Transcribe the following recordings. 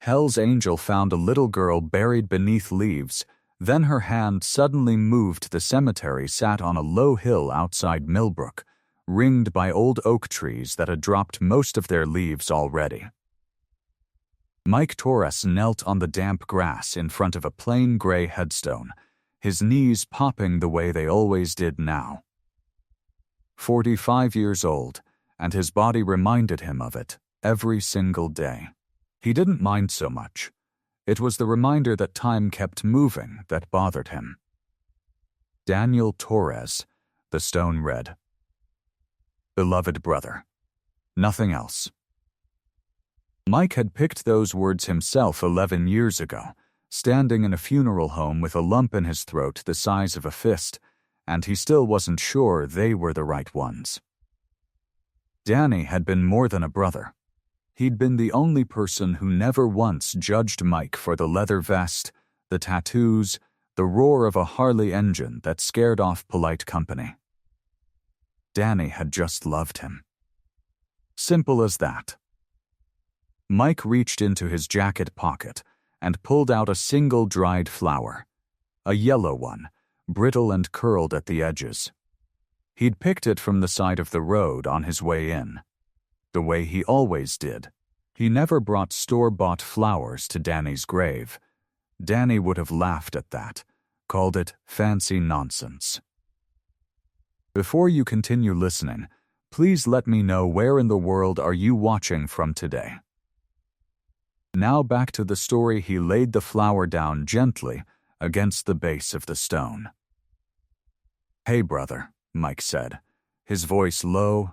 Hell's Angel found a little girl buried beneath leaves. Then her hand suddenly moved. The cemetery sat on a low hill outside Millbrook, ringed by old oak trees that had dropped most of their leaves already. Mike Torres knelt on the damp grass in front of a plain gray headstone, his knees popping the way they always did now. 45 years old, and his body reminded him of it every single day. He didn't mind so much. It was the reminder that time kept moving that bothered him. Daniel Torres, the stone read. Beloved brother. Nothing else. Mike had picked those words himself 11 years ago, standing in a funeral home with a lump in his throat the size of a fist, and he still wasn't sure they were the right ones. Danny had been more than a brother. He'd been the only person who never once judged Mike for the leather vest, the tattoos, the roar of a Harley engine that scared off polite company. Danny had just loved him. Simple as that. Mike reached into his jacket pocket and pulled out a single dried flower, a yellow one, brittle and curled at the edges. He'd picked it from the side of the road on his way in, the way he always did. He never brought store-bought flowers to Danny's grave. Danny would have laughed at that, called it fancy nonsense. Before you continue listening, please let me know where in the world are you watching from today. Now back to the story. He laid the flower down gently against the base of the stone. Hey, brother, Mike said, his voice low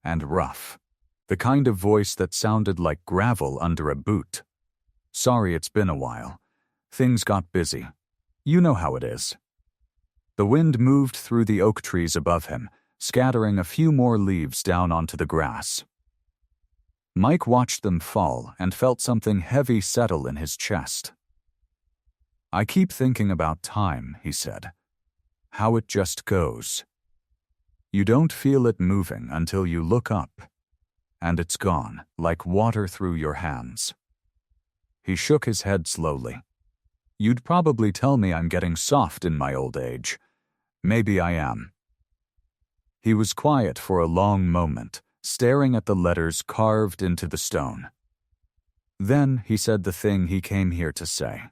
and rough, the kind of voice that sounded like gravel under a boot. Sorry it's been a while. Things got busy. You know how it is. The wind moved through the oak trees above him, scattering a few more leaves down onto the grass. Mike watched them fall and felt something heavy settle in his chest. I keep thinking about time, he said. How it just goes. You don't feel it moving until you look up, and it's gone, like water through your hands. He shook his head slowly. You'd probably tell me I'm getting soft in my old age. Maybe I am. He was quiet for a long moment, staring at the letters carved into the stone. Then he said the thing he came here to say.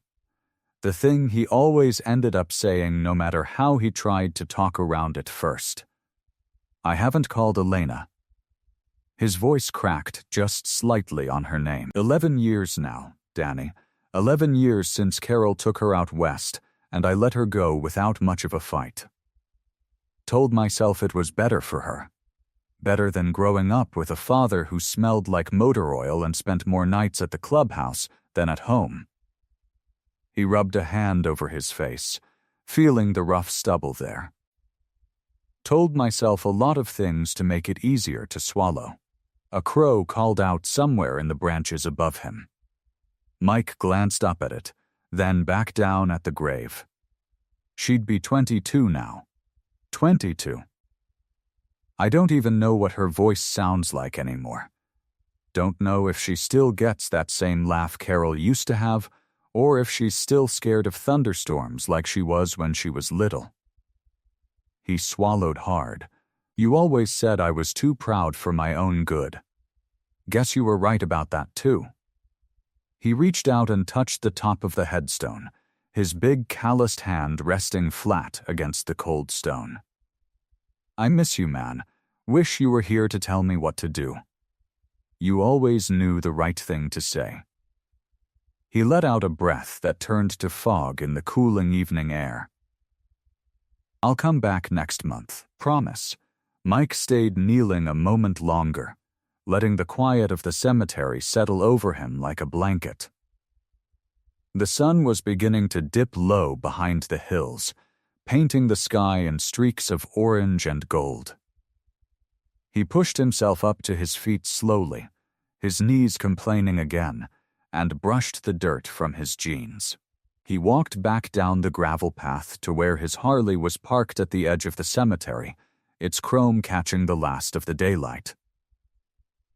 The thing he always ended up saying no matter how he tried to talk around it first. I haven't called Elena. His voice cracked just slightly on her name. 11 years now, Danny. 11 years since Carol took her out west, and I let her go without much of a fight. Told myself it was better for her. Better than growing up with a father who smelled like motor oil and spent more nights at the clubhouse than at home. He rubbed a hand over his face, feeling the rough stubble there. Told myself a lot of things to make it easier to swallow. A crow called out somewhere in the branches above him. Mike glanced up at it, then back down at the grave. She'd be 22 now. 22. I don't even know what her voice sounds like anymore. Don't know if she still gets that same laugh Carol used to have, or if she's still scared of thunderstorms like she was when she was little. He swallowed hard. You always said I was too proud for my own good. Guess you were right about that too. He reached out and touched the top of the headstone, his big calloused hand resting flat against the cold stone. I miss you, man. Wish you were here to tell me what to do. You always knew the right thing to say. He let out a breath that turned to fog in the cooling evening air. I'll come back next month, promise. Mike stayed kneeling a moment longer, letting the quiet of the cemetery settle over him like a blanket. The sun was beginning to dip low behind the hills, painting the sky in streaks of orange and gold. He pushed himself up to his feet slowly, his knees complaining again, and brushed the dirt from his jeans. He walked back down the gravel path to where his Harley was parked at the edge of the cemetery, its chrome catching the last of the daylight.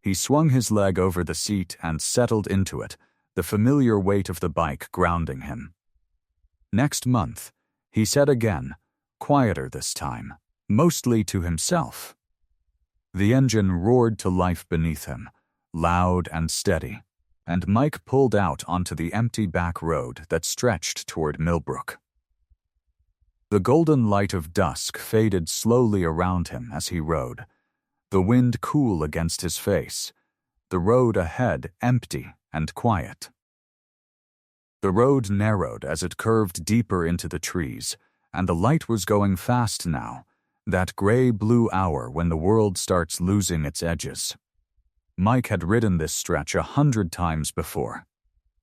He swung his leg over the seat and settled into it, the familiar weight of the bike grounding him. Next month, he said again, quieter this time, mostly to himself. The engine roared to life beneath him, loud and steady, and Mike pulled out onto the empty back road that stretched toward Millbrook. The golden light of dusk faded slowly around him as he rode, the wind cool against his face, the road ahead empty and quiet. The road narrowed as it curved deeper into the trees, and the light was going fast now, that gray-blue hour when the world starts losing its edges. Mike had ridden this stretch 100 times before.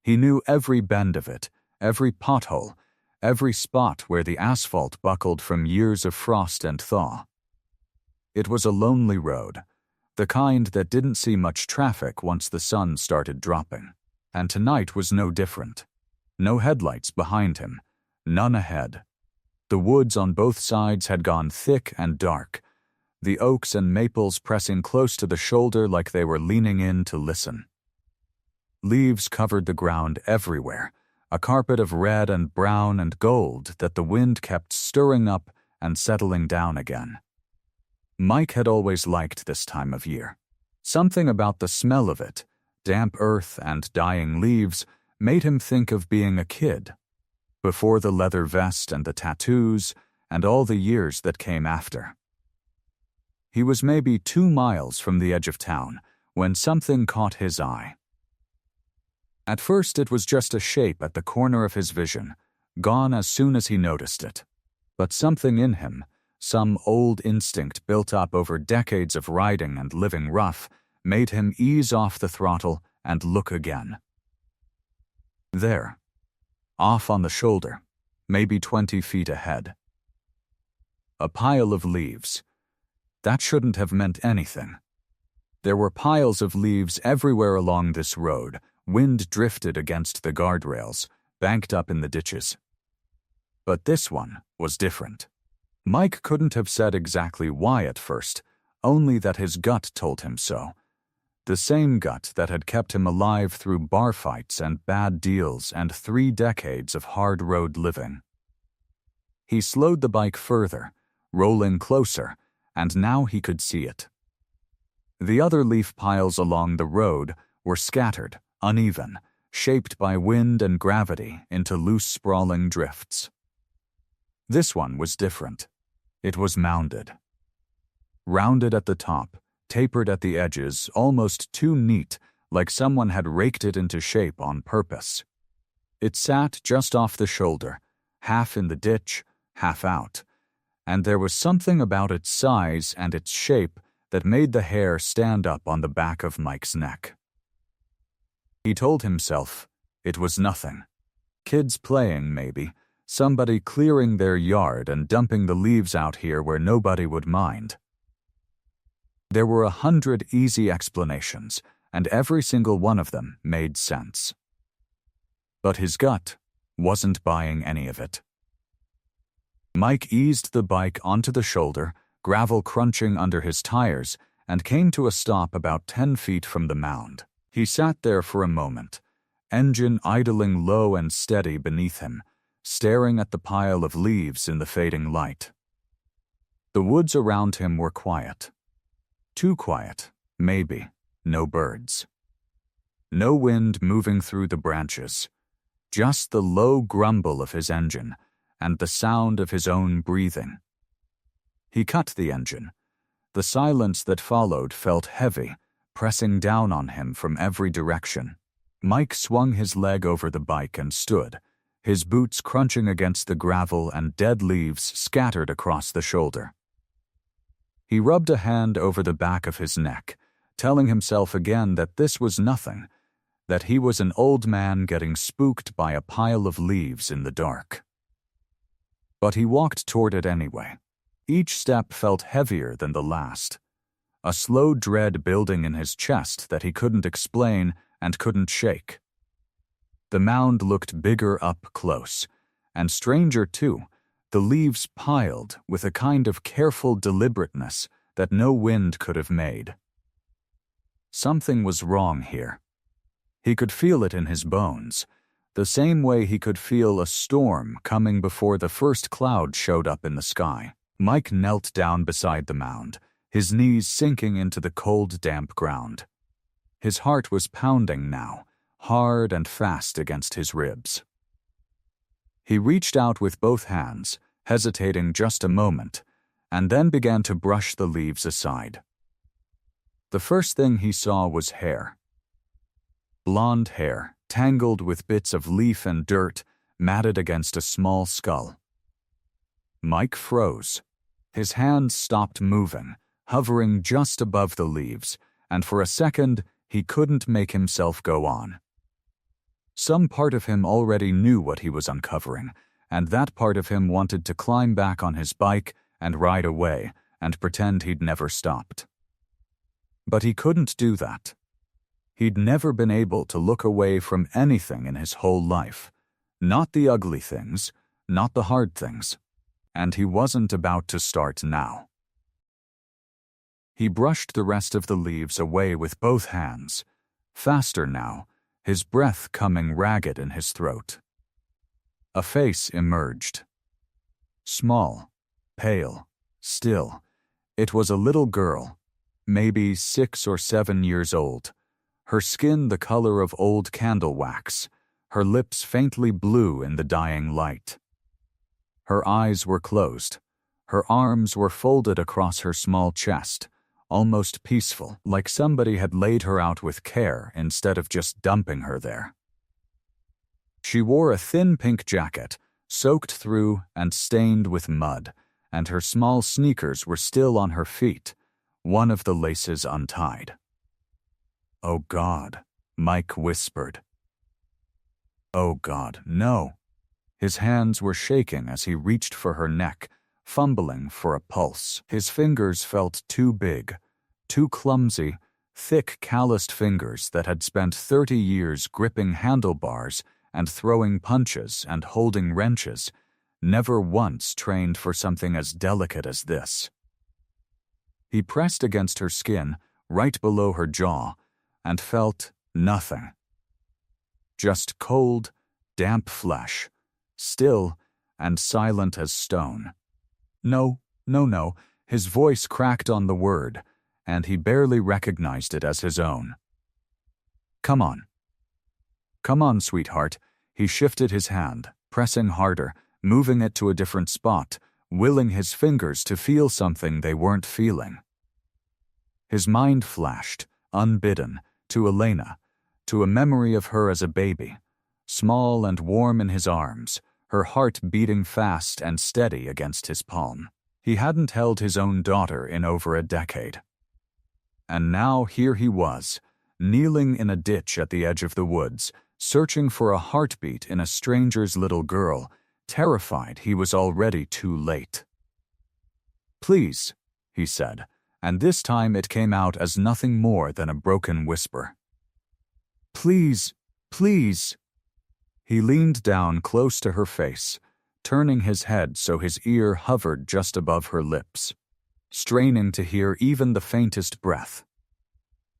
He knew every bend of it, every pothole, every spot where the asphalt buckled from years of frost and thaw. It was a lonely road, the kind that didn't see much traffic once the sun started dropping, and tonight was no different. No headlights behind him, none ahead. The woods on both sides had gone thick and dark, the oaks and maples pressing close to the shoulder like they were leaning in to listen. Leaves covered the ground everywhere, a carpet of red and brown and gold that the wind kept stirring up and settling down again. Mike had always liked this time of year. Something about the smell of it, damp earth and dying leaves, made him think of being a kid, before the leather vest and the tattoos and all the years that came after. He was maybe 2 miles from the edge of town when something caught his eye. At first it was just a shape at the corner of his vision, gone as soon as he noticed it. But something in him, some old instinct built up over decades of riding and living rough, made him ease off the throttle and look again. There, off on the shoulder, maybe 20 feet ahead. A pile of leaves. That shouldn't have meant anything. There were piles of leaves everywhere along this road, wind drifted against the guardrails, banked up in the ditches. But this one was different. Mike couldn't have said exactly why at first, only that his gut told him so. The same gut that had kept him alive through bar fights and bad deals and 3 decades of hard road living. He slowed the bike further, rolling closer, and now he could see it. The other leaf piles along the road were scattered, uneven, shaped by wind and gravity into loose sprawling drifts. This one was different. It was mounded. Rounded at the top, tapered at the edges, almost too neat, like someone had raked it into shape on purpose. It sat just off the shoulder, half in the ditch, half out, and there was something about its size and its shape that made the hair stand up on the back of Mike's neck. He told himself it was nothing. Kids playing, maybe, somebody clearing their yard and dumping the leaves out here where nobody would mind. There were 100 easy explanations, and every single one of them made sense. But his gut wasn't buying any of it. Mike eased the bike onto the shoulder, gravel crunching under his tires, and came to a stop about 10 feet from the mound. He sat there for a moment, engine idling low and steady beneath him, staring at the pile of leaves in the fading light. The woods around him were quiet. Too quiet, maybe. No birds. No wind moving through the branches. Just the low grumble of his engine and the sound of his own breathing. He cut the engine. The silence that followed felt heavy, pressing down on him from every direction. Mike swung his leg over the bike and stood, his boots crunching against the gravel and dead leaves scattered across the shoulder. He rubbed a hand over the back of his neck, telling himself again that this was nothing, that he was an old man getting spooked by a pile of leaves in the dark. But he walked toward it anyway. Each step felt heavier than the last, a slow dread building in his chest that he couldn't explain and couldn't shake. The mound looked bigger up close, and stranger too, the leaves piled with a kind of careful deliberateness that no wind could have made. Something was wrong here. He could feel it in his bones, the same way he could feel a storm coming before the first cloud showed up in the sky. Mike knelt down beside the mound, his knees sinking into the cold, damp ground. His heart was pounding now, hard and fast against his ribs. He reached out with both hands, hesitating just a moment, and then began to brush the leaves aside. The first thing he saw was hair. Blonde hair, tangled with bits of leaf and dirt, matted against a small skull. Mike froze. His hands stopped moving, hovering just above the leaves, and for a second he couldn't make himself go on. Some part of him already knew what he was uncovering, and that part of him wanted to climb back on his bike and ride away and pretend he'd never stopped. But he couldn't do that. He'd never been able to look away from anything in his whole life. Not the ugly things, not the hard things. And he wasn't about to start now. He brushed the rest of the leaves away with both hands, faster now, his breath coming ragged in his throat. A face emerged. Small, pale, still. It was a little girl, maybe 6 or 7 years old, her skin the color of old candle wax, her lips faintly blue in the dying light. Her eyes were closed. Her arms were folded across her small chest, almost peaceful, like somebody had laid her out with care instead of just dumping her there. She wore a thin pink jacket, soaked through and stained with mud, and her small sneakers were still on her feet, one of the laces untied. "Oh God," Mike whispered. "Oh God, no." His hands were shaking as he reached for her neck, fumbling for a pulse. His fingers felt too big, too clumsy, thick, calloused fingers that had spent 30 years gripping handlebars and throwing punches and holding wrenches, never once trained for something as delicate as this. He pressed against her skin, right below her jaw, and felt nothing. Just cold, damp flesh, still and silent as stone. No, no, no, his voice cracked on the word, and he barely recognized it as his own. "Come on. Come on, sweetheart." He shifted his hand, pressing harder, moving it to a different spot, willing his fingers to feel something they weren't feeling. His mind flashed, unbidden, to Elena, to a memory of her as a baby, small and warm in his arms, her heart beating fast and steady against his palm. He hadn't held his own daughter in over a decade. And now here he was, kneeling in a ditch at the edge of the woods, searching for a heartbeat in a stranger's little girl, terrified he was already too late. "Please," he said, and this time it came out as nothing more than a broken whisper. "Please, please." He leaned down close to her face, turning his head so his ear hovered just above her lips, straining to hear even the faintest breath.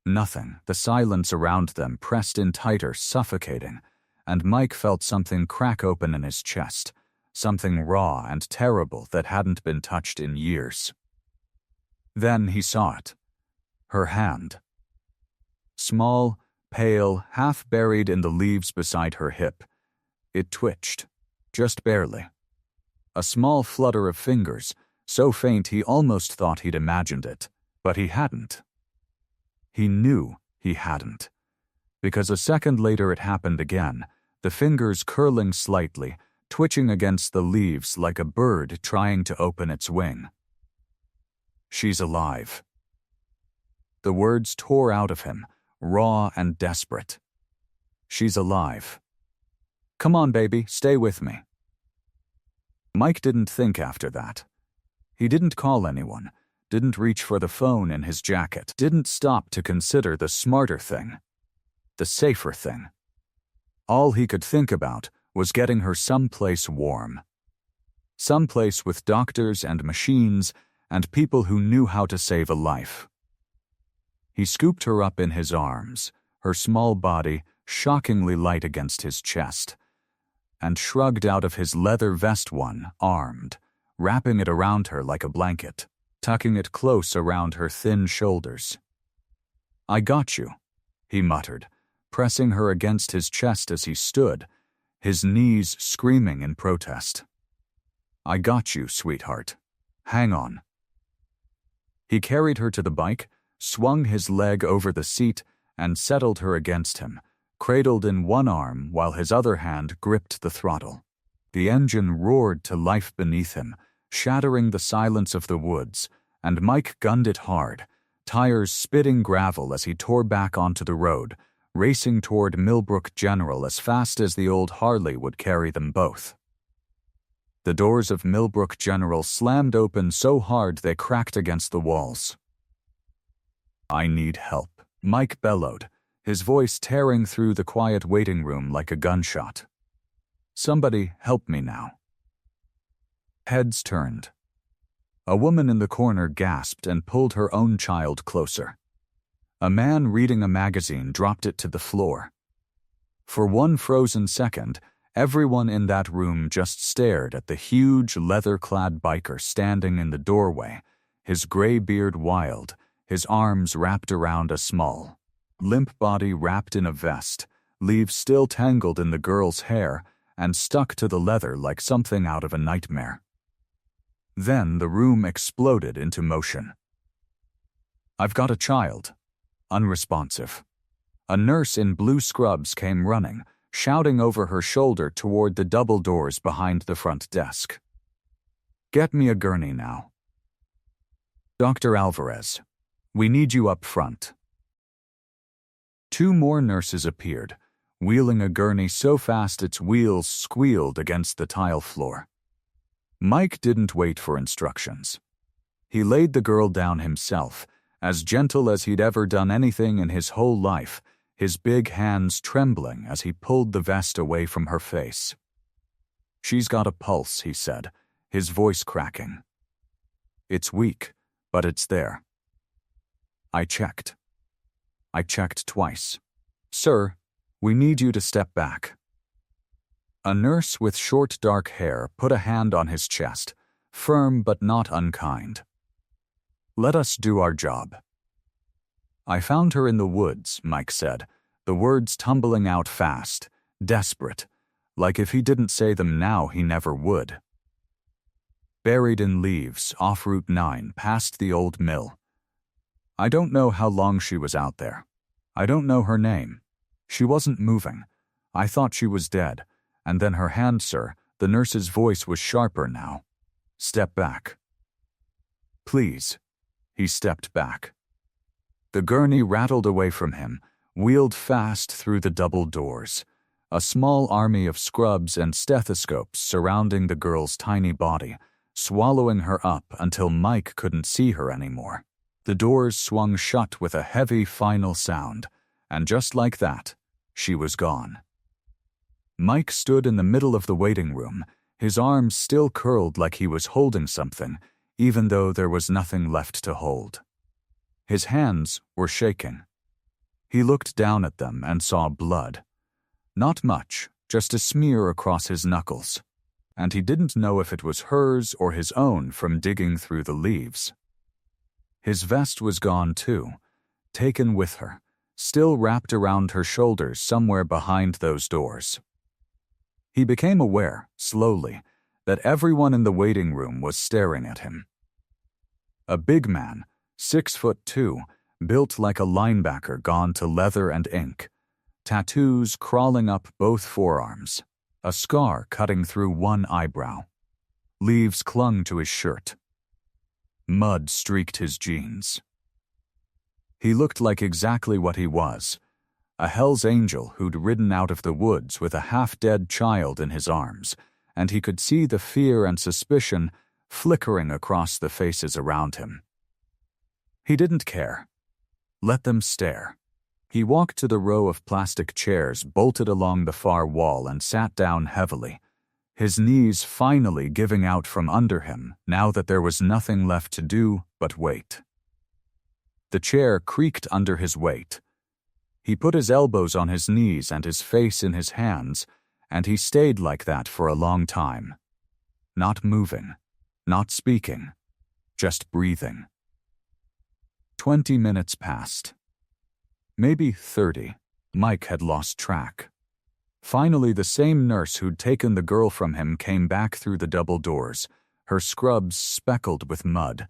Nothing, the silence around them pressed in tighter, suffocating, and Mike felt something crack open in his chest, something raw and terrible that hadn't been touched in years. Then he saw it. Her hand. Small, pale, half buried in the leaves beside her hip. It twitched, just barely. A small flutter of fingers, so faint he almost thought he'd imagined it, but he hadn't. He knew he hadn't, because a second later it happened again, the fingers curling slightly, twitching against the leaves like a bird trying to open its wing. "She's alive." The words tore out of him, raw and desperate. "She's alive. Come on, baby, stay with me." Mike didn't think after that. He didn't call anyone, didn't reach for the phone in his jacket, didn't stop to consider the smarter thing, the safer thing. All he could think about was getting her someplace warm. Someplace with doctors and machines and people who knew how to save a life. He scooped her up in his arms, her small body shockingly light against his chest, and shrugged out of his leather vest one, armed, wrapping it around her like a blanket, tucking it close around her thin shoulders. "I got you," he muttered, pressing her against his chest as he stood, his knees screaming in protest. "I got you, sweetheart. Hang on." He carried her to the bike, swung his leg over the seat, and settled her against him, cradled in one arm while his other hand gripped the throttle. The engine roared to life beneath him, shattering the silence of the woods, and Mike gunned it hard, tires spitting gravel as he tore back onto the road, racing toward Millbrook General as fast as the old Harley would carry them both. The doors of Millbrook General slammed open so hard they cracked against the walls. "I need help," Mike bellowed, his voice tearing through the quiet waiting room like a gunshot. "Somebody help me now." Heads turned. A woman in the corner gasped and pulled her own child closer. A man reading a magazine dropped it to the floor. For one frozen second, everyone in that room just stared at the huge leather-clad biker standing in the doorway, his gray beard wild, his arms wrapped around a small, limp body wrapped in a vest, leaves still tangled in the girl's hair and stuck to the leather like something out of a nightmare. Then the room exploded into motion. "I've got a child." Unresponsive. A nurse in blue scrubs came running, shouting over her shoulder toward the double doors behind the front desk. "Get me a gurney now." "Dr. Alvarez, we need you up front." Two more nurses appeared, wheeling a gurney so fast its wheels squealed against the tile floor. Mike didn't wait for instructions. He laid the girl down himself, as gentle as he'd ever done anything in his whole life, his big hands trembling as he pulled the vest away from her face. "She's got a pulse," he said, his voice cracking. "It's weak, but it's there." I checked twice. "Sir, we need you to step back." A nurse with short dark hair put a hand on his chest, firm but not unkind. "Let us do our job." "I found her in the woods," Mike said, the words tumbling out fast, desperate, like if he didn't say them now he never would. "Buried in leaves, off Route 9, past the old mill. I don't know how long she was out there. I don't know her name. She wasn't moving. I thought she was dead. And then her hand, sir," the nurse's voice was sharper now. "Step back." "Please." He stepped back. The gurney rattled away from him, wheeled fast through the double doors, a small army of scrubs and stethoscopes surrounding the girl's tiny body, swallowing her up until Mike couldn't see her anymore. The doors swung shut with a heavy final sound, and just like that, she was gone. Mike stood in the middle of the waiting room, his arms still curled like he was holding something, even though there was nothing left to hold. His hands were shaking. He looked down at them and saw blood. Not much, just a smear across his knuckles. And he didn't know if it was hers or his own from digging through the leaves. His vest was gone too, taken with her, still wrapped around her shoulders somewhere behind those doors. He became aware, slowly, that everyone in the waiting room was staring at him. A big man, 6'2", built like a linebacker gone to leather and ink, tattoos crawling up both forearms, a scar cutting through one eyebrow. Leaves clung to his shirt. Mud streaked his jeans. He looked like exactly what he was, a Hell's Angel who'd ridden out of the woods with a half-dead child in his arms, and he could see the fear and suspicion flickering across the faces around him. He didn't care. Let them stare. He walked to the row of plastic chairs bolted along the far wall and sat down heavily, his knees finally giving out from under him now that there was nothing left to do but wait. The chair creaked under his weight. He put his elbows on his knees and his face in his hands, and he stayed like that for a long time. Not moving, not speaking, just breathing. 20 minutes passed. Maybe 30. Mike had lost track. Finally, the same nurse who'd taken the girl from him came back through the double doors, her scrubs speckled with mud,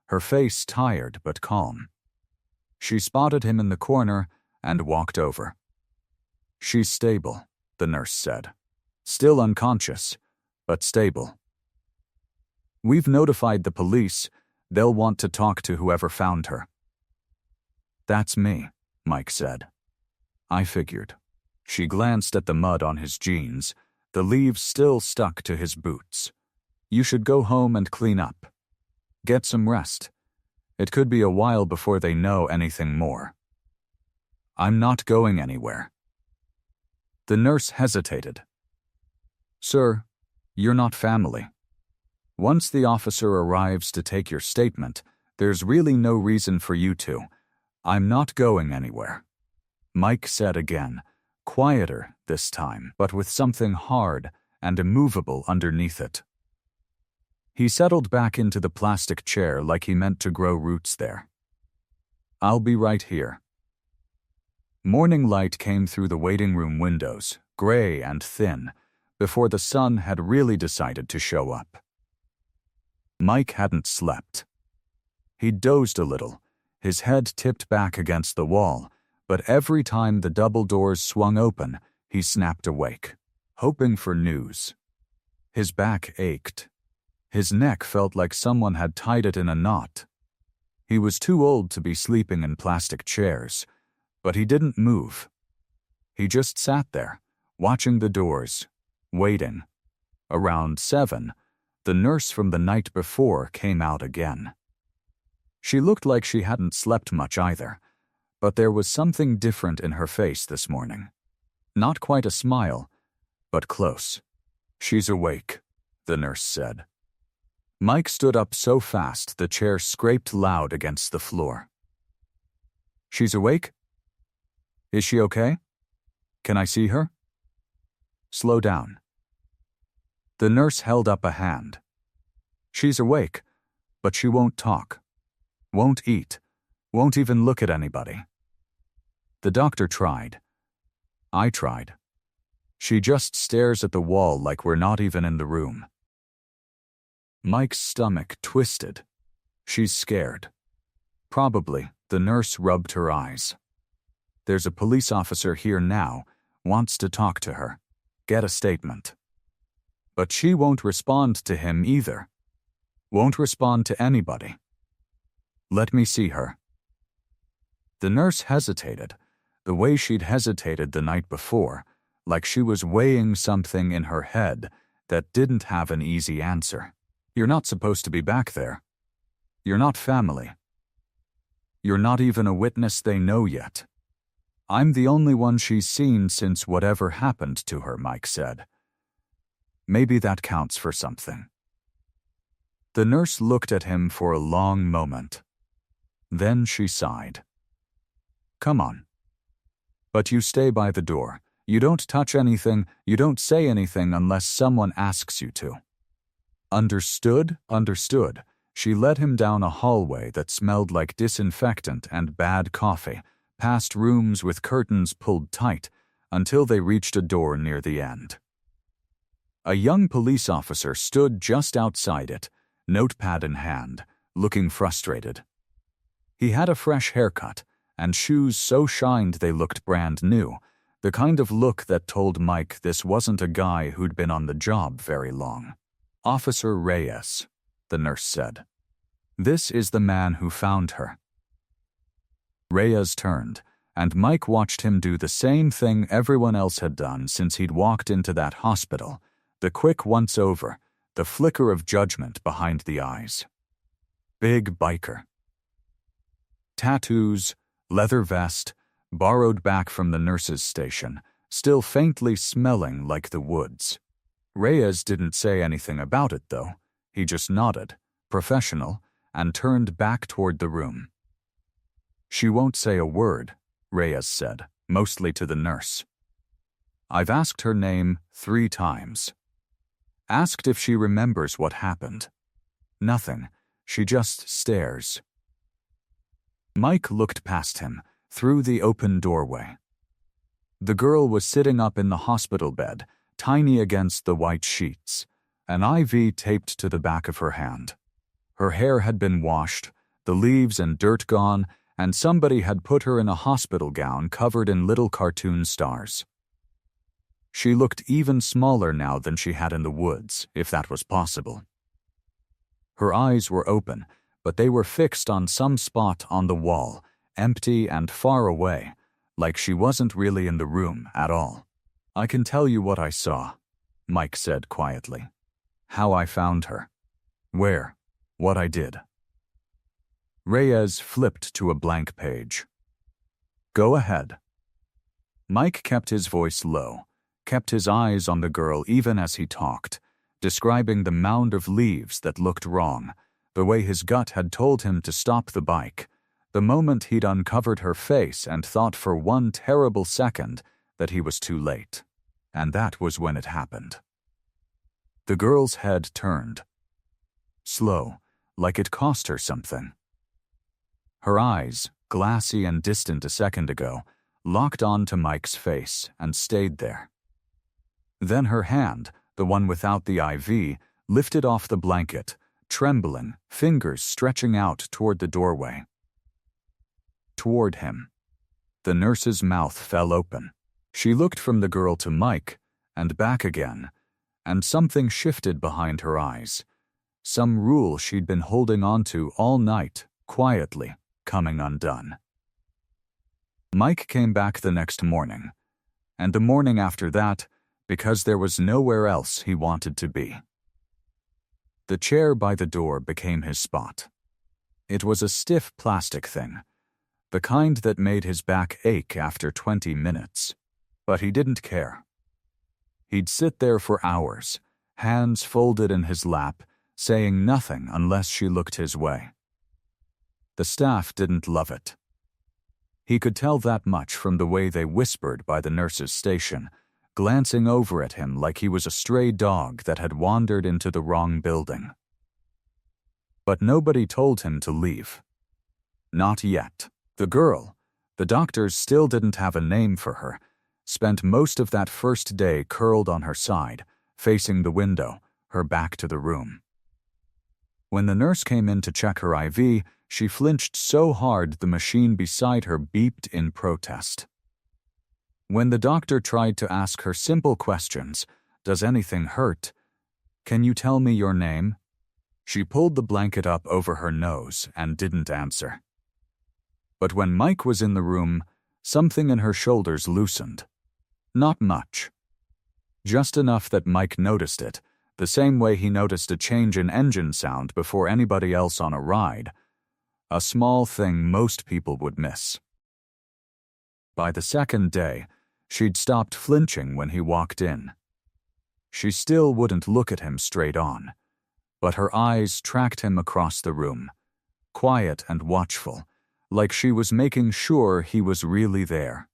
her face tired but calm. She spotted him in the corner and walked over. "She's stable," the nurse said. "Still unconscious, but stable. We've notified the police. They'll want to talk to whoever found her." "That's me," Mike said. "I figured." She glanced at the mud on his jeans, the leaves still stuck to his boots. "You should go home and clean up. Get some rest. It could be a while before they know anything more." "I'm not going anywhere." The nurse hesitated. "Sir, you're not family. Once the officer arrives to take your statement, there's really no reason for you to. I'm not going anywhere," Mike said again, quieter this time, but with something hard and immovable underneath it. He settled back into the plastic chair like he meant to grow roots there. "I'll be right here." Morning light came through the waiting room windows, gray and thin, before the sun had really decided to show up. Mike hadn't slept. He dozed a little, his head tipped back against the wall, but every time the double doors swung open, he snapped awake, hoping for news. His back ached. His neck felt like someone had tied it in a knot. He was too old to be sleeping in plastic chairs, but he didn't move. He just sat there, watching the doors, waiting. Around 7, the nurse from the night before came out again. She looked like she hadn't slept much either, but there was something different in her face this morning. Not quite a smile, but close. "She's awake," the nurse said. Mike stood up so fast the chair scraped loud against the floor. "She's awake? Is she okay? Can I see her?" "Slow down." The nurse held up a hand. "She's awake, but she won't talk. Won't eat. Won't even look at anybody." The doctor tried. I tried. "She just stares at the wall like we're not even in the room." Mike's stomach twisted. "She's scared." "Probably," the nurse rubbed her eyes. "There's a police officer here now, wants to talk to her. Get a statement." "But she won't respond to him either. Won't respond to anybody." "Let me see her." The nurse hesitated, the way she'd hesitated the night before, like she was weighing something in her head that didn't have an easy answer. "You're not supposed to be back there. You're not family. You're not even a witness they know yet. I'm the only one she's seen since whatever happened to her," Mike said. "Maybe that counts for something." The nurse looked at him for a long moment. Then she sighed. "Come on. But you stay by the door. You don't touch anything, you don't say anything unless someone asks you to." "Understood, understood." She led him down a hallway that smelled like disinfectant and bad coffee, past rooms with curtains pulled tight, until they reached a door near the end. A young police officer stood just outside it, notepad in hand, looking frustrated. He had a fresh haircut, and shoes so shined they looked brand new, the kind of look that told Mike this wasn't a guy who'd been on the job very long. "Officer Reyes," the nurse said. "This is the man who found her." Reyes turned, and Mike watched him do the same thing everyone else had done since he'd walked into that hospital, the quick once-over, the flicker of judgment behind the eyes. Big biker. Tattoos, leather vest, borrowed back from the nurse's station, still faintly smelling like the woods. Reyes didn't say anything about it, though. He just nodded, professional, and turned back toward the room. "She won't say a word," Reyes said, mostly to the nurse. I've asked her name 3 times. Asked if she remembers what happened. Nothing. She just stares. Mike looked past him, through the open doorway. The girl was sitting up in the hospital bed, tiny against the white sheets, an IV taped to the back of her hand. Her hair had been washed, the leaves and dirt gone, and somebody had put her in a hospital gown covered in little cartoon stars. She looked even smaller now than she had in the woods, if that was possible. Her eyes were open, but they were fixed on some spot on the wall, empty and far away, like she wasn't really in the room at all. "I can tell you what I saw," Mike said quietly. "How I found her. Where. What I did." Reyes flipped to a blank page. "Go ahead." Mike kept his voice low, kept his eyes on the girl even as he talked, describing the mound of leaves that looked wrong, the way his gut had told him to stop the bike, the moment he'd uncovered her face and thought for one terrible second that he was too late. And that was when it happened. The girl's head turned. Slow, like it cost her something. Her eyes, glassy and distant a second ago, locked onto Mike's face and stayed there. Then her hand, the one without the IV, lifted off the blanket, trembling, fingers stretching out toward the doorway. Toward him. The nurse's mouth fell open. She looked from the girl to Mike, and back again, and something shifted behind her eyes. Some rule she'd been holding on to all night, quietly, coming undone. Mike came back the next morning, and the morning after that, because there was nowhere else he wanted to be. The chair by the door became his spot. It was a stiff plastic thing, the kind that made his back ache after 20 minutes. But he didn't care. He'd sit there for hours, hands folded in his lap, saying nothing unless she looked his way. The staff didn't love it. He could tell that much from the way they whispered by the nurse's station, glancing over at him like he was a stray dog that had wandered into the wrong building. But nobody told him to leave. Not yet. The girl, the doctors still didn't have a name for her, spent most of that first day curled on her side, facing the window, her back to the room. When the nurse came in to check her IV, she flinched so hard the machine beside her beeped in protest. When the doctor tried to ask her simple questions, "Does anything hurt? Can you tell me your name?" she pulled the blanket up over her nose and didn't answer. But when Mike was in the room, something in her shoulders loosened. Not much. Just enough that Mike noticed it, the same way he noticed a change in engine sound before anybody else on a ride. A small thing most people would miss. By the second day, she'd stopped flinching when he walked in. She still wouldn't look at him straight on, but her eyes tracked him across the room, quiet and watchful, like she was making sure he was really there.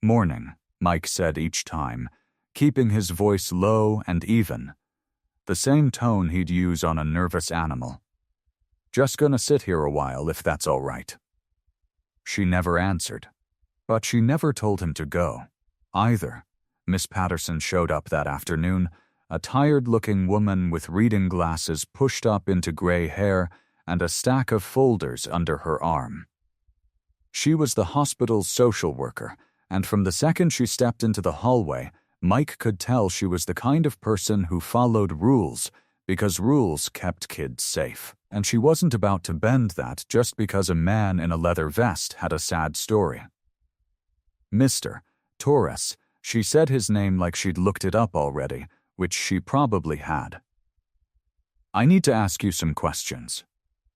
"Morning," Mike said each time, keeping his voice low and even, the same tone he'd use on a nervous animal. "Just gonna sit here a while if that's all right." She never answered. But she never told him to go, either. Miss Patterson showed up that afternoon, a tired-looking woman with reading glasses pushed up into gray hair and a stack of folders under her arm. She was the hospital's social worker, and from the second she stepped into the hallway, Mike could tell she was the kind of person who followed rules because rules kept kids safe, and she wasn't about to bend that just because a man in a leather vest had a sad story. Mr. Torres, she said his name like she'd looked it up already, which she probably had. "I need to ask you some questions.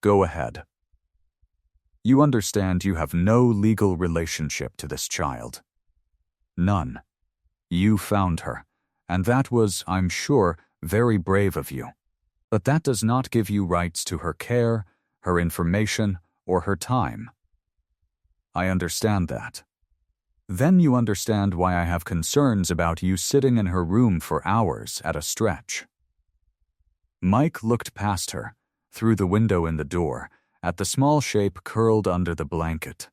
Go ahead." "You understand you have no legal relationship to this child?" "None. You found her, and that was, I'm sure, very brave of you. But that does not give you rights to her care, her information, or her time." "I understand that." Then you understand why I have concerns about you sitting in her room for hours at a stretch." Mike looked past her, through the window in the door, at the small shape curled under the blanket.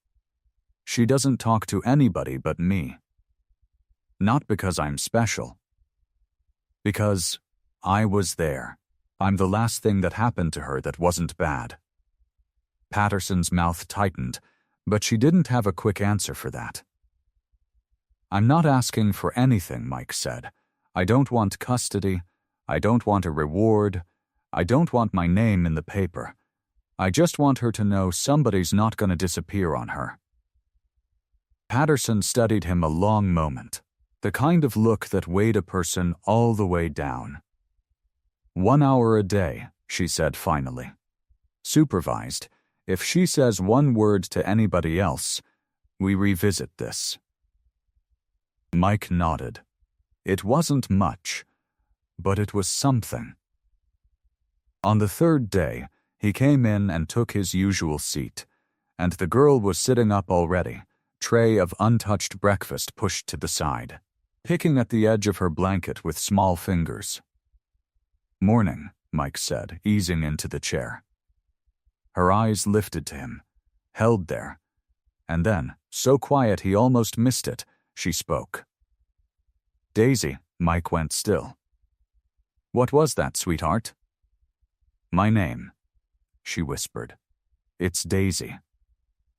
"She doesn't talk to anybody but me. Not because I'm special. Because I was there. I'm the last thing that happened to her that wasn't bad." Patterson's mouth tightened, but she didn't have a quick answer for that. "I'm not asking for anything," Mike said. "I don't want custody. I don't want a reward. I don't want my name in the paper. I just want her to know somebody's not going to disappear on her." Patterson studied him a long moment, the kind of look that weighed a person all the way down. "1 hour a day," she said finally. "Supervised. If she says one word to anybody else, we revisit this." Mike nodded. It wasn't much, but it was something. On the third day, he came in and took his usual seat, and the girl was sitting up already, tray of untouched breakfast pushed to the side, picking at the edge of her blanket with small fingers. "Morning," Mike said, easing into the chair. Her eyes lifted to him, held there, and then, so quiet he almost missed it, she spoke. "Daisy," Mike went still. "What was that, sweetheart?" "My name," she whispered. "It's Daisy."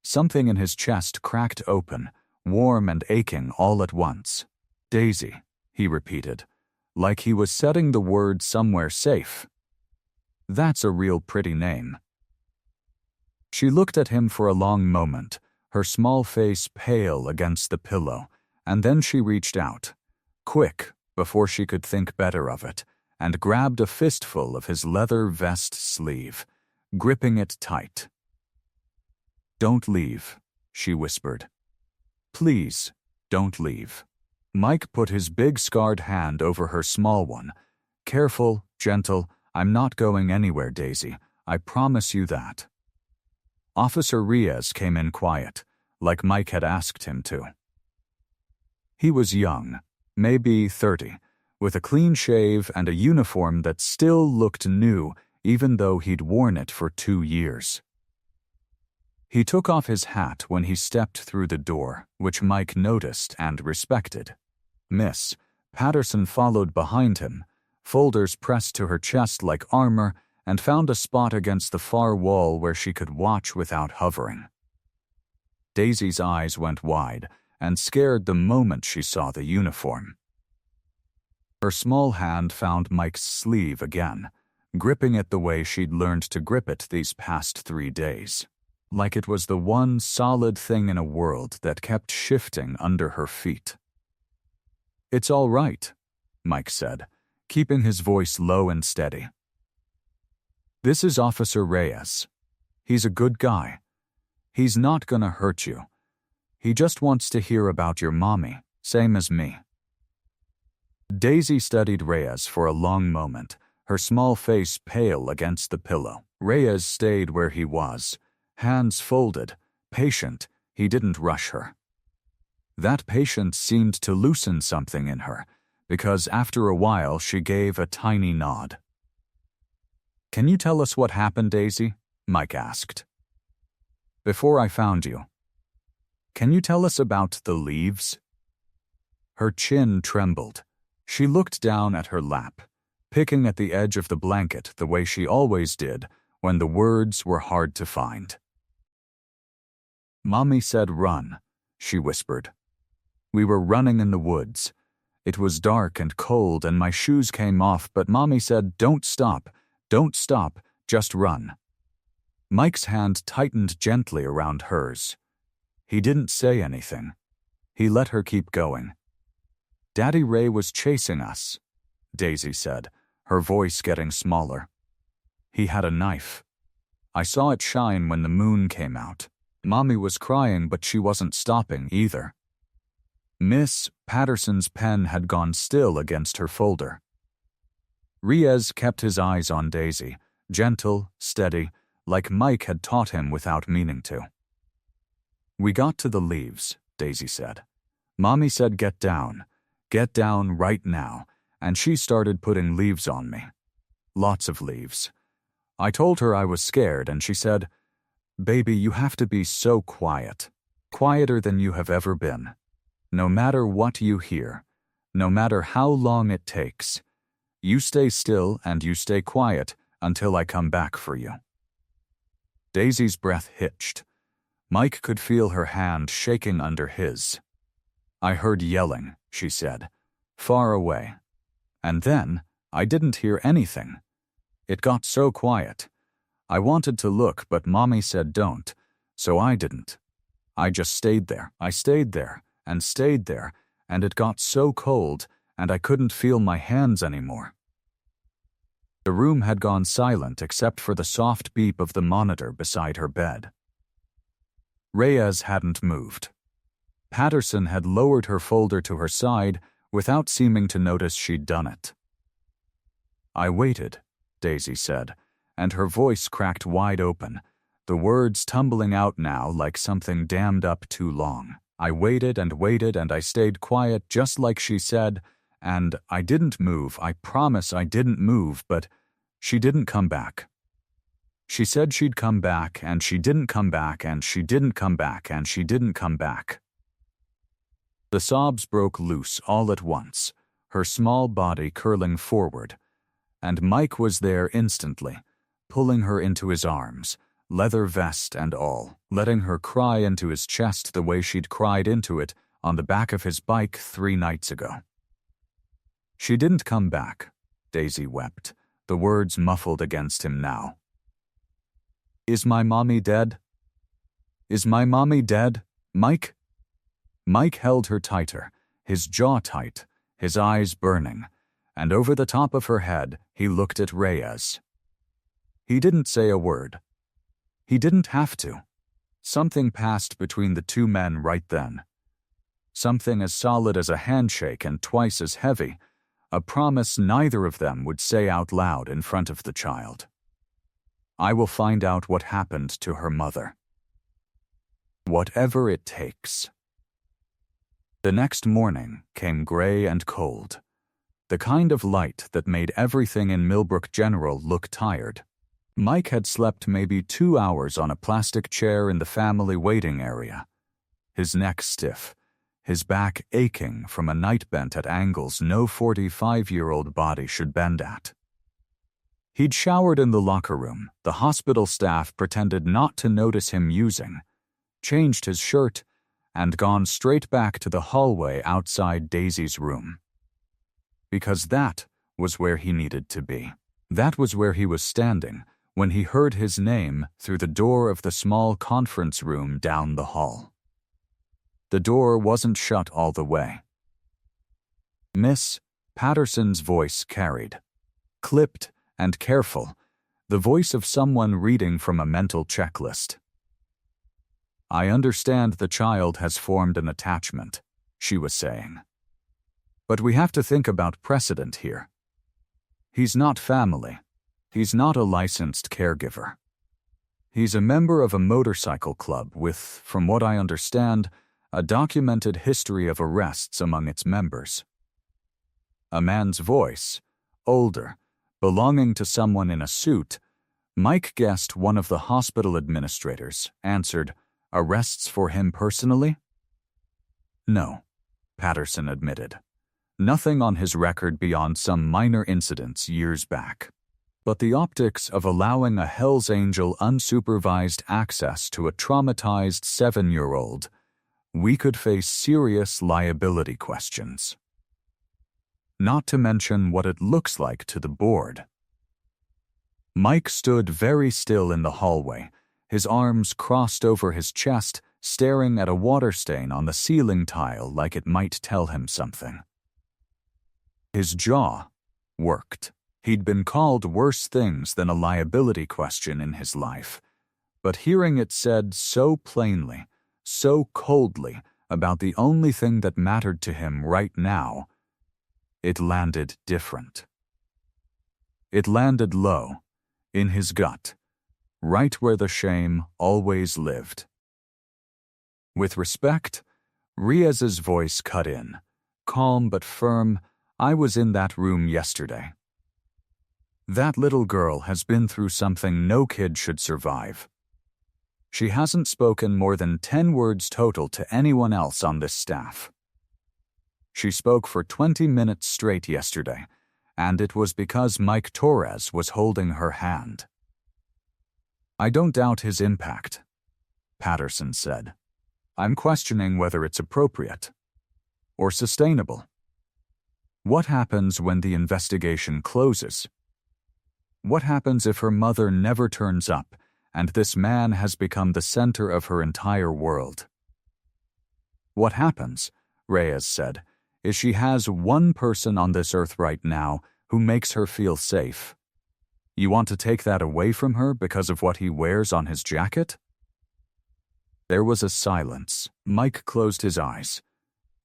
Something in his chest cracked open, warm and aching all at once. "Daisy," he repeated, like he was setting the word somewhere safe. "That's a real pretty name." She looked at him for a long moment, her small face pale against the pillow, and then she reached out, quick, before she could think better of it, and grabbed a fistful of his leather vest sleeve, gripping it tight. "Don't leave," she whispered. "Please, don't leave." Mike put his big scarred hand over her small one. "Careful, gentle, I'm not going anywhere, Daisy. I promise you that." Officer Reyes came in quiet, like Mike had asked him to. He was young, maybe 30, with a clean shave and a uniform that still looked new even though he'd worn it for 2 years. He took off his hat when he stepped through the door, which Mike noticed and respected. Miss Patterson followed behind him, folders pressed to her chest like armor, and found a spot against the far wall where she could watch without hovering. Daisy's eyes went wide and scared the moment she saw the uniform. Her small hand found Mike's sleeve again, gripping it the way she'd learned to grip it these past 3 days, like it was the one solid thing in a world that kept shifting under her feet. "It's all right," Mike said, keeping his voice low and steady. "This is Officer Reyes. He's a good guy. He's not gonna hurt you. He just wants to hear about your mommy, same as me." Daisy studied Reyes for a long moment, her small face pale against the pillow. Reyes stayed where he was, hands folded, patient. He didn't rush her. That patience seemed to loosen something in her, because after a while she gave a tiny nod. "Can you tell us what happened, Daisy?" Mike asked. "Before I found you. Can you tell us about the leaves?" Her chin trembled. She looked down at her lap, picking at the edge of the blanket the way she always did when the words were hard to find. "Mommy said run," she whispered. "We were running in the woods. It was dark and cold and my shoes came off, but Mommy said, 'Don't stop, just run.'" Mike's hand tightened gently around hers. He didn't say anything. He let her keep going. "Daddy Ray was chasing us," Daisy said, her voice getting smaller. "He had a knife. I saw it shine when the moon came out. Mommy was crying, but she wasn't stopping either." Miss Patterson's pen had gone still against her folder. Reyes kept his eyes on Daisy, gentle, steady, like Mike had taught him without meaning to. "We got to the leaves," Daisy said. Mommy said get down right now, and she started putting leaves on me. Lots of leaves. I told her I was scared and she said, "Baby, you have to be so quiet. Quieter than you have ever been. No matter what you hear, no matter how long it takes, you stay still and you stay quiet until I come back for you." Daisy's breath hitched. Mike could feel her hand shaking under his. "I heard yelling," she said, "far away. And then I didn't hear anything. It got so quiet. I wanted to look, but Mommy said don't, so I didn't. I just stayed there. I stayed there and stayed there, and it got so cold, and I couldn't feel my hands anymore." The room had gone silent except for the soft beep of the monitor beside her bed. Reyes hadn't moved. Patterson had lowered her folder to her side without seeming to notice she'd done it. "I waited," Daisy said, and her voice cracked wide open, the words tumbling out now like something dammed up too long. "I waited and I stayed quiet just like she said, and I didn't move, I promise I didn't move, but she didn't come back. She said she'd come back, and she didn't come back, and she didn't come back, and she didn't come back." The sobs broke loose all at once, her small body curling forward, and Mike was there instantly, pulling her into his arms, leather vest and all, letting her cry into his chest the way she'd cried into it on the back of his bike 3 nights ago. "She didn't come back," Daisy wept, the words muffled against him now. "Is my mommy dead? Is my mommy dead, Mike?" Mike held her tighter, his jaw tight, his eyes burning, and over the top of her head he looked at Reyes. He didn't say a word. He didn't have to. Something passed between the two men right then. Something as solid as a handshake and twice as heavy, a promise neither of them would say out loud in front of the child. "I will find out what happened to her mother. Whatever it takes." The next morning came gray and cold, the kind of light that made everything in Millbrook General look tired. Mike had slept maybe 2 hours on a plastic chair in the family waiting area, his neck stiff, his back aching from a night bent at angles no 45-year-old body should bend at. He'd showered in the locker room the hospital staff pretended not to notice him using, changed his shirt, and gone straight back to the hallway outside Daisy's room. Because that was where he needed to be. That was where he was standing when he heard his name through the door of the small conference room down the hall. The door wasn't shut all the way. "Miss," Patterson's voice carried, clipped and careful, the voice of someone reading from a mental checklist. "I understand the child has formed an attachment," she was saying. "But we have to think about precedent here. He's not family. He's not a licensed caregiver. He's a member of a motorcycle club with, from what I understand, a documented history of arrests among its members." A man's voice, older, belonging to someone in a suit, Mike guessed one of the hospital administrators, answered, "Arrests for him personally?" "No," Patterson admitted. "Nothing on his record beyond some minor incidents years back. But the optics of allowing a Hell's Angel unsupervised access to a traumatized 7-year-old, we could face serious liability questions. Not to mention what it looks like to the board." Mike stood very still in the hallway, his arms crossed over his chest, staring at a water stain on the ceiling tile like it might tell him something. His jaw worked. He'd been called worse things than a liability question in his life, but hearing it said so plainly, so coldly about the only thing that mattered to him right now, it landed different. It landed low, in his gut, right where the shame always lived. With respect, Riaz's voice cut in, calm but firm. I was in that room yesterday. That little girl has been through something no kid should survive. She hasn't spoken more than 10 words total to anyone else on this staff. She spoke for 20 minutes straight yesterday, and it was because Mike Torres was holding her hand. I don't doubt his impact, Patterson said. I'm questioning whether it's appropriate or sustainable. What happens when the investigation closes? What happens if her mother never turns up and this man has become the center of her entire world? What happens, Reyes said, is she has one person on this earth right now who makes her feel safe. You want to take that away from her because of what he wears on his jacket? There was a silence. Mike closed his eyes.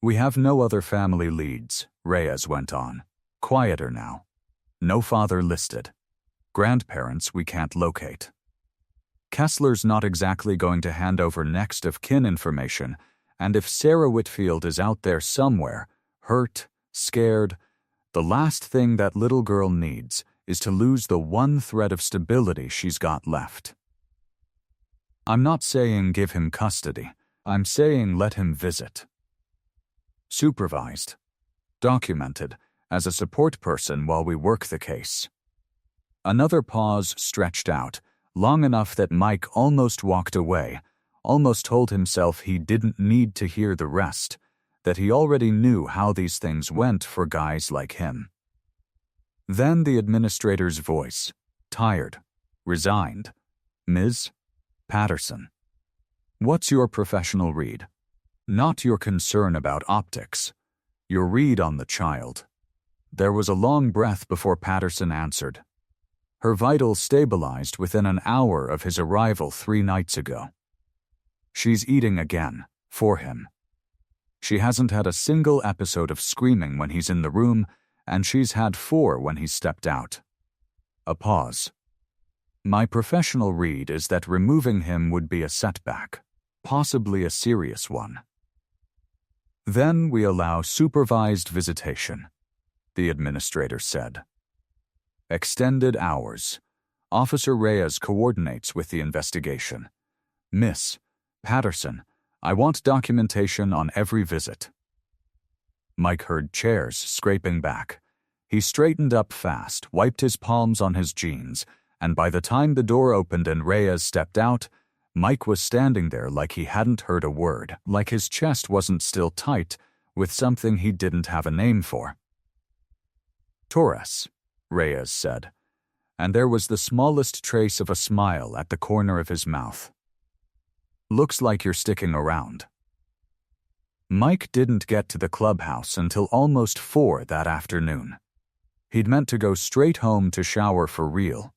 We have no other family leads, Reyes went on. Quieter now. No father listed. Grandparents we can't locate. Kessler's not exactly going to hand over next of kin information, and if Sarah Whitfield is out there somewhere, hurt, scared, the last thing that little girl needs is to lose the one thread of stability she's got left. I'm not saying give him custody. I'm saying let him visit. Supervised. Documented as a support person while we work the case. Another pause stretched out, long enough that Mike almost walked away, almost told himself he didn't need to hear the rest, that he already knew how these things went for guys like him. Then the administrator's voice, tired, resigned. Ms. Patterson. What's your professional read? Not your concern about optics. Your read on the child. There was a long breath before Patterson answered. Her vitals stabilized within an hour of his arrival 3 nights ago. She's eating again, for him. She hasn't had a single episode of screaming when he's in the room, and she's had 4 when he's stepped out. A pause. My professional read is that removing him would be a setback, possibly a serious one. Then we allow supervised visitation, the administrator said. Extended hours. Officer Reyes coordinates with the investigation. Miss Patterson, I want documentation on every visit. Mike heard chairs scraping back. He straightened up fast, wiped his palms on his jeans, and by the time the door opened and Reyes stepped out, Mike was standing there like he hadn't heard a word, like his chest wasn't still tight with something he didn't have a name for. Torres, Reyes said, and there was the smallest trace of a smile at the corner of his mouth. Looks like you're sticking around. Mike didn't get to the clubhouse until almost 4 that afternoon. He'd meant to go straight home to shower for real,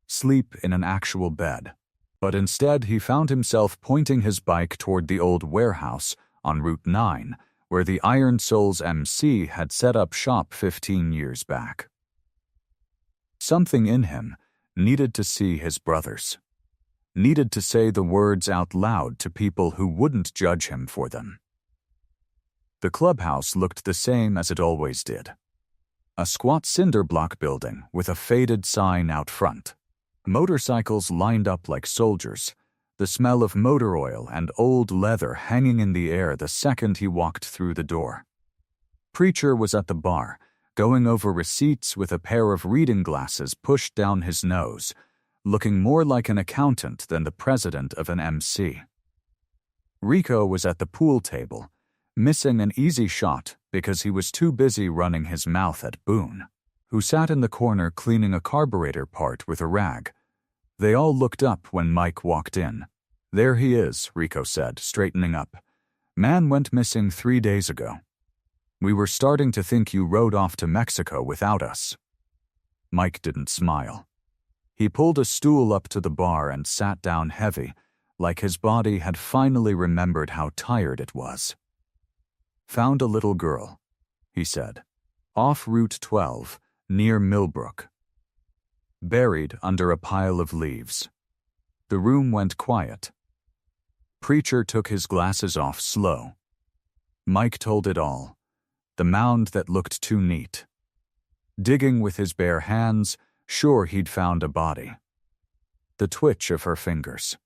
sleep in an actual bed, but instead he found himself pointing his bike toward the old warehouse on Route 9, where the Iron Souls MC had set up shop 15 years back. Something in him needed to see his brothers, needed to say the words out loud to people who wouldn't judge him for them. The clubhouse looked the same as it always did. A squat cinder block building with a faded sign out front. Motorcycles lined up like soldiers, the smell of motor oil and old leather hanging in the air the second he walked through the door. Preacher was at the bar, going over receipts with a pair of reading glasses pushed down his nose, looking more like an accountant than the president of an MC. Rico was at the pool table, missing an easy shot because he was too busy running his mouth at Boone, who sat in the corner cleaning a carburetor part with a rag. They all looked up when Mike walked in. There he is, Rico said, straightening up. Man went missing 3 days ago. We were starting to think you rode off to Mexico without us. Mike didn't smile. He pulled a stool up to the bar and sat down heavy, like his body had finally remembered how tired it was. Found a little girl, he said, off Route 12, near Millbrook. Buried under a pile of leaves. The room went quiet. Preacher took his glasses off slow. Mike told it all. The mound that looked too neat. Digging with his bare hands, sure he'd found a body. The twitch of her fingers.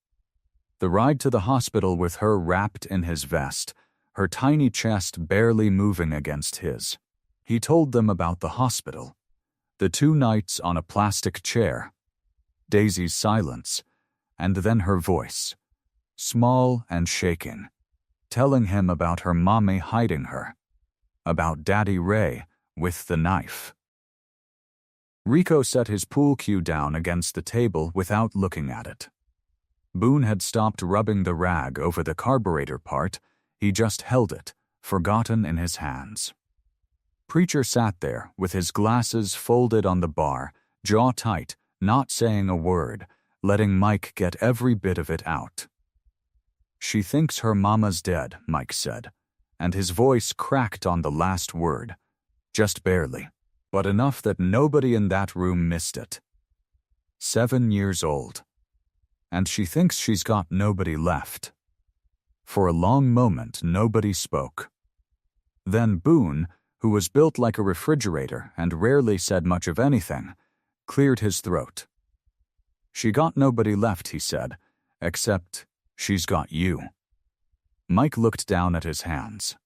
The ride to the hospital with her wrapped in his vest, her tiny chest barely moving against his. He told them about the hospital. The 2 nights on a plastic chair. Daisy's silence, and then her voice, small and shaking, telling him about her mommy hiding her, about Daddy Ray with the knife. Rico set his pool cue down against the table without looking at it. Boone had stopped rubbing the rag over the carburetor part, he just held it, forgotten in his hands. Preacher sat there with his glasses folded on the bar, jaw tight, not saying a word, letting Mike get every bit of it out. "She thinks her mama's dead," Mike said, and his voice cracked on the last word, just barely, but enough that nobody in that room missed it. 7 years old. And she thinks she's got nobody left. For a long moment, nobody spoke. Then Boone, who was built like a refrigerator and rarely said much of anything, cleared his throat. "She got nobody left," he said, "except she's got you." Mike looked down at his hands.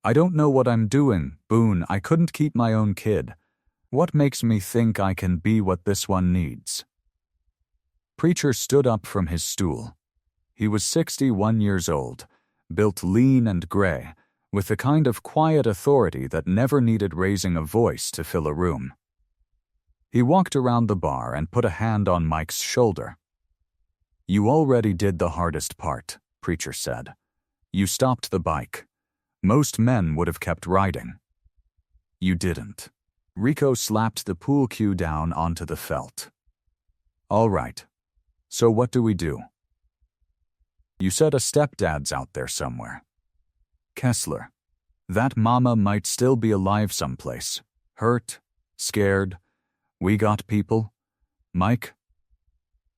"I don't know what I'm doing, Boone. I couldn't keep my own kid. What makes me think I can be what this one needs?" Preacher stood up from his stool. He was 61 years old, built lean and gray, with the kind of quiet authority that never needed raising a voice to fill a room. He walked around the bar and put a hand on Mike's shoulder. "You already did the hardest part," Preacher said. "You stopped the bike. Most men would have kept riding. You didn't." Rico slapped the pool cue down onto the felt. "All right. So what do we do?" "You said a stepdad's out there somewhere." "Kessler. That mama might still be alive someplace. Hurt, scared. We got people. Mike,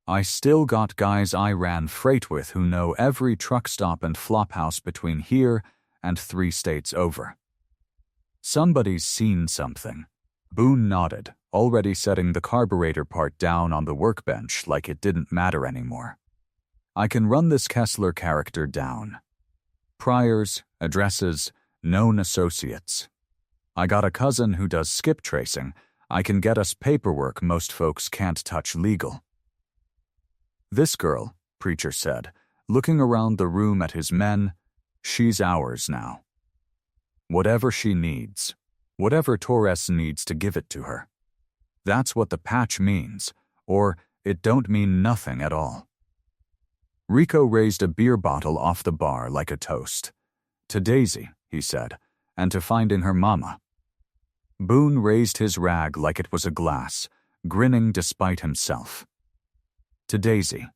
I still got guys I ran freight with who know every truck stop and flophouse between here and 3 states over. Somebody's seen something." Boone nodded, already setting the carburetor part down on the workbench like it didn't matter anymore. "I can run this Kessler character down. Priors, addresses, known associates. I got a cousin who does skip tracing. I can get us paperwork most folks can't touch legal." "This girl," Preacher said, looking around the room at his men, "she's ours now. Whatever she needs, whatever Torres needs to give it to her. That's what the patch means, or it don't mean nothing at all." Rico raised a beer bottle off the bar like a toast. "To Daisy," he said, "and to finding her mama." Boone raised his rag like it was a glass, grinning despite himself. "To Daisy."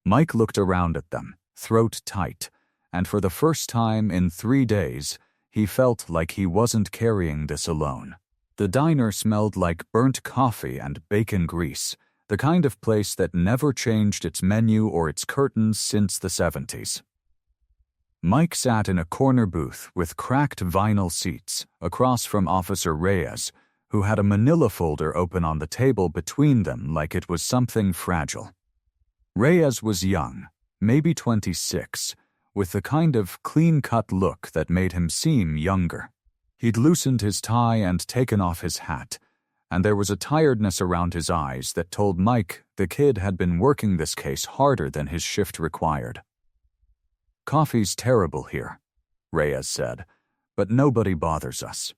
Mike looked around at them, throat tight, and for the first time in 3 days, he felt like he wasn't carrying this alone. The diner smelled like burnt coffee and bacon grease, the kind of place that never changed its menu or its curtains since the 70s. Mike sat in a corner booth with cracked vinyl seats across from Officer Reyes, who had a manila folder open on the table between them like it was something fragile. Reyes was young, maybe 26, with the kind of clean-cut look that made him seem younger. He'd loosened his tie and taken off his hat, and there was a tiredness around his eyes that told Mike the kid had been working this case harder than his shift required. "Coffee's terrible here," Reyes said, "but nobody bothers us."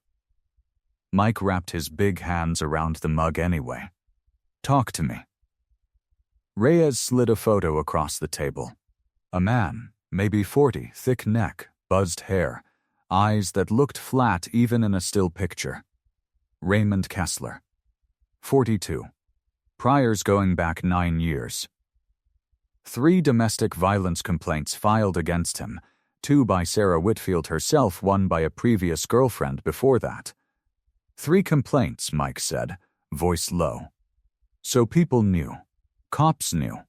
Mike wrapped his big hands around the mug anyway. "Talk to me." Reyes slid a photo across the table. A man, maybe 40, thick neck, buzzed hair, eyes that looked flat even in a still picture. Raymond Kessler. 42. Priors going back 9 years. 3 domestic violence complaints filed against him, 2 by Sarah Whitfield herself, 1 by a previous girlfriend before that. 3 complaints, Mike said, voice low. So people knew. Cops knew.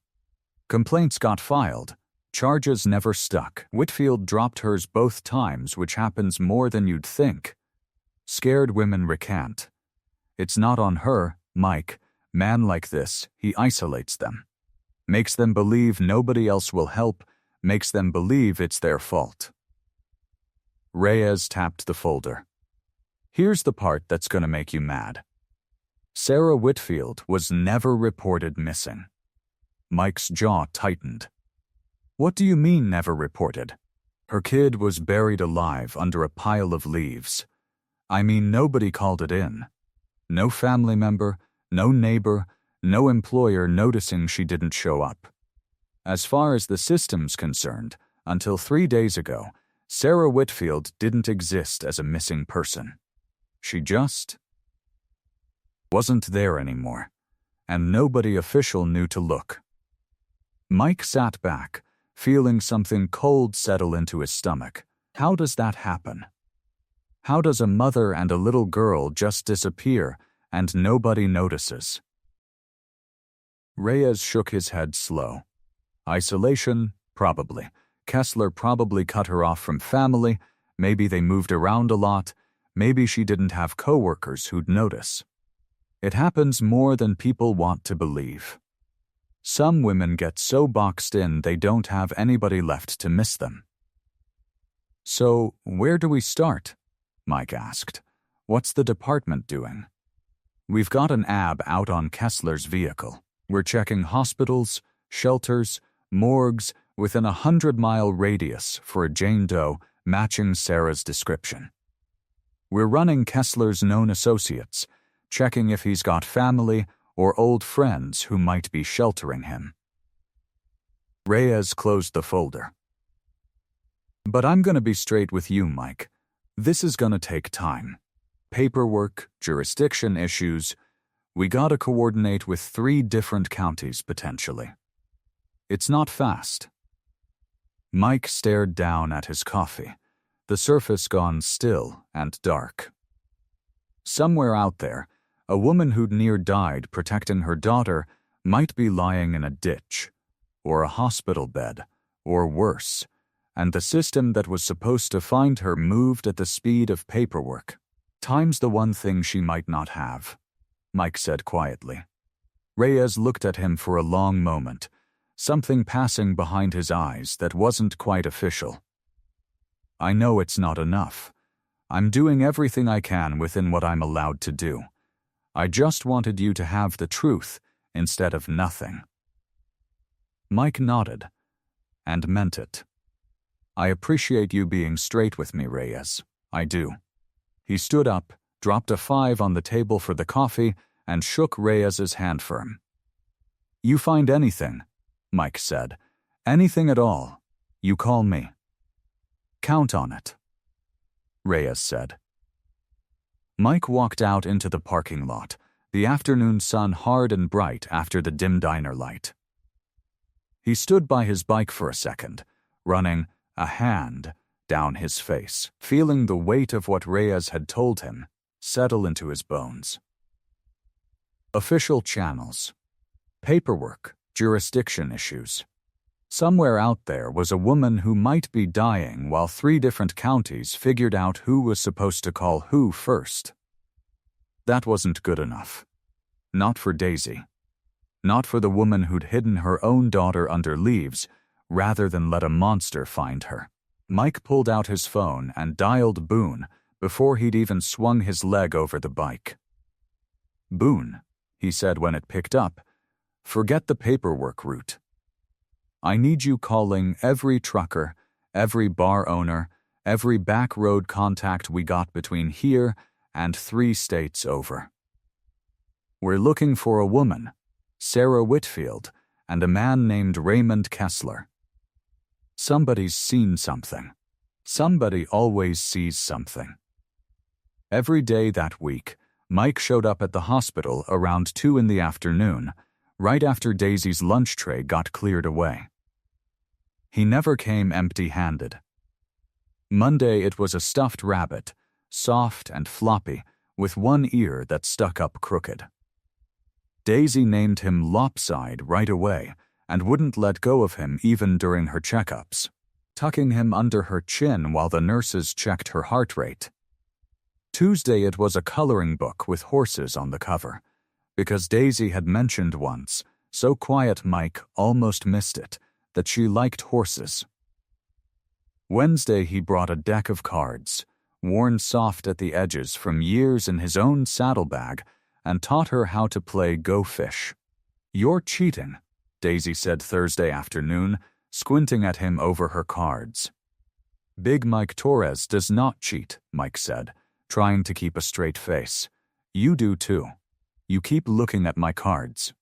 Complaints got filed, Charges never stuck. Whitfield dropped hers both times, which happens more than you'd think. Scared women recant. It's not on her, Mike. Man like this, he isolates them. Makes them believe nobody else will help, makes them believe it's their fault. Reyes tapped the folder. Here's the part that's gonna make you mad. Sarah Whitfield was never reported missing. Mike's jaw tightened. What do you mean never reported? Her kid was buried alive under a pile of leaves. I mean, nobody called it in. No family member, no neighbor, no employer noticing she didn't show up. As far as the system's concerned, until 3 days ago, Sarah Whitfield didn't exist as a missing person. She just wasn't there anymore, and nobody official knew to look. Mike sat back, feeling something cold settle into his stomach. How does that happen? How does a mother and a little girl just disappear and nobody notices? Reyes shook his head slow. Isolation? Probably. Kessler probably cut her off from family. Maybe they moved around a lot. Maybe she didn't have coworkers who'd notice. It happens more than people want to believe. Some women get so boxed in they don't have anybody left to miss them. So, where do we start? Mike asked. What's the department doing? We've got an AB out on Kessler's vehicle. We're checking hospitals, shelters, morgues within a 100-mile radius for a Jane Doe matching Sarah's description. We're running Kessler's known associates, checking if he's got family or old friends who might be sheltering him. Reyes closed the folder. But I'm going to be straight with you, Mike. This is going to take time. Paperwork, jurisdiction issues. We got to coordinate with 3 different counties, potentially. It's not fast. Mike stared down at his coffee, the surface gone still and dark. Somewhere out there, a woman who'd near died protecting her daughter might be lying in a ditch, or a hospital bed, or worse, and the system that was supposed to find her moved at the speed of paperwork. Time's the one thing she might not have, Mike said quietly. Reyes looked at him for a long moment, something passing behind his eyes that wasn't quite official. I know it's not enough. I'm doing everything I can within what I'm allowed to do. I just wanted you to have the truth instead of nothing. Mike nodded, and meant it. I appreciate you being straight with me, Reyes. I do. He stood up, dropped a 5 on the table for the coffee, and shook Reyes's hand firm. You find anything, Mike said. Anything at all. You call me. Count on it, Reyes said. Mike walked out into the parking lot, the afternoon sun hard and bright after the dim diner light. He stood by his bike for a second, running a hand down his face, feeling the weight of what Reyes had told him settle into his bones. Official channels, paperwork, jurisdiction issues. Somewhere out there was a woman who might be dying while 3 different counties figured out who was supposed to call who first. That wasn't good enough. Not for Daisy. Not for the woman who'd hidden her own daughter under leaves rather than let a monster find her. Mike pulled out his phone and dialed Boone before he'd even swung his leg over the bike. Boone, he said when it picked up, forget the paperwork route. I need you calling every trucker, every bar owner, every back road contact we got between here and 3 states over. We're looking for a woman, Sarah Whitfield, and a man named Raymond Kessler. Somebody's seen something. Somebody always sees something. Every day that week, Mike showed up at the hospital around 2 in the afternoon, right after Daisy's lunch tray got cleared away. He never came empty-handed. Monday it was a stuffed rabbit, soft and floppy, with one ear that stuck up crooked. Daisy named him Lopside right away and wouldn't let go of him even during her checkups, tucking him under her chin while the nurses checked her heart rate. Tuesday it was a coloring book with horses on the cover, because Daisy had mentioned once, so quiet Mike almost missed it, that she liked horses. Wednesday he brought a deck of cards, worn soft at the edges from years in his own saddlebag, and taught her how to play Go Fish. "You're cheating," Daisy said Thursday afternoon, squinting at him over her cards. "Big Mike Torres does not cheat," Mike said, trying to keep a straight face. "You do too. You keep looking at my cards."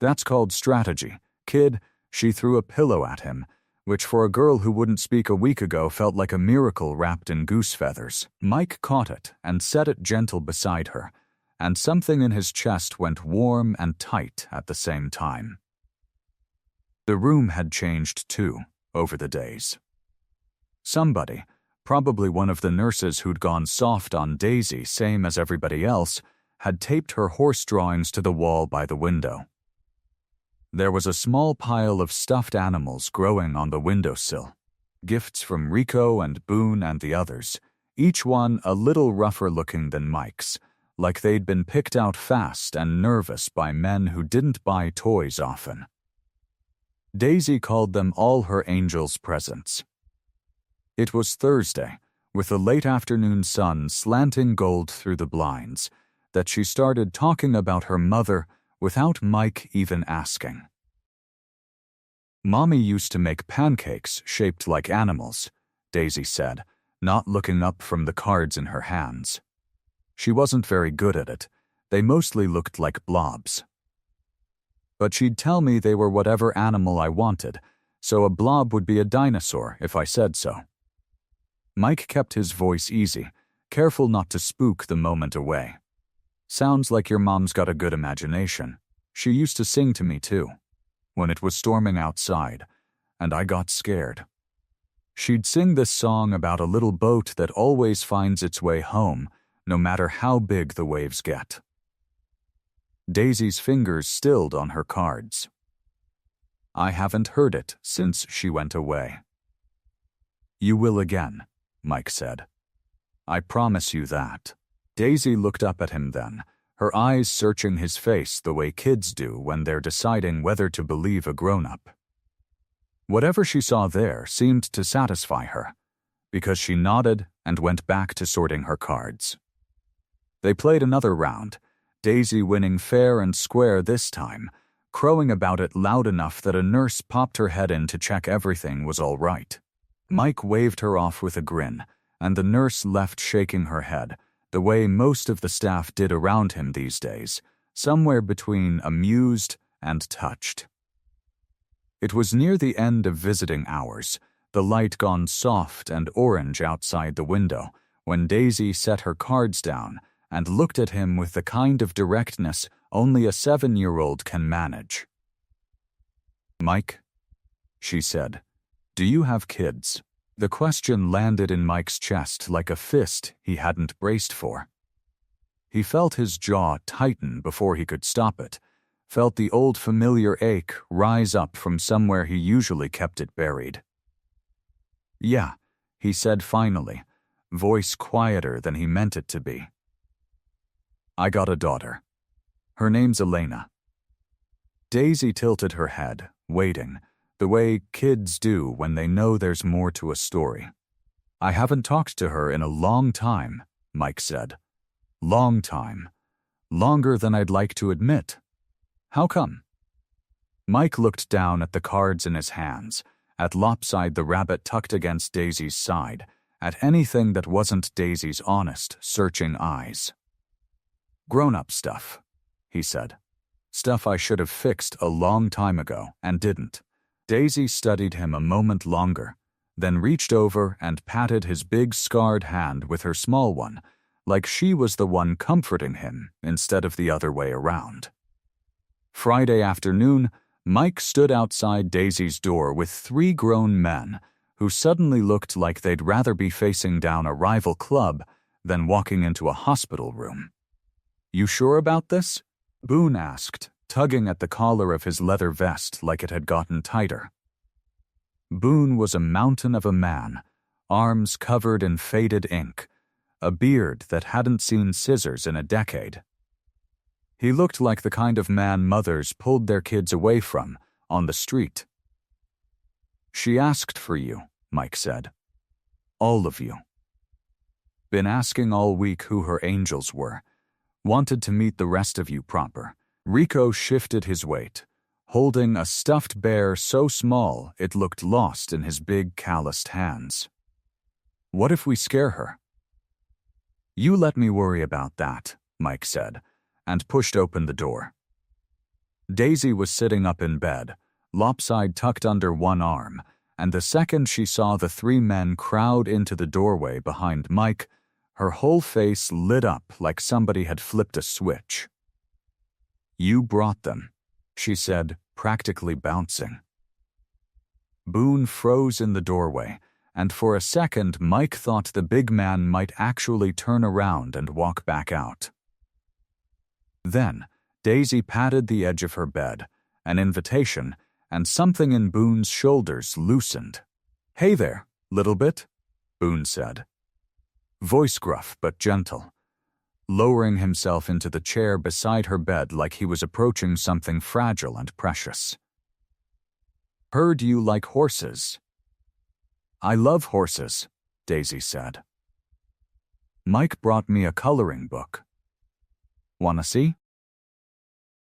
"That's called strategy. Kid," she threw a pillow at him, which for a girl who wouldn't speak a week ago felt like a miracle wrapped in goose feathers. Mike caught it and set it gentle beside her, and something in his chest went warm and tight at the same time. The room had changed too, over the days. Somebody, probably one of the nurses who'd gone soft on Daisy same as everybody else, had taped her horse drawings to the wall by the window. There was a small pile of stuffed animals growing on the windowsill, gifts from Rico and Boone and the others, each one a little rougher looking than Mike's, like they'd been picked out fast and nervous by men who didn't buy toys often. Daisy called them all her angel's presents. It was Thursday, with the late afternoon sun slanting gold through the blinds, that she started talking about her mother without Mike even asking. "Mommy used to make pancakes shaped like animals," Daisy said, not looking up from the cards in her hands. She wasn't very good at it. They mostly looked like blobs. But she'd tell me they were whatever animal I wanted, so a blob would be a dinosaur if I said so. Mike kept his voice easy, careful not to spook the moment away. "Sounds like your mom's got a good imagination. She used to sing to me too, when it was storming outside, and I got scared. She'd sing this song about a little boat that always finds its way home, no matter how big the waves get." Daisy's fingers stilled on her cards. "I haven't heard it since she went away." "You will again," Mike said. "I promise you that." Daisy looked up at him then, her eyes searching his face the way kids do when they're deciding whether to believe a grown-up. Whatever she saw there seemed to satisfy her, because she nodded and went back to sorting her cards. They played another round, Daisy winning fair and square this time, crowing about it loud enough that a nurse popped her head in to check everything was all right. Mike waved her off with a grin, and the nurse left shaking her head, the way most of the staff did around him these days, somewhere between amused and touched. It was near the end of visiting hours, the light gone soft and orange outside the window, when Daisy set her cards down and looked at him with the kind of directness only a 7-year-old can manage. "Mike," she said, "do you have kids?" The question landed in Mike's chest like a fist he hadn't braced for. He felt his jaw tighten before he could stop it, felt the old familiar ache rise up from somewhere he usually kept it buried. "Yeah," he said finally, voice quieter than he meant it to be. "I got a daughter. Her name's Elena." Daisy tilted her head, waiting, the way kids do when they know there's more to a story. "I haven't talked to her in a long time," Mike said. "Long time. Longer than I'd like to admit. How come?" Mike looked down at the cards in his hands, at Lopside the rabbit tucked against Daisy's side, at anything that wasn't Daisy's honest, searching eyes. "Grown-up stuff," he said. "Stuff I should have fixed a long time ago and didn't." Daisy studied him a moment longer, then reached over and patted his big scarred hand with her small one, like she was the one comforting him instead of the other way around. Friday afternoon, Mike stood outside Daisy's door with 3 grown men who suddenly looked like they'd rather be facing down a rival club than walking into a hospital room. "You sure about this?" Boone asked, tugging at the collar of his leather vest like it had gotten tighter. Boone was a mountain of a man, arms covered in faded ink, a beard that hadn't seen scissors in a decade. He looked like the kind of man mothers pulled their kids away from on the street. "She asked for you," Mike said. "All of you. Been asking all week who her angels were. Wanted to meet the rest of you proper." Rico shifted his weight, holding a stuffed bear so small it looked lost in his big calloused hands. "What if we scare her?" "You let me worry about that," Mike said, and pushed open the door. Daisy was sitting up in bed, lopside tucked under one arm, and the second she saw the three men crowd into the doorway behind Mike, her whole face lit up like somebody had flipped a switch. "You brought them," she said, practically bouncing. Boone froze in the doorway, and for a second Mike thought the big man might actually turn around and walk back out. Then, Daisy patted the edge of her bed, an invitation, and something in Boone's shoulders loosened. "Hey there, little bit," Boone said. Voice gruff but gentle, lowering himself into the chair beside her bed like he was approaching something fragile and precious. "Heard you like horses." "I love horses," Daisy said. "Mike brought me a coloring book. Wanna see?"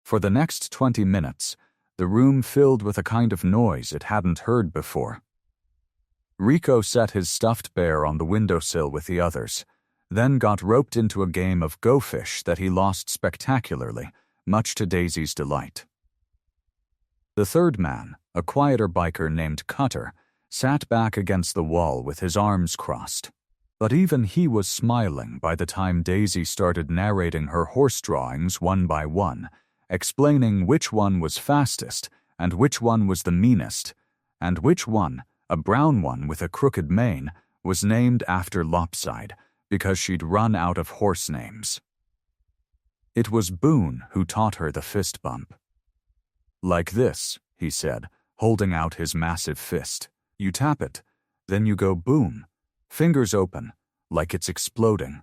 For the next 20 minutes, the room filled with a kind of noise it hadn't heard before. Rico set his stuffed bear on the windowsill with the others, then got roped into a game of Go Fish that he lost spectacularly, much to Daisy's delight. The third man, a quieter biker named Cutter, sat back against the wall with his arms crossed. But even he was smiling by the time Daisy started narrating her horse drawings one by one, explaining which one was fastest and which one was the meanest, and which one, a brown one with a crooked mane, was named after Lopside because she'd run out of horse names. It was Boone who taught her the fist bump. "Like this," he said, holding out his massive fist. "You tap it, then you go boom, fingers open, like it's exploding."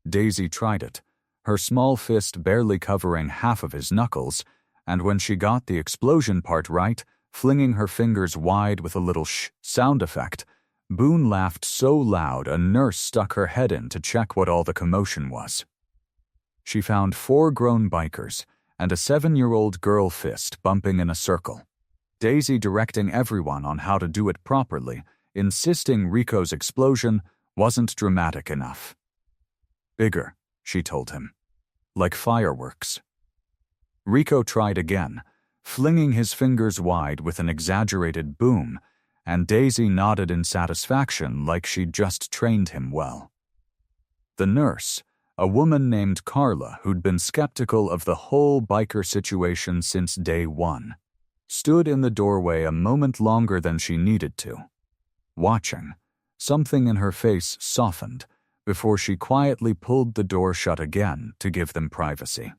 Daisy tried it, her small fist barely covering half of his knuckles, and when she got the explosion part right, flinging her fingers wide with a little shh sound effect, Boone laughed so loud a nurse stuck her head in to check what all the commotion was. She found 4 grown bikers and a 7-year-old girl fist bumping in a circle, Daisy directing everyone on how to do it properly, insisting Rico's explosion wasn't dramatic enough. "Bigger," she told him. "Like fireworks." Rico tried again, flinging his fingers wide with an exaggerated boom, and Daisy nodded in satisfaction like she'd just trained him well. The nurse, a woman named Carla who'd been skeptical of the whole biker situation since day one, stood in the doorway a moment longer than she needed to. Watching, something in her face softened before she quietly pulled the door shut again to give them privacy.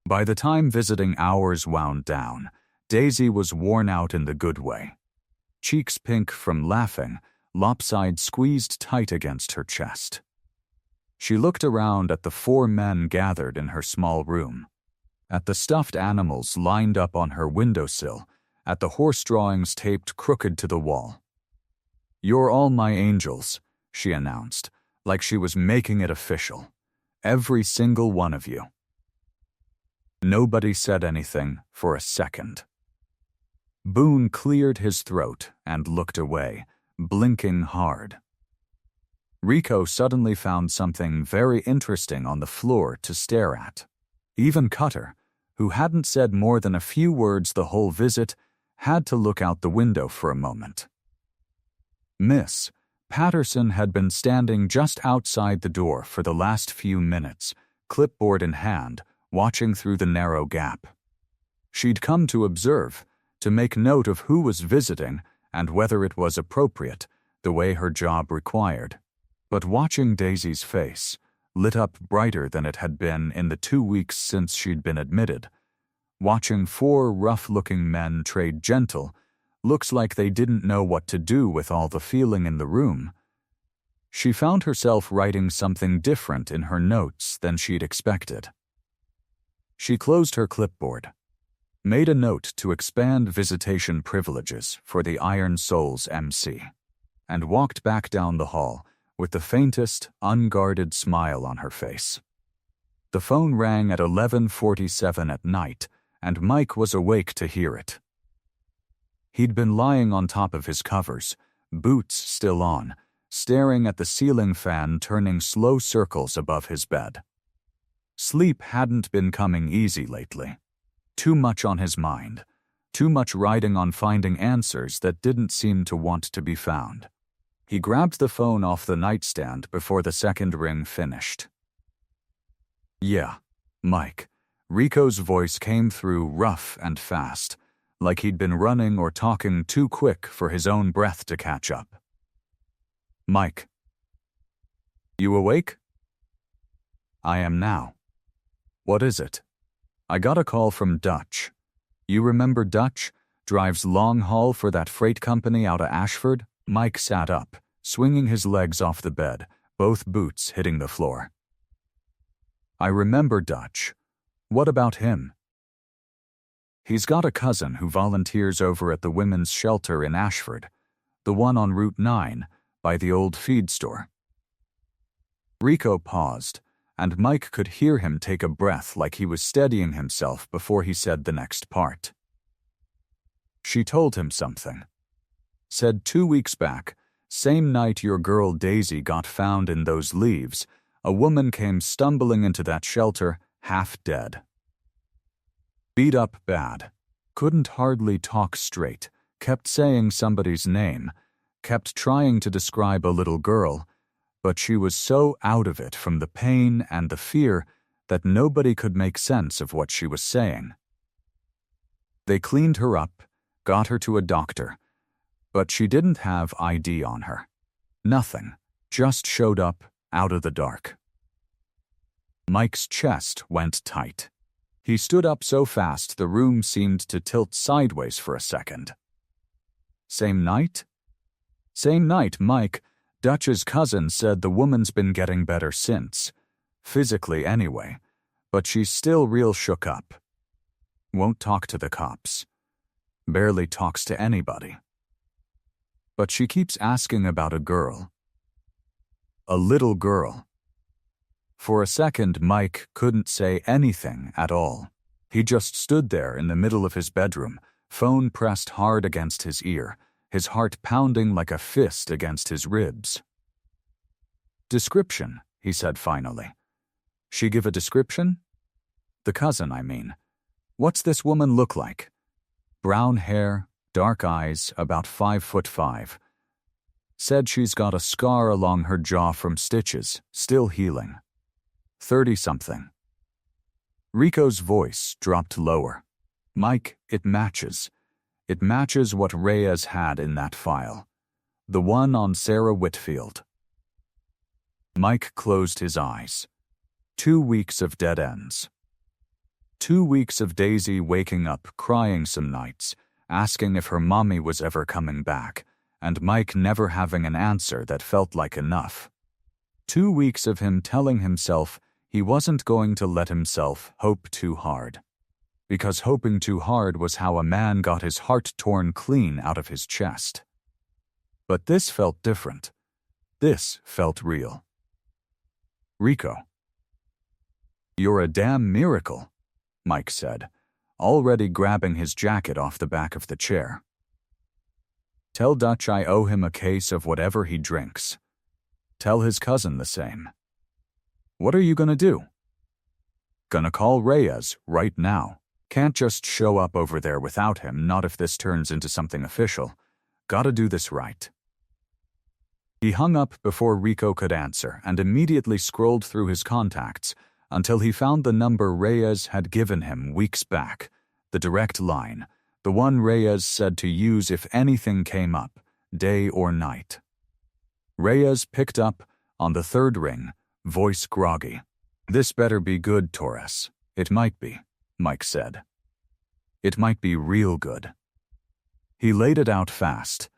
By the time visiting hours wound down, Daisy was worn out in the good way. Cheeks pink from laughing, Lopside squeezed tight against her chest. She looked around at the 4 men gathered in her small room, at the stuffed animals lined up on her windowsill, at the horse drawings taped crooked to the wall. "You're all my angels," she announced, like she was making it official. "Every single one of you." Nobody said anything for a second. Boone cleared his throat and looked away, blinking hard. Rico suddenly found something very interesting on the floor to stare at. Even Cutter, who hadn't said more than a few words the whole visit, had to look out the window for a moment. Miss Patterson had been standing just outside the door for the last few minutes, clipboard in hand, watching through the narrow gap. She'd come to observe, to make note of who was visiting and whether it was appropriate, the way her job required. But watching Daisy's face, lit up brighter than it had been in the 2 weeks since she'd been admitted. Watching 4 rough-looking men trade gentle looks like they didn't know what to do with all the feeling in the room. She found herself writing something different in her notes than she'd expected. She closed her clipboard, made a note to expand visitation privileges for the Iron Souls MC, and walked back down the hall with the faintest, unguarded smile on her face. The phone rang at 11:47 at night, and Mike was awake to hear it. He'd been lying on top of his covers, boots still on, staring at the ceiling fan turning slow circles above his bed. Sleep hadn't been coming easy lately. Too much on his mind, too much riding on finding answers that didn't seem to want to be found. He grabbed the phone off the nightstand before the second ring finished. "Yeah, Mike." Rico's voice came through rough and fast, like he'd been running or talking too quick for his own breath to catch up. "Mike. You awake?" "I am now." "What is it?" "I got a call from Dutch. You remember Dutch? Drives long haul for that freight company out of Ashford?" Mike sat up, swinging his legs off the bed, both boots hitting the floor. "I remember Dutch. What about him?" "He's got a cousin who volunteers over at the women's shelter in Ashford, the one on Route 9, by the old feed store." Rico paused, and Mike could hear him take a breath like he was steadying himself before he said the next part. "She told him something. Said 2 weeks back, same night your girl Daisy got found in those leaves, a woman came stumbling into that shelter, half dead. Beat up bad. Couldn't hardly talk straight, kept saying somebody's name, kept trying to describe a little girl, but she was so out of it from the pain and the fear that nobody could make sense of what she was saying. They cleaned her up, got her to a doctor, but she didn't have ID on her. Nothing, just showed up out of the dark." Mike's chest went tight. He stood up so fast the room seemed to tilt sideways for a second. "Same night?" "Same night, Mike. Dutch's cousin said the woman's been getting better since. Physically anyway, but she's still real shook up. Won't talk to the cops. Barely talks to anybody. But she keeps asking about a girl. A little girl." For a second, Mike couldn't say anything at all. He just stood there in the middle of his bedroom, phone pressed hard against his ear, his heart pounding like a fist against his ribs. "Description," he said finally. "She give a description?" "The cousin, I mean. What's this woman look like?" "Brown hair, dark eyes, about 5'5". Said she's got a scar along her jaw from stitches, still healing. 30-something. Rico's voice dropped lower. "Mike, it matches. It matches what Reyes had in that file. The one on Sarah Whitfield." Mike closed his eyes. 2 weeks of dead ends. 2 weeks of Daisy waking up crying some nights, asking if her mommy was ever coming back, and Mike never having an answer that felt like enough. 2 weeks of him telling himself he wasn't going to let himself hope too hard, because hoping too hard was how a man got his heart torn clean out of his chest. But this felt different. This felt real. "Rico." "You're a damn miracle," Mike said, already grabbing his jacket off the back of the chair. "Tell Dutch I owe him a case of whatever he drinks. Tell his cousin the same." "What are you gonna do?" "Gonna call Reyes right now. Can't just show up over there without him, not if this turns into something official. Gotta do this right." He hung up before Rico could answer and immediately scrolled through his contacts until he found the number Reyes had given him weeks back, the direct line, the one Reyes said to use if anything came up, day or night. Reyes picked up, on the third ring, voice groggy. "This better be good, Torres." "It might be," Mike said. "It might be real good." He laid it out fast.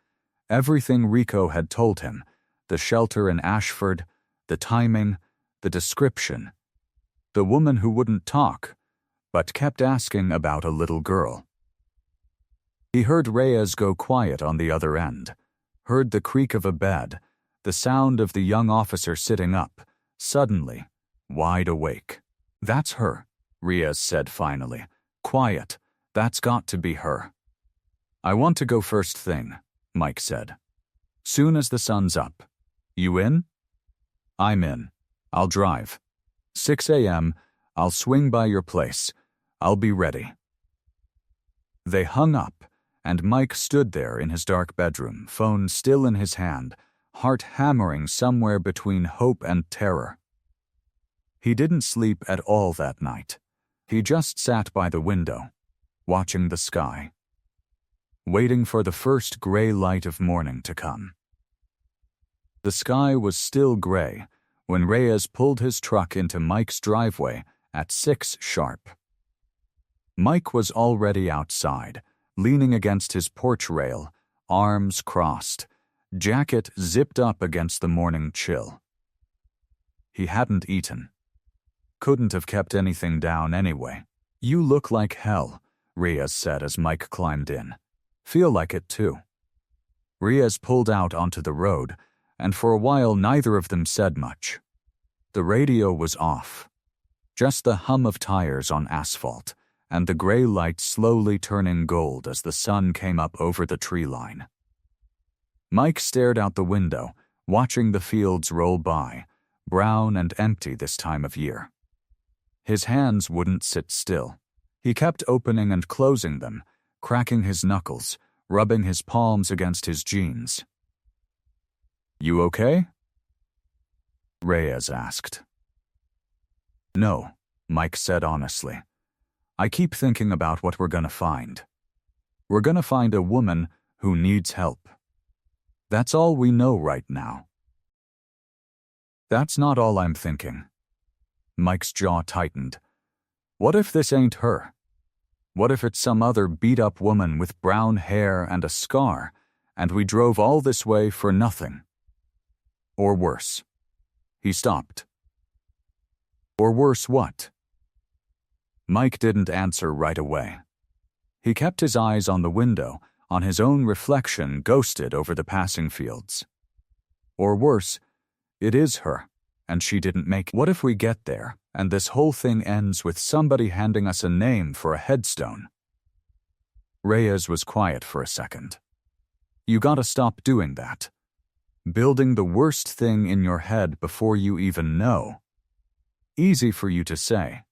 Everything Rico had told him, the shelter in Ashford, the timing, the description. The woman who wouldn't talk, but kept asking about a little girl. He heard Reyes go quiet on the other end, heard the creak of a bed, the sound of the young officer sitting up, suddenly, wide awake. "That's her," Reyes said finally. "Quiet. That's got to be her." "I want to go first thing," Mike said. "Soon as the sun's up. You in?" "I'm in. I'll drive. 6 a.m., I'll swing by your place. I'll be ready." They hung up, and Mike stood there in his dark bedroom, phone still in his hand, heart hammering somewhere between hope and terror. He didn't sleep at all that night. He just sat by the window, watching the sky, waiting for the first gray light of morning to come. The sky was still gray when Reyes pulled his truck into Mike's driveway at 6 sharp. Mike was already outside, leaning against his porch rail, arms crossed, jacket zipped up against the morning chill. He hadn't eaten. Couldn't have kept anything down anyway. "You look like hell," Reyes said as Mike climbed in. "Feel like it too." Reyes pulled out onto the road, and for a while neither of them said much. The radio was off. Just the hum of tires on asphalt, and the gray light slowly turning gold as the sun came up over the tree line. Mike stared out the window, watching the fields roll by, brown and empty this time of year. His hands wouldn't sit still. He kept opening and closing them, cracking his knuckles, rubbing his palms against his jeans. "You okay?" Reyes asked. "No," Mike said honestly. "I keep thinking about what we're gonna find. We're gonna find a woman who needs help. That's all we know right now." "That's not all I'm thinking." Mike's jaw tightened. "What if this ain't her? What if it's some other beat-up woman with brown hair and a scar, and we drove all this way for nothing? Or worse." He stopped. "Or worse what?" Mike didn't answer right away. He kept his eyes on the window, on his own reflection ghosted over the passing fields. "Or worse, it is her, and she didn't make it. What if we get there, and this whole thing ends with somebody handing us a name for a headstone?" Reyes was quiet for a second. "You gotta stop doing that. Building the worst thing in your head before you even know. Easy for you to say.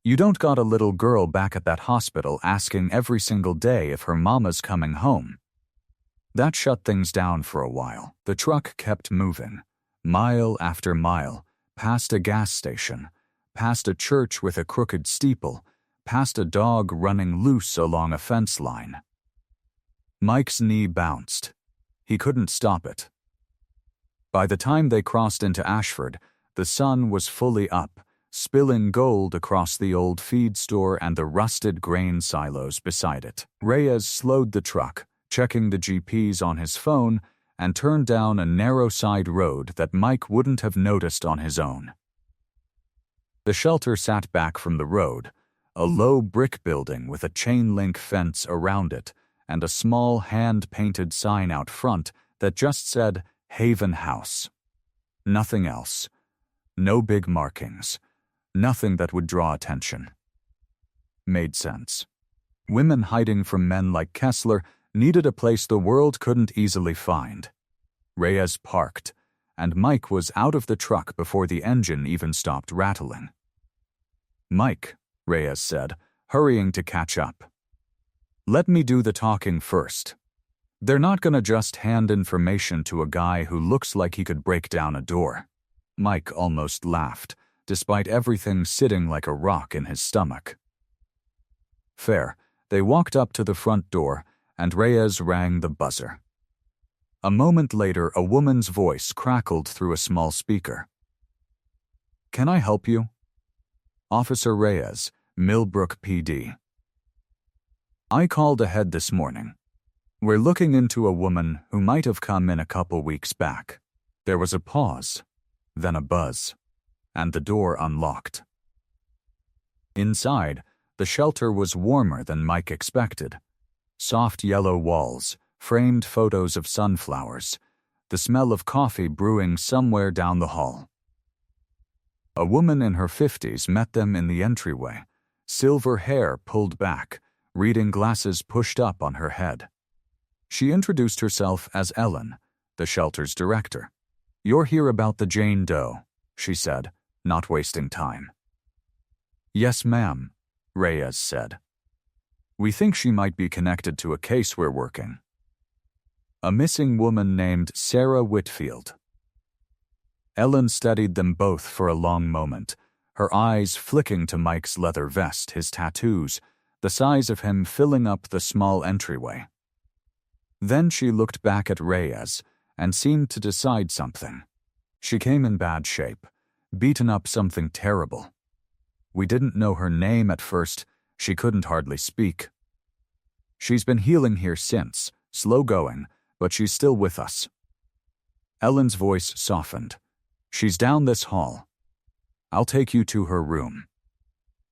You don't got a little girl back at that hospital asking every single day if her mama's coming home." That shut things down for a while. The truck kept moving, mile after mile, past a gas station, past a church with a crooked steeple, past a dog running loose along a fence line. Mike's knee bounced. He couldn't stop it. By the time they crossed into Ashford, the sun was fully up, spilling gold across the old feed store and the rusted grain silos beside it. Reyes slowed the truck, checking the GPS on his phone, and turned down a narrow side road that Mike wouldn't have noticed on his own. The shelter sat back from the road, a low brick building with a chain-link fence around it and a small hand-painted sign out front that just said Haven House. Nothing else. No big markings. Nothing that would draw attention. Made sense. Women hiding from men like Kessler needed a place the world couldn't easily find. Reyes parked, and Mike was out of the truck before the engine even stopped rattling. "Mike," Reyes said, hurrying to catch up. "Let me do the talking first. They're not gonna just hand information to a guy who looks like he could break down a door." Mike almost laughed, despite everything sitting like a rock in his stomach. Fair. They walked up to the front door, and Reyes rang the buzzer. A moment later, a woman's voice crackled through a small speaker. Can I help you? Officer Reyes, Millbrook PD. I called ahead this morning. We're looking into a woman who might have come in a couple weeks back. There was a pause, then a buzz, and the door unlocked. Inside, the shelter was warmer than Mike expected. Soft yellow walls, framed photos of sunflowers, the smell of coffee brewing somewhere down the hall. A woman in her 50s met them in the entryway, silver hair pulled back, reading glasses pushed up on her head. She introduced herself as Ellen, the shelter's director. "You're here about the Jane Doe," she said, not wasting time. "Yes, ma'am," Reyes said. "We think she might be connected to a case we're working. A missing woman named Sarah Whitfield." Ellen studied them both for a long moment, her eyes flicking to Mike's leather vest, his tattoos, the size of him filling up the small entryway. Then she looked back at Reyes and seemed to decide something. She came in bad shape, beaten up something terrible. We didn't know her name at first, she couldn't hardly speak. She's been healing here since, slow going, but she's still with us. Ellen's voice softened. "She's down this hall. I'll take you to her room."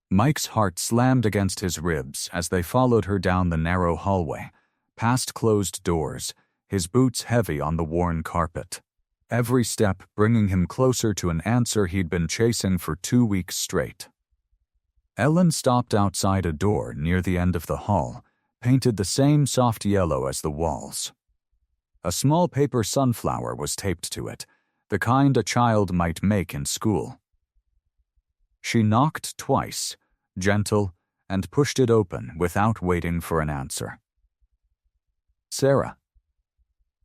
Mike's heart slammed against his ribs as they followed her down the narrow hallway, past closed doors, his boots heavy on the worn carpet. Every step bringing him closer to an answer he'd been chasing for 2 weeks straight. Ellen stopped outside a door near the end of the hall, painted the same soft yellow as the walls. A small paper sunflower was taped to it, the kind a child might make in school. She knocked twice, gentle, and pushed it open without waiting for an answer. "Sarah,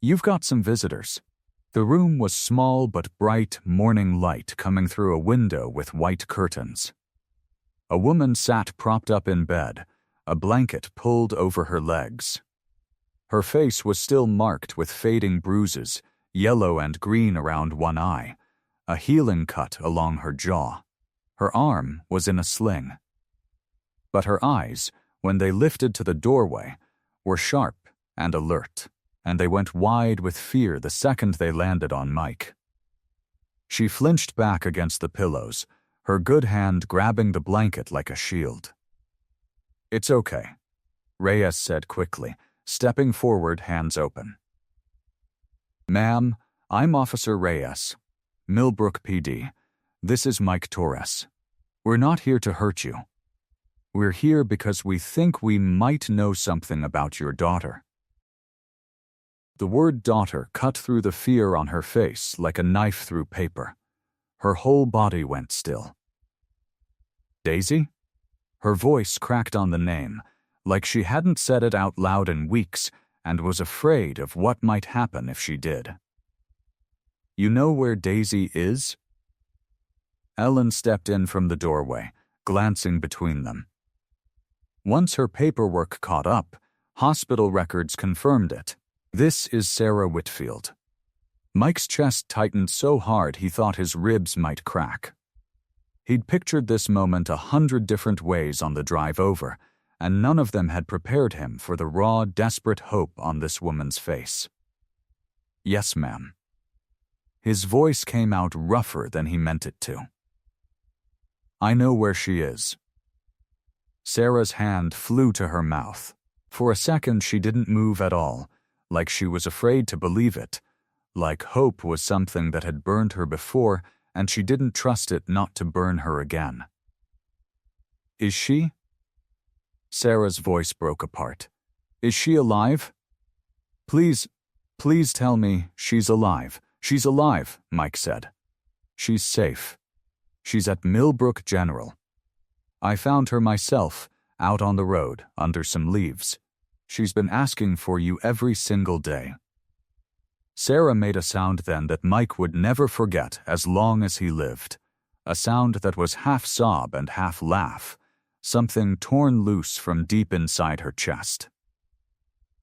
you've got some visitors." The room was small but bright morning light coming through a window with white curtains. A woman sat propped up in bed, a blanket pulled over her legs. Her face was still marked with fading bruises, yellow and green around one eye, a healing cut along her jaw. Her arm was in a sling. But her eyes, when they lifted to the doorway, were sharp and alert, and they went wide with fear the second they landed on Mike. She flinched back against the pillows, her good hand grabbing the blanket like a shield. "It's okay," Reyes said quickly, stepping forward, hands open. "Ma'am, I'm Officer Reyes, Millbrook PD. This is Mike Torres. We're not here to hurt you. We're here because we think we might know something about your daughter." The word daughter cut through the fear on her face like a knife through paper. Her whole body went still. "Daisy?" Her voice cracked on the name, like she hadn't said it out loud in weeks and was afraid of what might happen if she did. "You know where Daisy is?" Ellen stepped in from the doorway, glancing between them. Once her paperwork caught up, hospital records confirmed it. "This is Sarah Whitfield." Mike's chest tightened so hard he thought his ribs might crack. He'd pictured this moment 100 different ways on the drive over, and none of them had prepared him for the raw, desperate hope on this woman's face. "Yes, ma'am." His voice came out rougher than he meant it to. "I know where she is." Sarah's hand flew to her mouth. For a second she didn't move at all, like she was afraid to believe it, like hope was something that had burned her before and she didn't trust it not to burn her again. "Is she?" Sarah's voice broke apart. "Is she alive?" Please tell me she's alive. She's alive," Mike said. "She's safe. She's at Millbrook General. I found her myself, out on the road, under some leaves. She's been asking for you every single day." Sarah made a sound then that Mike would never forget as long as he lived, a sound that was half sob and half laugh, something torn loose from deep inside her chest.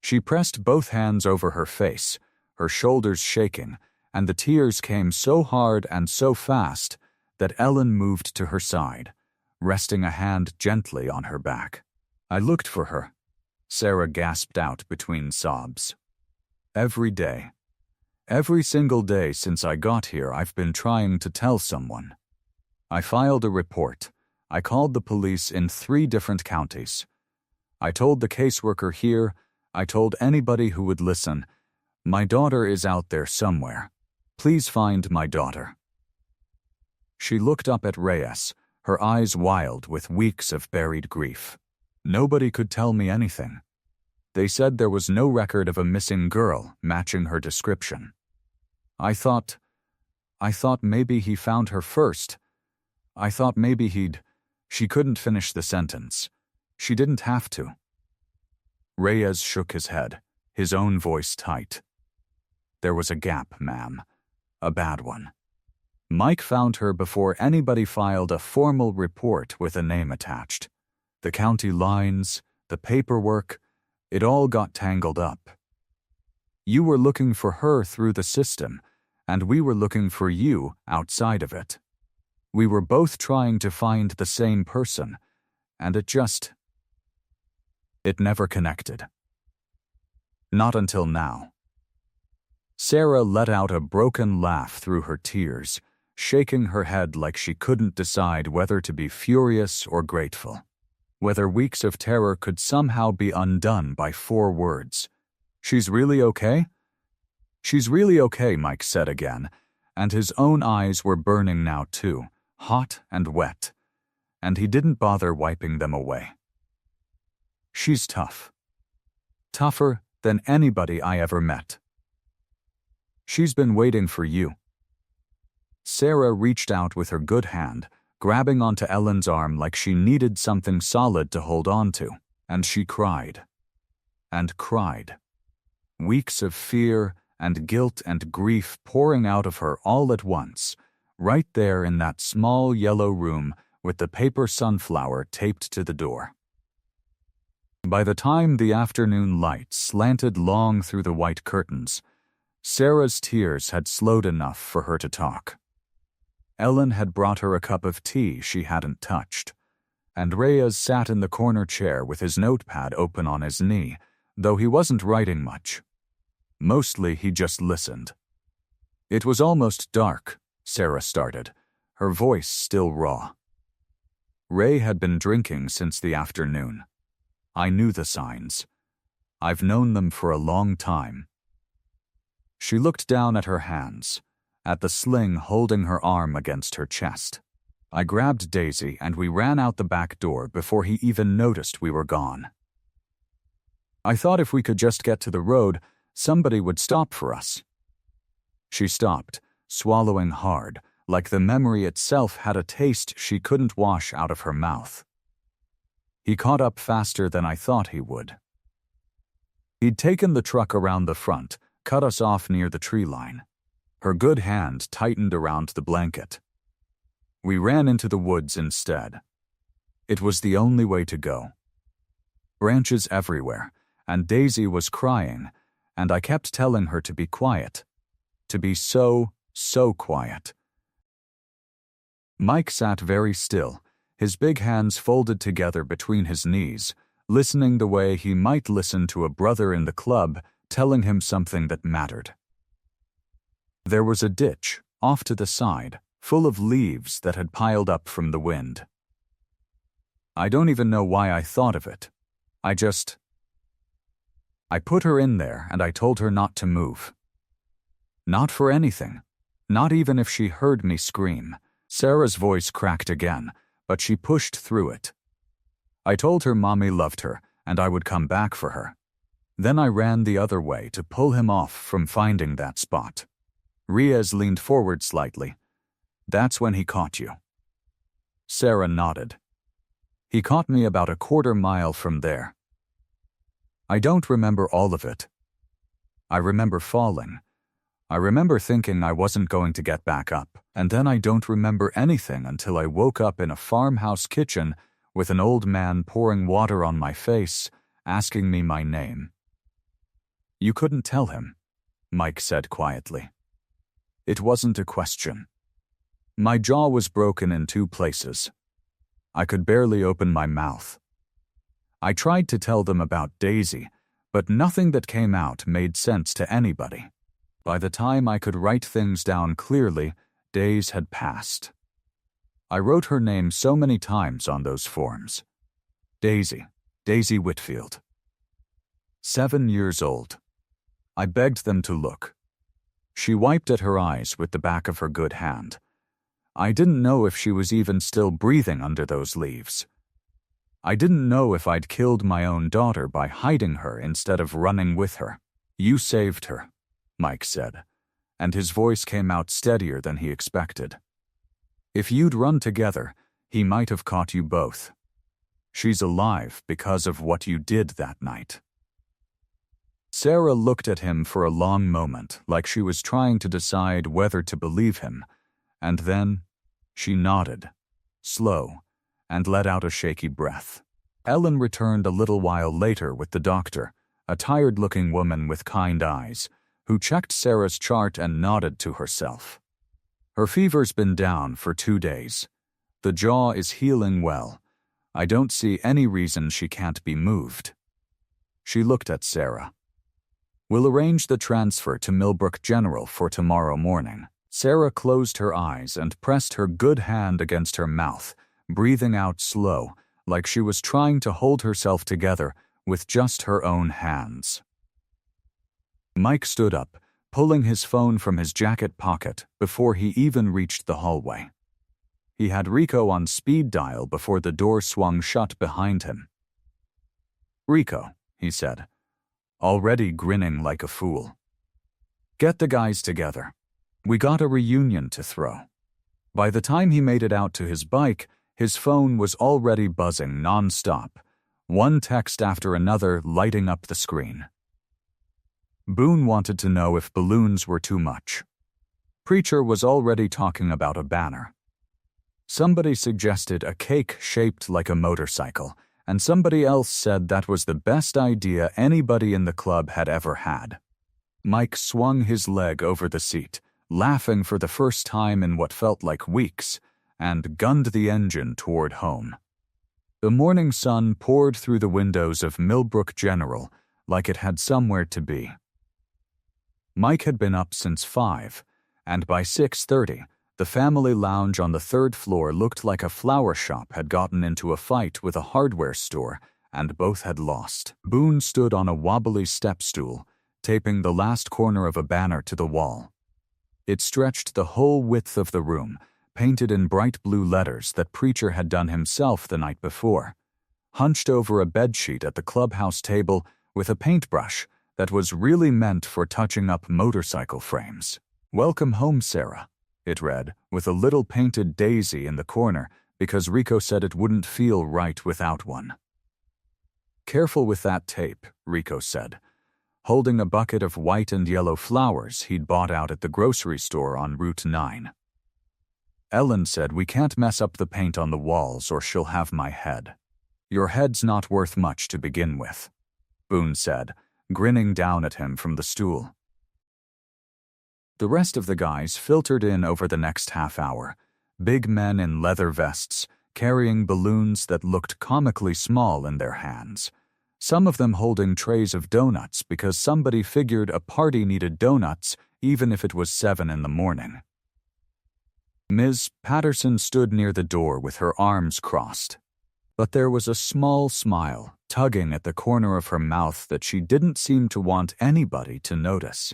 She pressed both hands over her face, her shoulders shaking, and the tears came so hard and so fast that Ellen moved to her side, resting a hand gently on her back. I looked for her, Sarah gasped out between sobs. Every day. Every single day since I got here, I've been trying to tell someone. I filed a report. I called the police in 3 different counties. I told the caseworker here. I told anybody who would listen. My daughter is out there somewhere. Please find my daughter. She looked up at Reyes, her eyes wild with weeks of buried grief. Nobody could tell me anything. They said there was no record of a missing girl matching her description. I thought maybe he found her first. I thought maybe She couldn't finish the sentence. She didn't have to. Reyes shook his head, his own voice tight. There was a gap, ma'am. A bad one. Mike found her before anybody filed a formal report with a name attached. The county lines, the paperwork, it all got tangled up. You were looking for her through the system, and we were looking for you outside of it. We were both trying to find the same person, and it never connected. Not until now. Sarah let out a broken laugh through her tears, shaking her head like she couldn't decide whether to be furious or grateful, whether weeks of terror could somehow be undone by 4 words. She's really okay? She's really okay, Mike said again, and his own eyes were burning now too, hot and wet, and he didn't bother wiping them away. She's tough. Tougher than anybody I ever met. She's been waiting for you. Sarah reached out with her good hand, grabbing onto Ellen's arm like she needed something solid to hold on to, and she cried. And cried. Weeks of fear and guilt and grief pouring out of her all at once, right there in that small yellow room with the paper sunflower taped to the door. By the time the afternoon light slanted long through the white curtains, Sarah's tears had slowed enough for her to talk. Ellen had brought her a cup of tea she hadn't touched, and Reyes sat in the corner chair with his notepad open on his knee, though he wasn't writing much. Mostly he just listened. It was almost dark, Sarah started, her voice still raw. Ray had been drinking since the afternoon. I knew the signs. I've known them for a long time. She looked down at her hands, at the sling holding her arm against her chest. I grabbed Daisy and we ran out the back door before he even noticed we were gone. I thought if we could just get to the road, somebody would stop for us. She stopped, swallowing hard, like the memory itself had a taste she couldn't wash out of her mouth. He caught up faster than I thought he would. He'd taken the truck around the front, cut us off near the tree line. Her good hand tightened around the blanket. We ran into the woods instead. It was the only way to go. Branches everywhere, and Daisy was crying, and I kept telling her to be quiet. To be so quiet. Mike sat very still, his big hands folded together between his knees, listening the way he might listen to a brother in the club telling him something that mattered. There was a ditch, off to the side, full of leaves that had piled up from the wind. I don't even know why I thought of it. I put her in there and I told her not to move. Not for anything. Not even if she heard me scream. Sarah's voice cracked again, but she pushed through it. I told her Mommy loved her and I would come back for her. Then I ran the other way to pull him off from finding that spot. Reyes leaned forward slightly. That's when he caught you. Sarah nodded. He caught me about a quarter-mile from there. I don't remember all of it. I remember falling. I remember thinking I wasn't going to get back up, and then I don't remember anything until I woke up in a farmhouse kitchen with an old man pouring water on my face, asking me my name. You couldn't tell him, Mike said quietly. It wasn't a question. My jaw was broken in 2 places. I could barely open my mouth. I tried to tell them about Daisy, but nothing that came out made sense to anybody. By the time I could write things down clearly, days had passed. I wrote her name so many times on those forms. Daisy Whitfield. 7 years old. I begged them to look. She wiped at her eyes with the back of her good hand. I didn't know if she was even still breathing under those leaves. I didn't know if I'd killed my own daughter by hiding her instead of running with her. You saved her, Mike said, and his voice came out steadier than he expected. If you'd run together, he might have caught you both. She's alive because of what you did that night. Sarah looked at him for a long moment, like she was trying to decide whether to believe him, and then she nodded, slow, and let out a shaky breath. Ellen returned a little while later with the doctor, a tired-looking woman with kind eyes, who checked Sarah's chart and nodded to herself. Her fever's been down for 2 days. The jaw is healing well. I don't see any reason she can't be moved. She looked at Sarah. We'll arrange the transfer to Millbrook General for tomorrow morning. Sarah closed her eyes and pressed her good hand against her mouth, breathing out slow, like she was trying to hold herself together with just her own hands. Mike stood up, pulling his phone from his jacket pocket before he even reached the hallway. He had Rico on speed dial before the door swung shut behind him. "Rico," he said, already grinning like a fool. "Get the guys together. We got a reunion to throw." By the time he made it out to his bike, his phone was already buzzing non-stop, one text after another lighting up the screen. Boone wanted to know if balloons were too much. Preacher was already talking about a banner. Somebody suggested a cake shaped like a motorcycle, and somebody else said that was the best idea anybody in the club had ever had. Mike swung his leg over the seat, laughing for the first time in what felt like weeks, and gunned the engine toward home. The morning sun poured through the windows of Millbrook General like it had somewhere to be. Mike had been up since 5, and by 6:30, the family lounge on the 3rd floor looked like a flower shop had gotten into a fight with a hardware store, and both had lost. Boone stood on a wobbly step stool, taping the last corner of a banner to the wall. It stretched the whole width of the room, painted in bright blue letters that Preacher had done himself the night before, hunched over a bedsheet at the clubhouse table with a paintbrush that was really meant for touching up motorcycle frames. "Welcome home, Sarah," it read, with a little painted daisy in the corner because Rico said it wouldn't feel right without one. "Careful with that tape," Rico said, holding a bucket of white and yellow flowers he'd bought out at the grocery store on Route 9. "Ellen said we can't mess up the paint on the walls or she'll have my head." "Your head's not worth much to begin with," Boone said, grinning down at him from the stool. The rest of the guys filtered in over the next half hour, big men in leather vests, carrying balloons that looked comically small in their hands, some of them holding trays of donuts because somebody figured a party needed donuts even if it was 7 in the morning. Ms. Patterson stood near the door with her arms crossed, but there was a small smile tugging at the corner of her mouth that she didn't seem to want anybody to notice.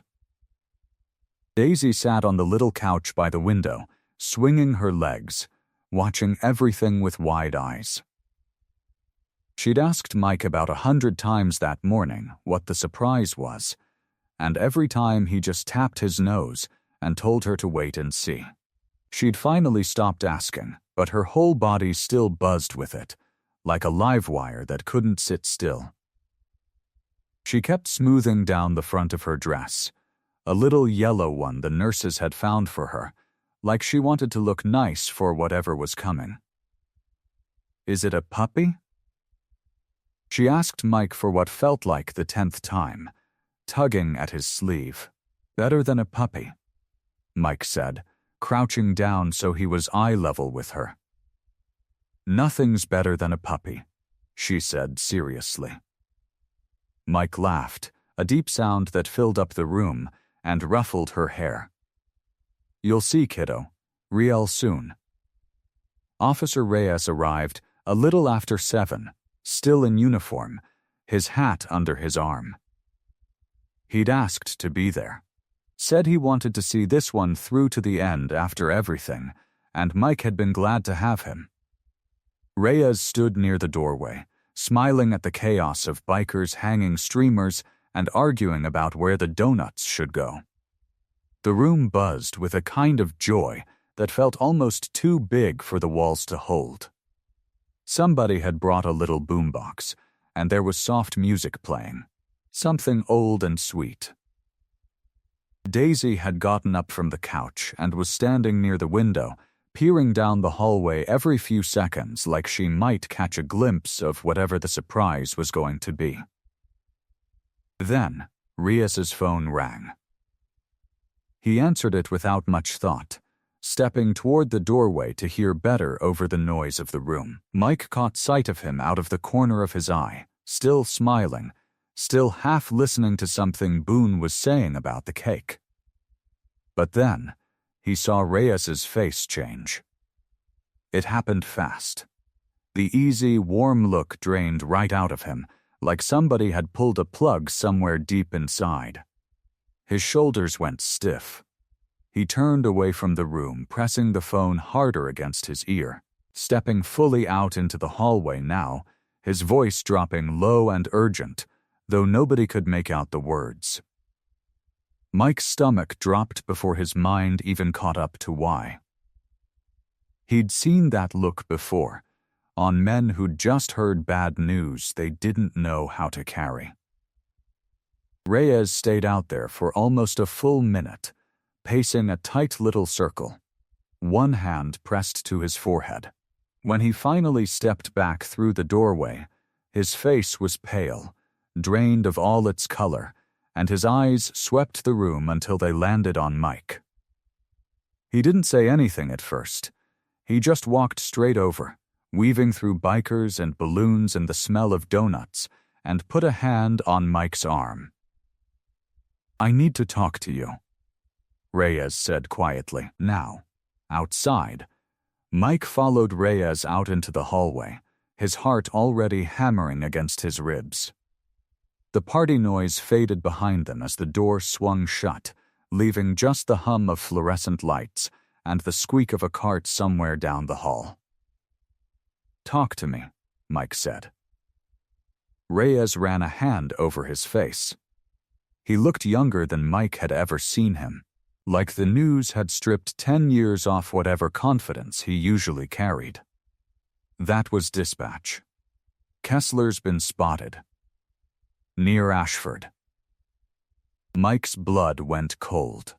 Daisy sat on the little couch by the window, swinging her legs, watching everything with wide eyes. She'd asked Mike about 100 times that morning what the surprise was, and every time he just tapped his nose and told her to wait and see. She'd finally stopped asking, but her whole body still buzzed with it, like a live wire that couldn't sit still. She kept smoothing down the front of her dress, a little yellow one the nurses had found for her, like she wanted to look nice for whatever was coming. "Is it a puppy?" She asked Mike for what felt like the 10th time, tugging at his sleeve. "Better than a puppy," Mike said, crouching down so he was eye level with her. "Nothing's better than a puppy," she said seriously. Mike laughed, a deep sound that filled up the room and ruffled her hair. "You'll see, kiddo. Real soon." Officer Reyes arrived a little after 7, still in uniform, his hat under his arm. He'd asked to be there. Said he wanted to see this one through to the end after everything, and Mike had been glad to have him. Reyes stood near the doorway, smiling at the chaos of bikers hanging streamers and arguing about where the donuts should go. The room buzzed with a kind of joy that felt almost too big for the walls to hold. Somebody had brought a little boombox, and there was soft music playing, something old and sweet. Daisy had gotten up from the couch and was standing near the window, peering down the hallway every few seconds like she might catch a glimpse of whatever the surprise was going to be. Then, Reyes's phone rang. He answered it without much thought, stepping toward the doorway to hear better over the noise of the room. Mike caught sight of him out of the corner of his eye, still smiling, still half listening to something Boone was saying about the cake. But then, he saw Reyes's face change. It happened fast. The easy, warm look drained right out of him, like somebody had pulled a plug somewhere deep inside. His shoulders went stiff. He turned away from the room, pressing the phone harder against his ear, stepping fully out into the hallway now, his voice dropping low and urgent, though nobody could make out the words. Mike's stomach dropped before his mind even caught up to why. He'd seen that look before, on men who'd just heard bad news they didn't know how to carry. Reyes stayed out there for almost a full minute, pacing a tight little circle, one hand pressed to his forehead. When he finally stepped back through the doorway, his face was pale, drained of all its color, and his eyes swept the room until they landed on Mike. He didn't say anything at first. He just walked straight over, weaving through bikers and balloons and the smell of donuts, and put a hand on Mike's arm. "I need to talk to you," Reyes said quietly. Now, outside, Mike followed Reyes out into the hallway, his heart already hammering against his ribs. The party noise faded behind them as the door swung shut, leaving just the hum of fluorescent lights and the squeak of a cart somewhere down the hall. "Talk to me," Mike said. Reyes ran a hand over his face. He looked younger than Mike had ever seen him, like the news had stripped 10 years off whatever confidence he usually carried. That was dispatch. "Kessler's been spotted. Near Ashford." Mike's blood went cold.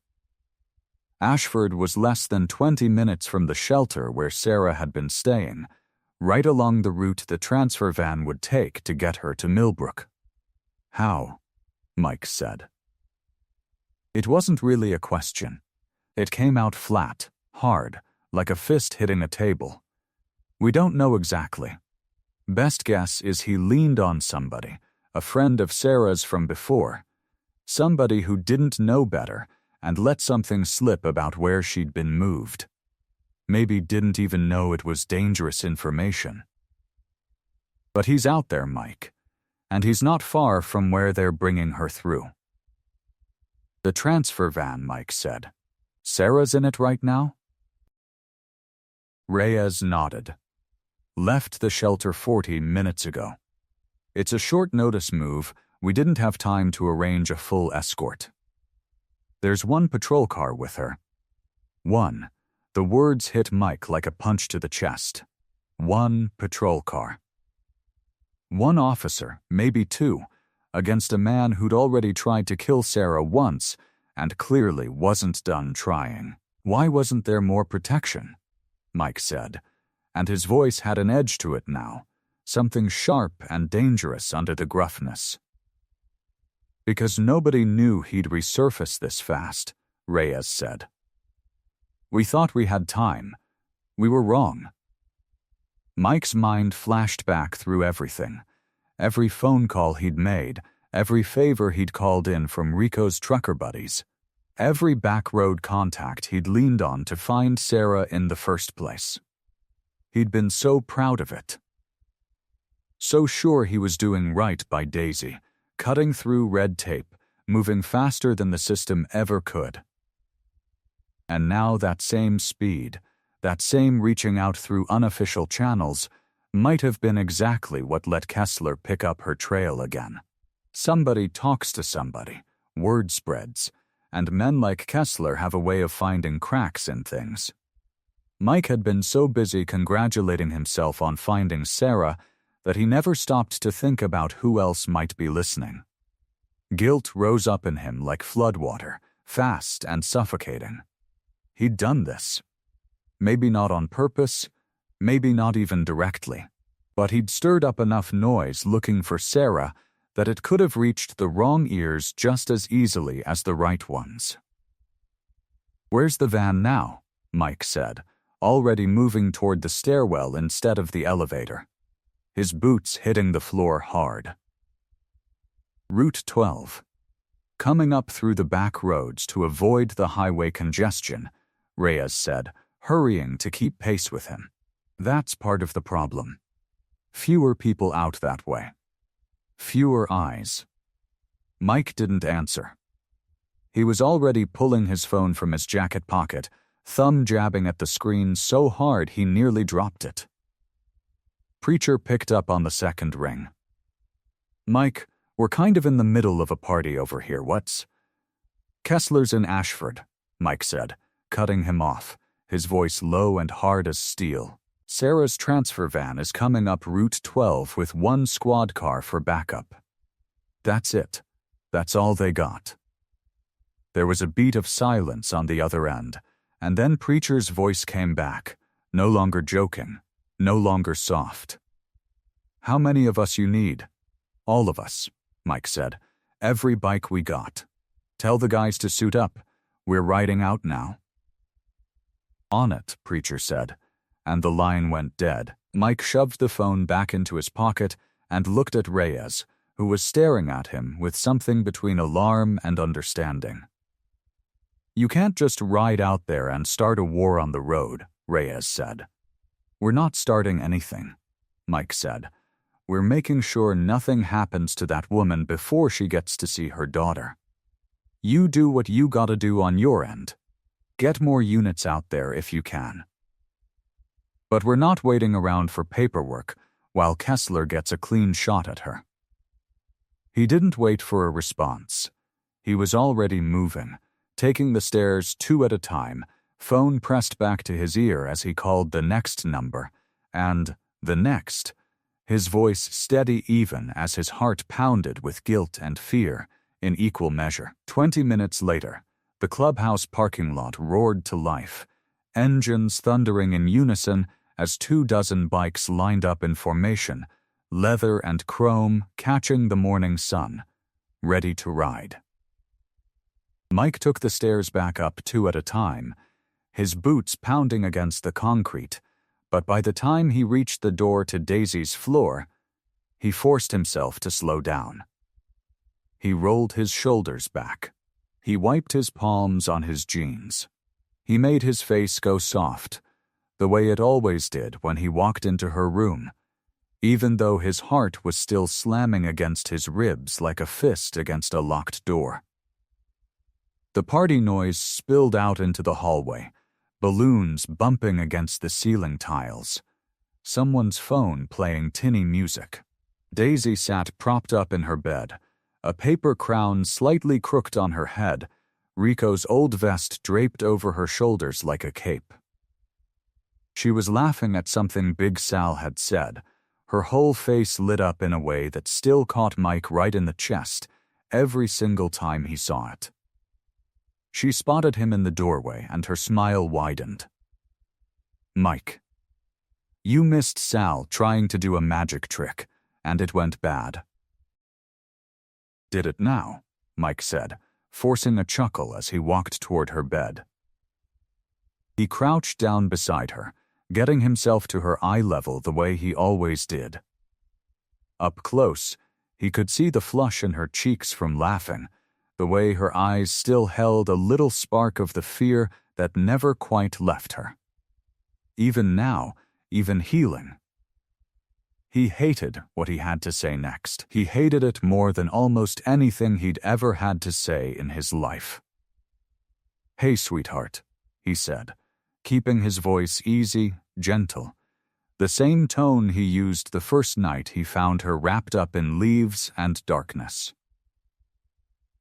Ashford was less than 20 minutes from the shelter where Sarah had been staying, right along the route the transfer van would take to get her to Millbrook. "How?" Mike said. It wasn't really a question. It came out flat, hard, like a fist hitting a table. "We don't know exactly. Best guess is he leaned on somebody, a friend of Sarah's from before, somebody who didn't know better and let something slip about where she'd been moved. Maybe didn't even know it was dangerous information. But he's out there, Mike, and he's not far from where they're bringing her through." "The transfer van," Mike said. "Sarah's in it right now?" Reyes nodded. "Left the shelter 40 minutes ago. It's a short notice move. We didn't have time to arrange a full escort. There's one patrol car with her." One. The words hit Mike like a punch to the chest. One patrol car. One officer, maybe two, against a man who'd already tried to kill Sarah once and clearly wasn't done trying. "Why wasn't there more protection?" Mike said, and his voice had an edge to it now, something sharp and dangerous under the gruffness. "Because nobody knew he'd resurface this fast," Reyes said. We thought we had time. We were wrong. Mike's mind flashed back through everything. Every phone call he'd made, every favor he'd called in from Rico's trucker buddies, every back-road contact he'd leaned on to find Sarah in the first place. He'd been so proud of it. So sure he was doing right by Daisy, cutting through red tape, moving faster than the system ever could. And now that same speed, that same reaching out through unofficial channels, might have been exactly what let Kessler pick up her trail again. Somebody talks to somebody, word spreads, and men like Kessler have a way of finding cracks in things. Mike had been so busy congratulating himself on finding Sarah that he never stopped to think about who else might be listening. Guilt rose up in him like floodwater, fast and suffocating. He'd done this. Maybe not on purpose, maybe not even directly, but he'd stirred up enough noise looking for Sarah that it could have reached the wrong ears just as easily as the right ones. "Where's the van now?" Mike said, already moving toward the stairwell instead of the elevator, his boots hitting the floor hard. Route 12. Coming up through the back roads to avoid the highway congestion, Reyes said, hurrying to keep pace with him. That's part of the problem. Fewer people out that way. Fewer eyes. Mike didn't answer. He was already pulling his phone from his jacket pocket, thumb jabbing at the screen so hard he nearly dropped it. Preacher picked up on the second ring. "Mike, we're kind of in the middle of a party over here, what's?" "Kessler's in Ashford," Mike said, cutting him off, his voice low and hard as steel. "Sarah's transfer van is coming up Route 12 with one squad car for backup. That's it. That's all they got." There was a beat of silence on the other end, and then Preacher's voice came back, no longer joking, no longer soft. "How many of us you need?" "All of us," Mike said. "Every bike we got. Tell the guys to suit up. We're riding out now." "On it," Preacher said, and the line went dead. Mike shoved the phone back into his pocket and looked at Reyes, who was staring at him with something between alarm and understanding. "You can't just ride out there and start a war on the road," Reyes said. "We're not starting anything," Mike said. "We're making sure nothing happens to that woman before she gets to see her daughter. You do what you gotta do on your end. Get more units out there if you can. But we're not waiting around for paperwork while Kessler gets a clean shot at her." He didn't wait for a response. He was already moving, taking the stairs 2 at a time, phone pressed back to his ear as he called the next number, and the next, his voice steady even as his heart pounded with guilt and fear in equal measure. 20 minutes later, the clubhouse parking lot roared to life, engines thundering in unison as 24 bikes lined up in formation, leather and chrome catching the morning sun, ready to ride. Mike took the stairs back up 2 at a time, his boots pounding against the concrete, but by the time he reached the door to Daisy's floor, he forced himself to slow down. He rolled his shoulders back. He wiped his palms on his jeans. He made his face go soft, the way it always did when he walked into her room, even though his heart was still slamming against his ribs like a fist against a locked door. The party noise spilled out into the hallway, balloons bumping against the ceiling tiles. Someone's phone playing tinny music. Daisy sat propped up in her bed, a paper crown slightly crooked on her head, Rico's old vest draped over her shoulders like a cape. She was laughing at something Big Sal had said, her whole face lit up in a way that still caught Mike right in the chest every single time he saw it. She spotted him in the doorway and her smile widened. "Mike, you missed Sal trying to do a magic trick, and it went bad." "Did it now?" Mike said, forcing a chuckle as he walked toward her bed. He crouched down beside her, getting himself to her eye level the way he always did. Up close, he could see the flush in her cheeks from laughing, the way her eyes still held a little spark of the fear that never quite left her. Even now, even healing. He hated what he had to say next. He hated it more than almost anything he'd ever had to say in his life. "Hey, sweetheart," he said, keeping his voice easy, gentle, the same tone he used the first night he found her wrapped up in leaves and darkness.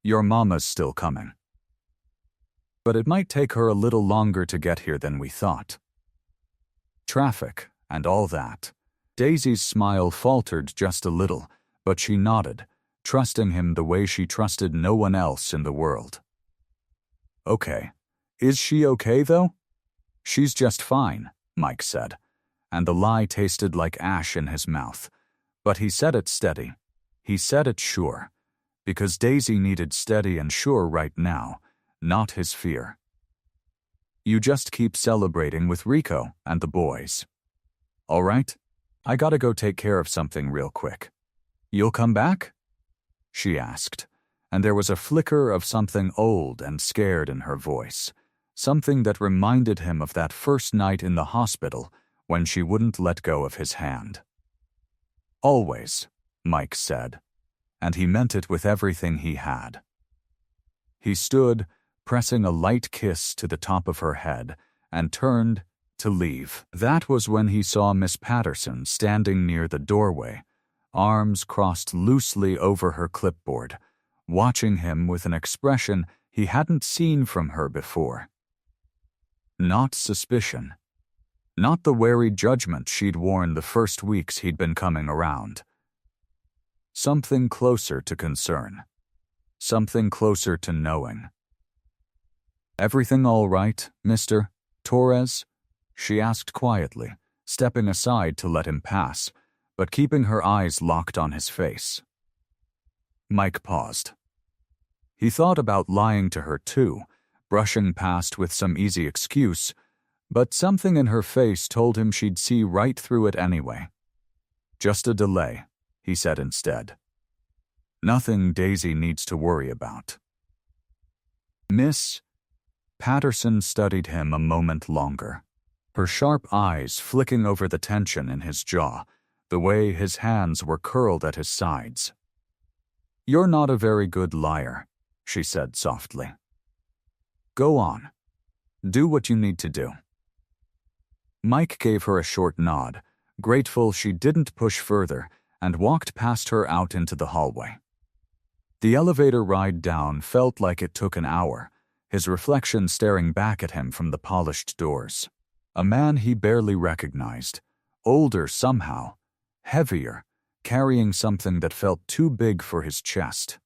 "Your mama's still coming. But it might take her a little longer to get here than we thought. Traffic and all that." Daisy's smile faltered just a little, but she nodded, trusting him the way she trusted no one else in the world. "Okay. Is she okay, though?" "She's just fine," Mike said, and the lie tasted like ash in his mouth. But he said it steady. He said it sure, because Daisy needed steady and sure right now, not his fear. "You just keep celebrating with Rico and the boys. All right? I gotta go take care of something real quick. You'll come back?" she asked, and there was a flicker of something old and scared in her voice, something that reminded him of that first night in the hospital when she wouldn't let go of his hand. "Always," Mike said, and he meant it with everything he had. He stood, pressing a light kiss to the top of her head, and turned to leave. That was when he saw Miss Patterson standing near the doorway, arms crossed loosely over her clipboard, watching him with an expression he hadn't seen from her before. Not suspicion. Not the wary judgment she'd worn the first weeks he'd been coming around. Something closer to concern. Something closer to knowing. "Everything all right, Mr. Torres?" she asked quietly, stepping aside to let him pass, but keeping her eyes locked on his face. Mike paused. He thought about lying to her too, brushing past with some easy excuse, but something in her face told him she'd see right through it anyway. "Just a delay," he said instead. "Nothing Daisy needs to worry about." Miss Patterson studied him a moment longer, her sharp eyes flicking over the tension in his jaw, the way his hands were curled at his sides. "You're not a very good liar," she said softly. "Go on. Do what you need to do." Mike gave her a short nod, grateful she didn't push further, and walked past her out into the hallway. The elevator ride down felt like it took an hour, his reflection staring back at him from the polished doors. A man he barely recognized, older somehow, heavier, carrying something that felt too big for his chest.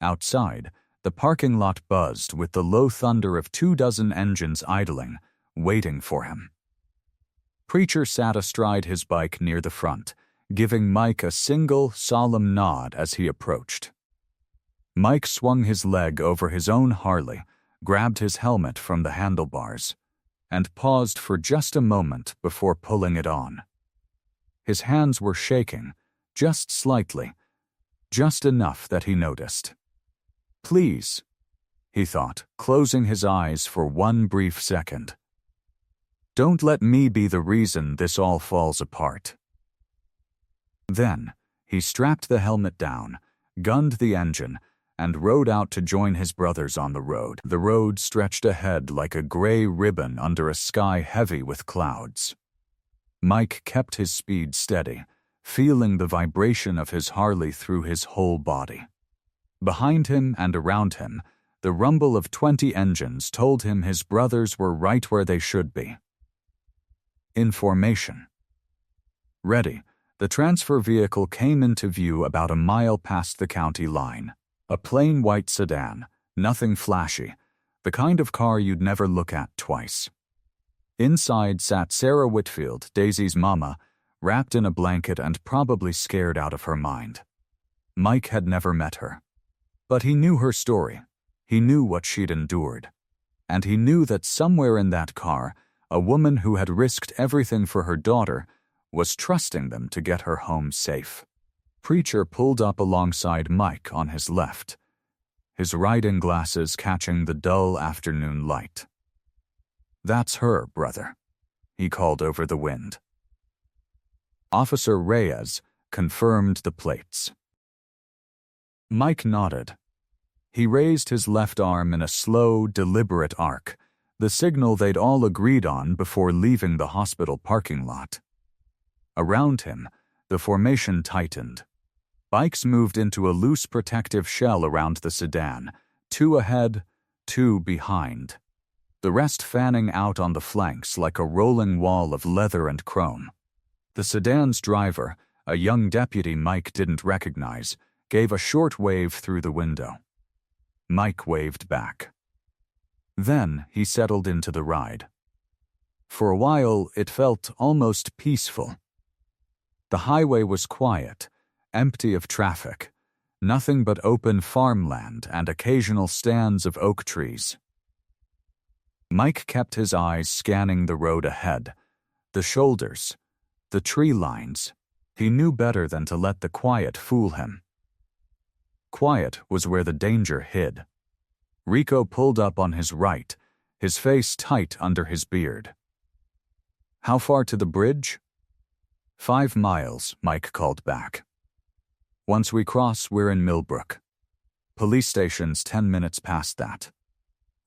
Outside, the parking lot buzzed with the low thunder of 24 engines idling, waiting for him. Preacher sat astride his bike near the front, giving Mike a single, solemn nod as he approached. Mike swung his leg over his own Harley, grabbed his helmet from the handlebars, and paused for just a moment before pulling it on. His hands were shaking, just slightly, just enough that he noticed. "Please," he thought, closing his eyes for one brief second. "Don't let me be the reason this all falls apart." Then, he strapped the helmet down, gunned the engine, and rode out to join his brothers on the road. The road stretched ahead like a gray ribbon under a sky heavy with clouds. Mike kept his speed steady, feeling the vibration of his Harley through his whole body. Behind him and around him, the rumble of 20 engines told him his brothers were right where they should be. In formation. Ready, the transfer vehicle came into view about a mile past the county line. A plain white sedan, nothing flashy, the kind of car you'd never look at twice. Inside sat Sarah Whitfield, Daisy's mama, wrapped in a blanket and probably scared out of her mind. Mike had never met her. But he knew her story. He knew what she'd endured. And he knew that somewhere in that car, a woman who had risked everything for her daughter was trusting them to get her home safe. Preacher pulled up alongside Mike on his left, his riding glasses catching the dull afternoon light. "That's her, brother," he called over the wind. Officer Reyes confirmed the plates. Mike nodded. He raised his left arm in a slow, deliberate arc, the signal they'd all agreed on before leaving the hospital parking lot. Around him, the formation tightened. Bikes moved into a loose protective shell around the sedan, 2 ahead, 2 behind, the rest fanning out on the flanks like a rolling wall of leather and chrome. The sedan's driver, a young deputy Mike didn't recognize, gave a short wave through the window. Mike waved back. Then he settled into the ride. For a while, it felt almost peaceful. The highway was quiet, empty of traffic, nothing but open farmland and occasional stands of oak trees. Mike kept his eyes scanning the road ahead, the shoulders, the tree lines. He knew better than to let the quiet fool him. Quiet was where the danger hid. Rico pulled up on his right, his face tight under his beard. "How far to the bridge?" 5 miles, Mike called back. "Once we cross, we're in Millbrook. Police station's 10 minutes past that."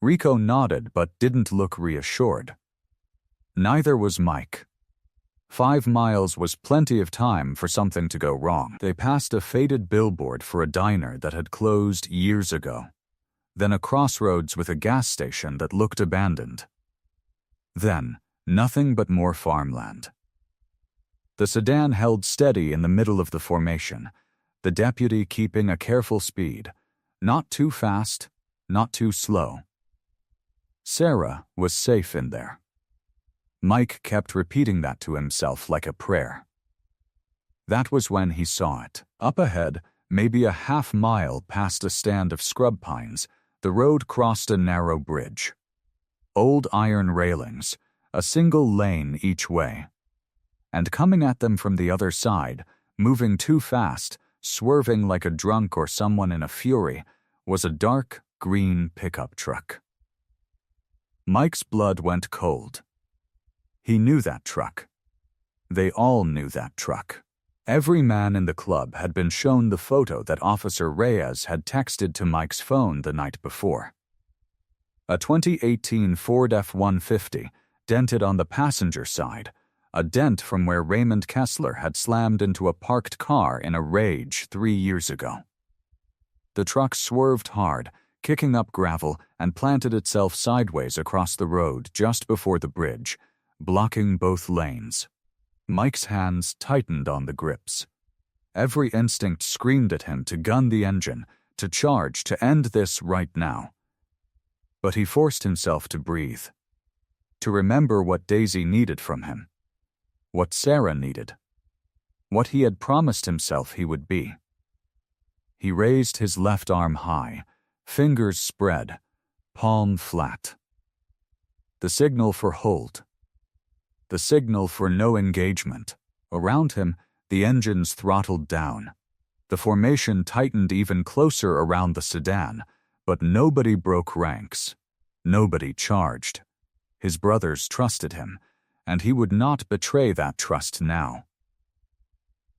Rico nodded but didn't look reassured. Neither was Mike. 5 miles was plenty of time for something to go wrong. They passed a faded billboard for a diner that had closed years ago, then a crossroads with a gas station that looked abandoned. Then, nothing but more farmland. The sedan held steady in the middle of the formation, the deputy keeping a careful speed, not too fast, not too slow. Sarah was safe in there. Mike kept repeating that to himself like a prayer. That was when he saw it. Up ahead, maybe a half-mile past a stand of scrub pines, the road crossed a narrow bridge. Old iron railings, a single lane each way. And coming at them from the other side, moving too fast, swerving like a drunk or someone in a fury, was a dark, green pickup truck. Mike's blood went cold. He knew that truck. They all knew that truck. Every man in the club had been shown the photo that Officer Reyes had texted to Mike's phone the night before. A 2018 Ford F-150, dented on the passenger side, a dent from where Raymond Kessler had slammed into a parked car in a rage 3 years ago. The truck swerved hard, kicking up gravel, and planted itself sideways across the road just before the bridge, blocking both lanes. Mike's hands tightened on the grips. Every instinct screamed at him to gun the engine, to charge, to end this right now. But he forced himself to breathe, to remember what Daisy needed from him, what Sarah needed, what he had promised himself he would be. He raised his left arm high, fingers spread, palm flat. The signal for hold. The signal for no engagement. Around him, the engines throttled down. The formation tightened even closer around the sedan, but nobody broke ranks. Nobody charged. His brothers trusted him, and he would not betray that trust now.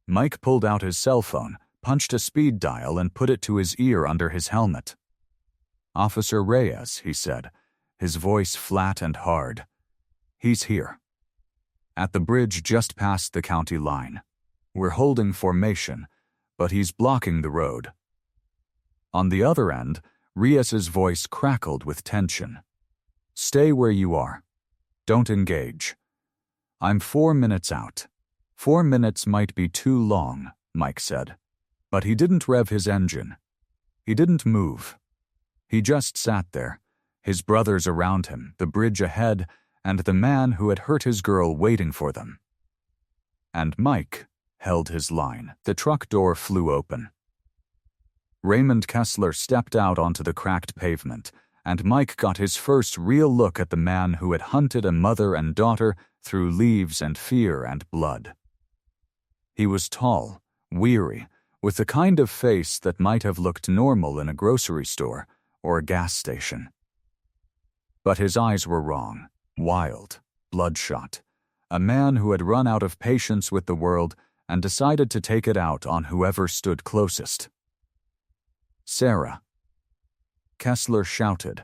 Mike pulled out his cell phone, punched a speed dial, and put it to his ear under his helmet. "Officer Reyes," he said, his voice flat and hard. "He's here. At the bridge just past the county line. We're holding formation, but he's blocking the road." On the other end, Reyes's voice crackled with tension. "Stay where you are. Don't engage. I'm 4 minutes out." 4 minutes might be too long, Mike said. But he didn't rev his engine. He didn't move. He just sat there, his brothers around him, the bridge ahead, and the man who had hurt his girl waiting for them. And Mike held his line. The truck door flew open. Raymond Kessler stepped out onto the cracked pavement, and Mike got his first real look at the man who had hunted a mother and daughter through leaves and fear and blood. He was tall, weary, with the kind of face that might have looked normal in a grocery store or a gas station. But his eyes were wrong, wild, bloodshot, a man who had run out of patience with the world and decided to take it out on whoever stood closest. "Sarah," Kessler shouted,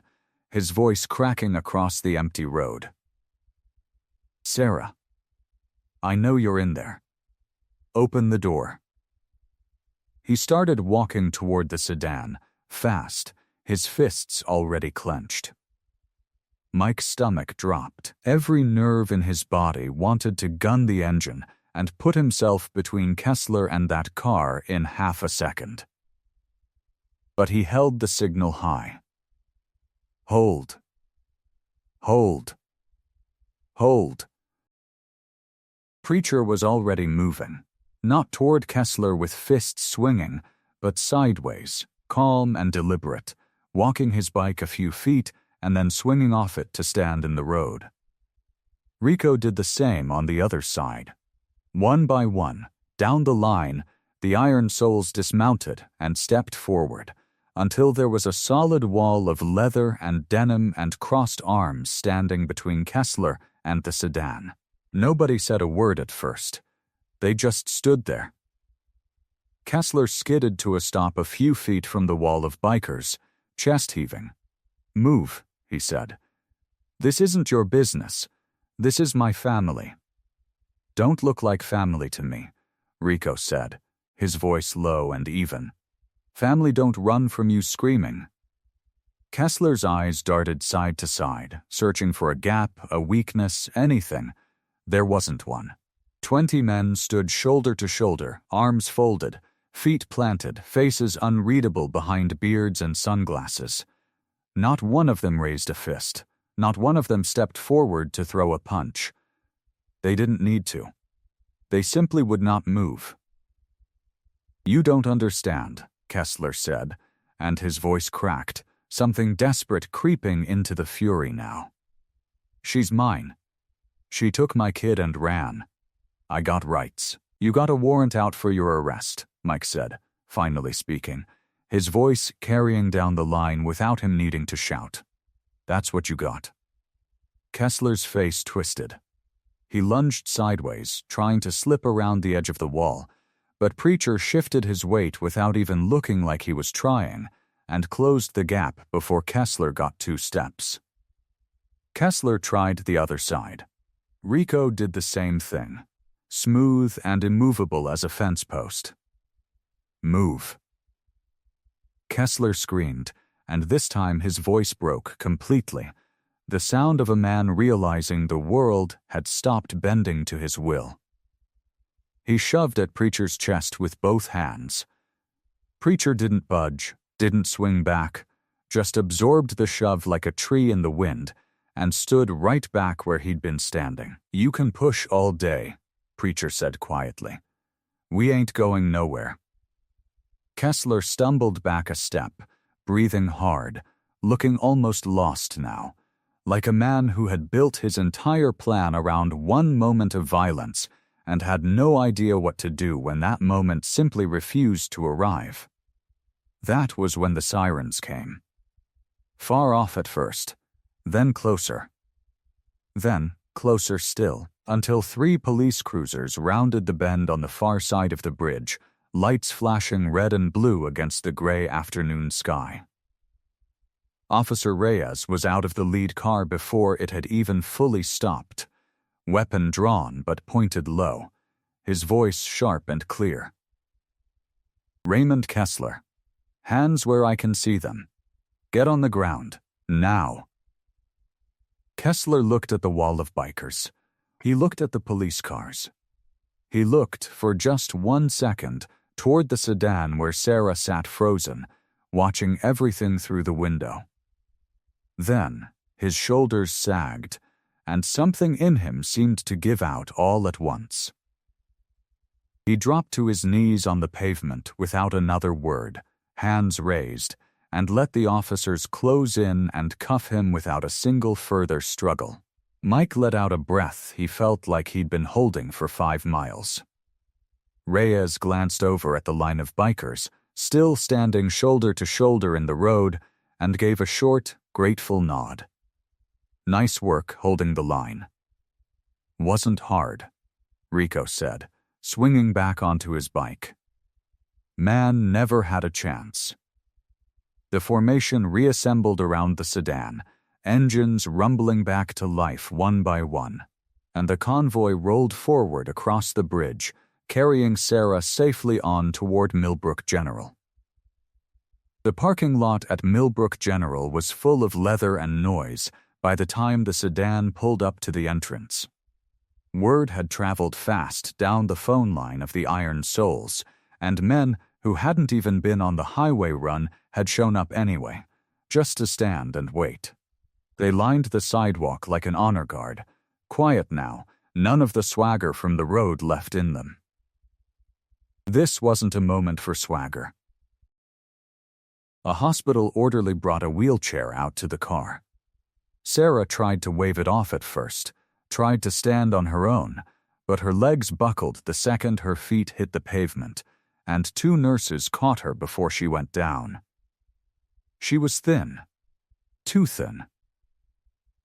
his voice cracking across the empty road. "Sarah, I know you're in there. Open the door." He started walking toward the sedan, fast, his fists already clenched. Mike's stomach dropped. Every nerve in his body wanted to gun the engine and put himself between Kessler and that car in half a second. But he held the signal high. Hold. Hold. Hold. Preacher was already moving, not toward Kessler with fists swinging, but sideways, calm and deliberate, walking his bike a few feet and then swinging off it to stand in the road. Rico did the same on the other side. One by one, down the line, the Iron Souls dismounted and stepped forward, until there was a solid wall of leather and denim and crossed arms standing between Kessler and the sedan. Nobody said a word at first. They just stood there. Kessler skidded to a stop a few feet from the wall of bikers, chest heaving. "Move," he said. "This isn't your business. This is my family." "Don't look like family to me," Rico said, his voice low and even. "Family don't run from you screaming." Kessler's eyes darted side to side, searching for a gap, a weakness, anything. There wasn't one. 20 men stood shoulder to shoulder, arms folded, feet planted, faces unreadable behind beards and sunglasses. Not one of them raised a fist. Not one of them stepped forward to throw a punch. They didn't need to. They simply would not move. "You don't understand," Kessler said, and his voice cracked, something desperate creeping into the fury now. "She's mine. She took my kid and ran. I got rights. You got a warrant out for your arrest," Mike said, finally speaking, his voice carrying down the line without him needing to shout. "That's what you got." Kessler's face twisted. He lunged sideways, trying to slip around the edge of the wall, but Preacher shifted his weight without even looking like he was trying, and closed the gap before Kessler got 2 steps. Kessler tried the other side. Rico did the same thing, smooth and immovable as a fence post. "Move." Kessler screamed, and this time his voice broke completely, the sound of a man realizing the world had stopped bending to his will. He shoved at Preacher's chest with both hands. Preacher didn't budge, didn't swing back, just absorbed the shove like a tree in the wind, and stood right back where he'd been standing. "You can push all day," Preacher said quietly. "We ain't going nowhere." Kessler stumbled back a step, breathing hard, looking almost lost now, like a man who had built his entire plan around one moment of violence and had no idea what to do when that moment simply refused to arrive. That was when the sirens came. Far off at first, then closer. Then closer still, until 3 police cruisers rounded the bend on the far side of the bridge, lights flashing red and blue against the gray afternoon sky. Officer Reyes was out of the lead car before it had even fully stopped, weapon drawn but pointed low, his voice sharp and clear. "Raymond Kessler. Hands where I can see them. Get on the ground, now." Kessler looked at the wall of bikers. He looked at the police cars. He looked, for just 1 second, toward the sedan where Sarah sat frozen, watching everything through the window. Then, his shoulders sagged, and something in him seemed to give out all at once. He dropped to his knees on the pavement without another word, hands raised, and let the officers close in and cuff him without a single further struggle. Mike let out a breath he felt like he'd been holding for 5 miles. Reyes glanced over at the line of bikers, still standing shoulder to shoulder in the road, and gave a short, grateful nod. Nice work holding the line. Wasn't hard, Rico said, swinging back onto his bike. Man never had a chance. The formation reassembled around the sedan, engines rumbling back to life one by one, and the convoy rolled forward across the bridge, carrying Sarah safely on toward Millbrook General. The parking lot at Millbrook General was full of leather and noise by the time the sedan pulled up to the entrance. Word had traveled fast down the phone line of the Iron Souls, and men who hadn't even been on the highway run had shown up anyway, just to stand and wait. They lined the sidewalk like an honor guard, quiet now, none of the swagger from the road left in them. This wasn't a moment for swagger. A hospital orderly brought a wheelchair out to the car. Sarah tried to wave it off at first, tried to stand on her own, but her legs buckled the second her feet hit the pavement, and 2 nurses caught her before she went down. She was thin. Too thin.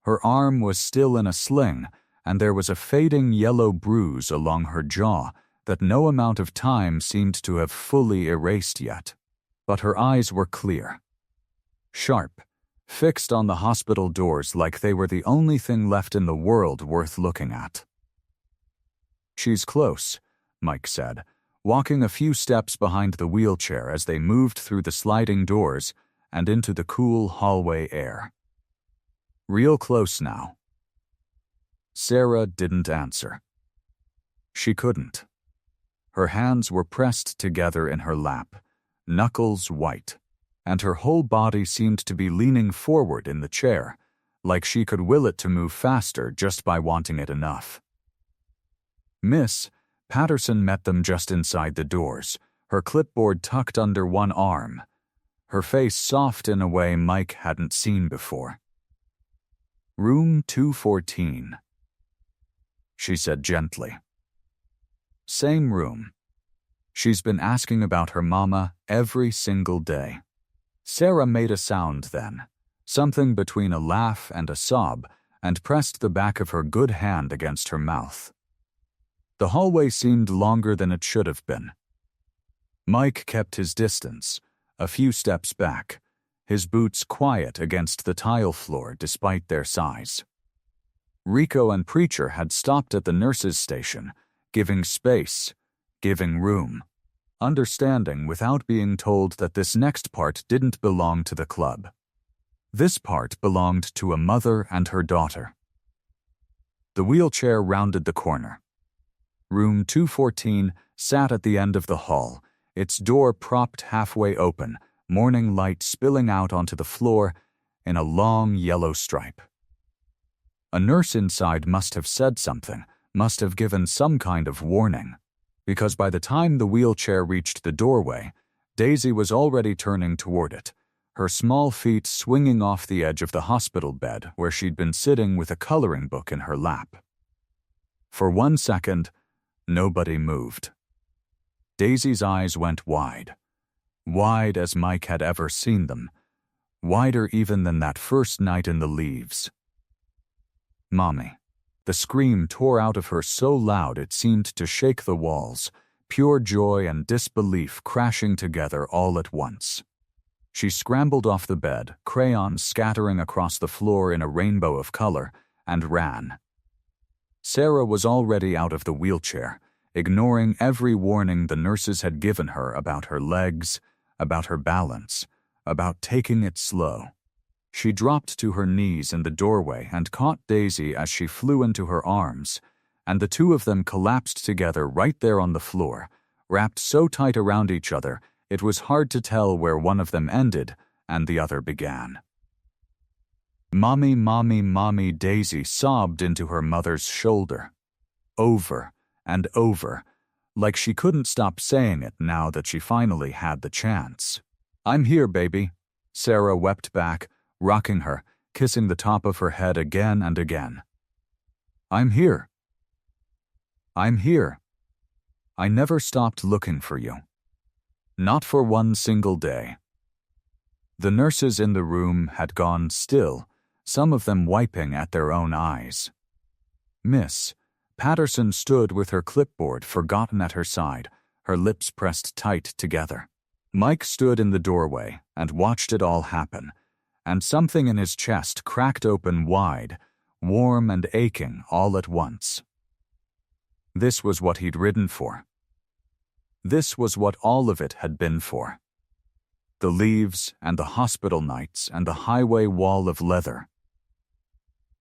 Her arm was still in a sling, and there was a fading yellow bruise along her jaw that no amount of time seemed to have fully erased yet. But her eyes were clear. Sharp, fixed on the hospital doors like they were the only thing left in the world worth looking at. "She's close," Mike said, walking a few steps behind the wheelchair as they moved through the sliding doors and into the cool hallway air. "Real close now." Sarah didn't answer. She couldn't. Her hands were pressed together in her lap, knuckles white, and her whole body seemed to be leaning forward in the chair, like she could will it to move faster just by wanting it enough. Miss Patterson met them just inside the doors, her clipboard tucked under one arm, her face soft in a way Mike hadn't seen before. "Room 214, she said gently. "Same room. She's been asking about her mama every single day." Sarah made a sound then, something between a laugh and a sob, and pressed the back of her good hand against her mouth. The hallway seemed longer than it should have been. Mike kept his distance, a few steps back, his boots quiet against the tile floor despite their size. Rico and Preacher had stopped at the nurses' station, giving space, giving room, understanding without being told that this next part didn't belong to the club. This part belonged to a mother and her daughter. The wheelchair rounded the corner. Room 214 sat at the end of the hall, its door propped halfway open, morning light spilling out onto the floor in a long yellow stripe. A nurse inside must have said something, must have given some kind of warning, because by the time the wheelchair reached the doorway, Daisy was already turning toward it, her small feet swinging off the edge of the hospital bed where she'd been sitting with a coloring book in her lap. For 1 second, nobody moved. Daisy's eyes went wide, wide as Mike had ever seen them, wider even than that first night in the leaves. "Mommy." The scream tore out of her so loud it seemed to shake the walls, pure joy and disbelief crashing together all at once. She scrambled off the bed, crayons scattering across the floor in a rainbow of color, and ran. Sarah was already out of the wheelchair, ignoring every warning the nurses had given her about her legs, about her balance, about taking it slow. She dropped to her knees in the doorway and caught Daisy as she flew into her arms, and the two of them collapsed together right there on the floor, wrapped so tight around each other it was hard to tell where one of them ended and the other began. "Mommy, mommy, mommy," Daisy sobbed into her mother's shoulder, over and over, like she couldn't stop saying it now that she finally had the chance. "I'm here, baby," Sarah wept back, rocking her, kissing the top of her head again and again. I'm here. I'm here. I never stopped looking for you. Not for one single day. The nurses in the room had gone still, some of them wiping at their own eyes. Miss Patterson stood with her clipboard forgotten at her side, her lips pressed tight together. Mike stood in the doorway and watched it all happen, and something in his chest cracked open wide, warm and aching all at once. This was what he'd ridden for. This was what all of it had been for. The leaves and the hospital nights and the highway wall of leather.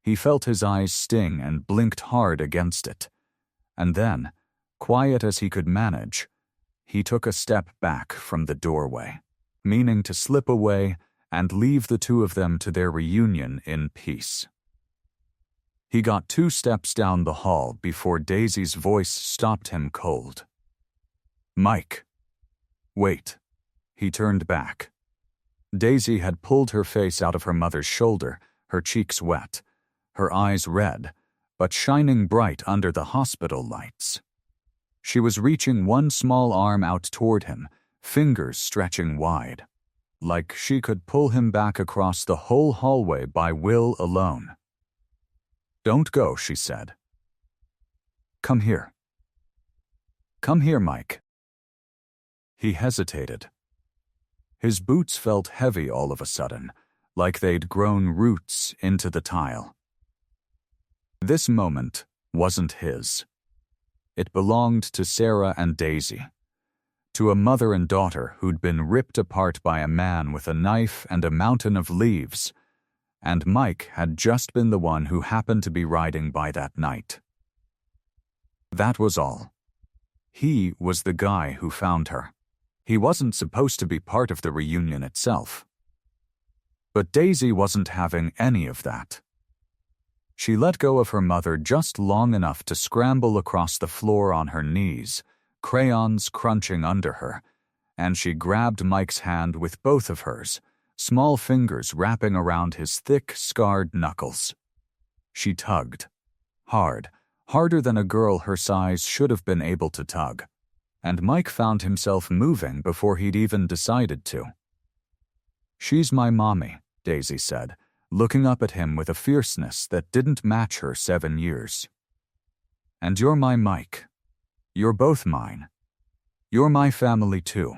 He felt his eyes sting and blinked hard against it. And then, quiet as he could manage, he took a step back from the doorway, meaning to slip away and leave the two of them to their reunion in peace. He got 2 steps down the hall before Daisy's voice stopped him cold. Mike. Wait. He turned back. Daisy had pulled her face out of her mother's shoulder, her cheeks wet, her eyes red, but shining bright under the hospital lights. She was reaching one small arm out toward him, fingers stretching wide, like she could pull him back across the whole hallway by will alone. Don't go, she said. Come here. Come here, Mike. He hesitated. His boots felt heavy all of a sudden, like they'd grown roots into the tile. This moment wasn't his. It belonged to Sarah and Daisy, to a mother and daughter who'd been ripped apart by a man with a knife and a mountain of leaves, and Mike had just been the one who happened to be riding by that night. That was all. He was the guy who found her. He wasn't supposed to be part of the reunion itself. But Daisy wasn't having any of that. She let go of her mother just long enough to scramble across the floor on her knees, crayons crunching under her, and she grabbed Mike's hand with both of hers, small fingers wrapping around his thick, scarred knuckles. She tugged. Hard, harder than a girl her size should have been able to tug, and Mike found himself moving before he'd even decided to. She's my mommy, Daisy said, looking up at him with a fierceness that didn't match her 7 years. And you're my Mike. You're both mine. You're my family too.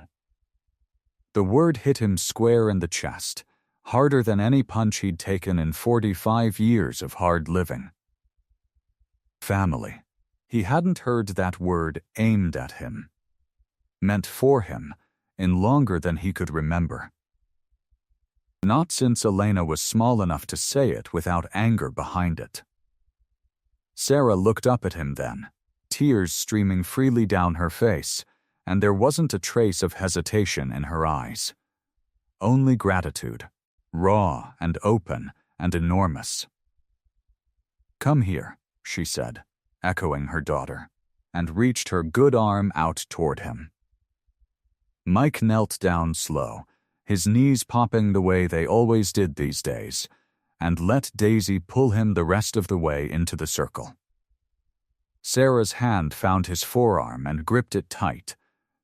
The word hit him square in the chest, harder than any punch he'd taken in 45 years of hard living. Family. He hadn't heard that word aimed at him. Meant for him, in longer than he could remember. Not since Elena was small enough to say it without anger behind it. Sarah looked up at him then, tears streaming freely down her face, and there wasn't a trace of hesitation in her eyes. Only gratitude, raw and open and enormous. Come here, she said, echoing her daughter, and reached her good arm out toward him. Mike knelt down slow, his knees popping the way they always did these days, and let Daisy pull him the rest of the way into the circle. Sarah's hand found his forearm and gripped it tight,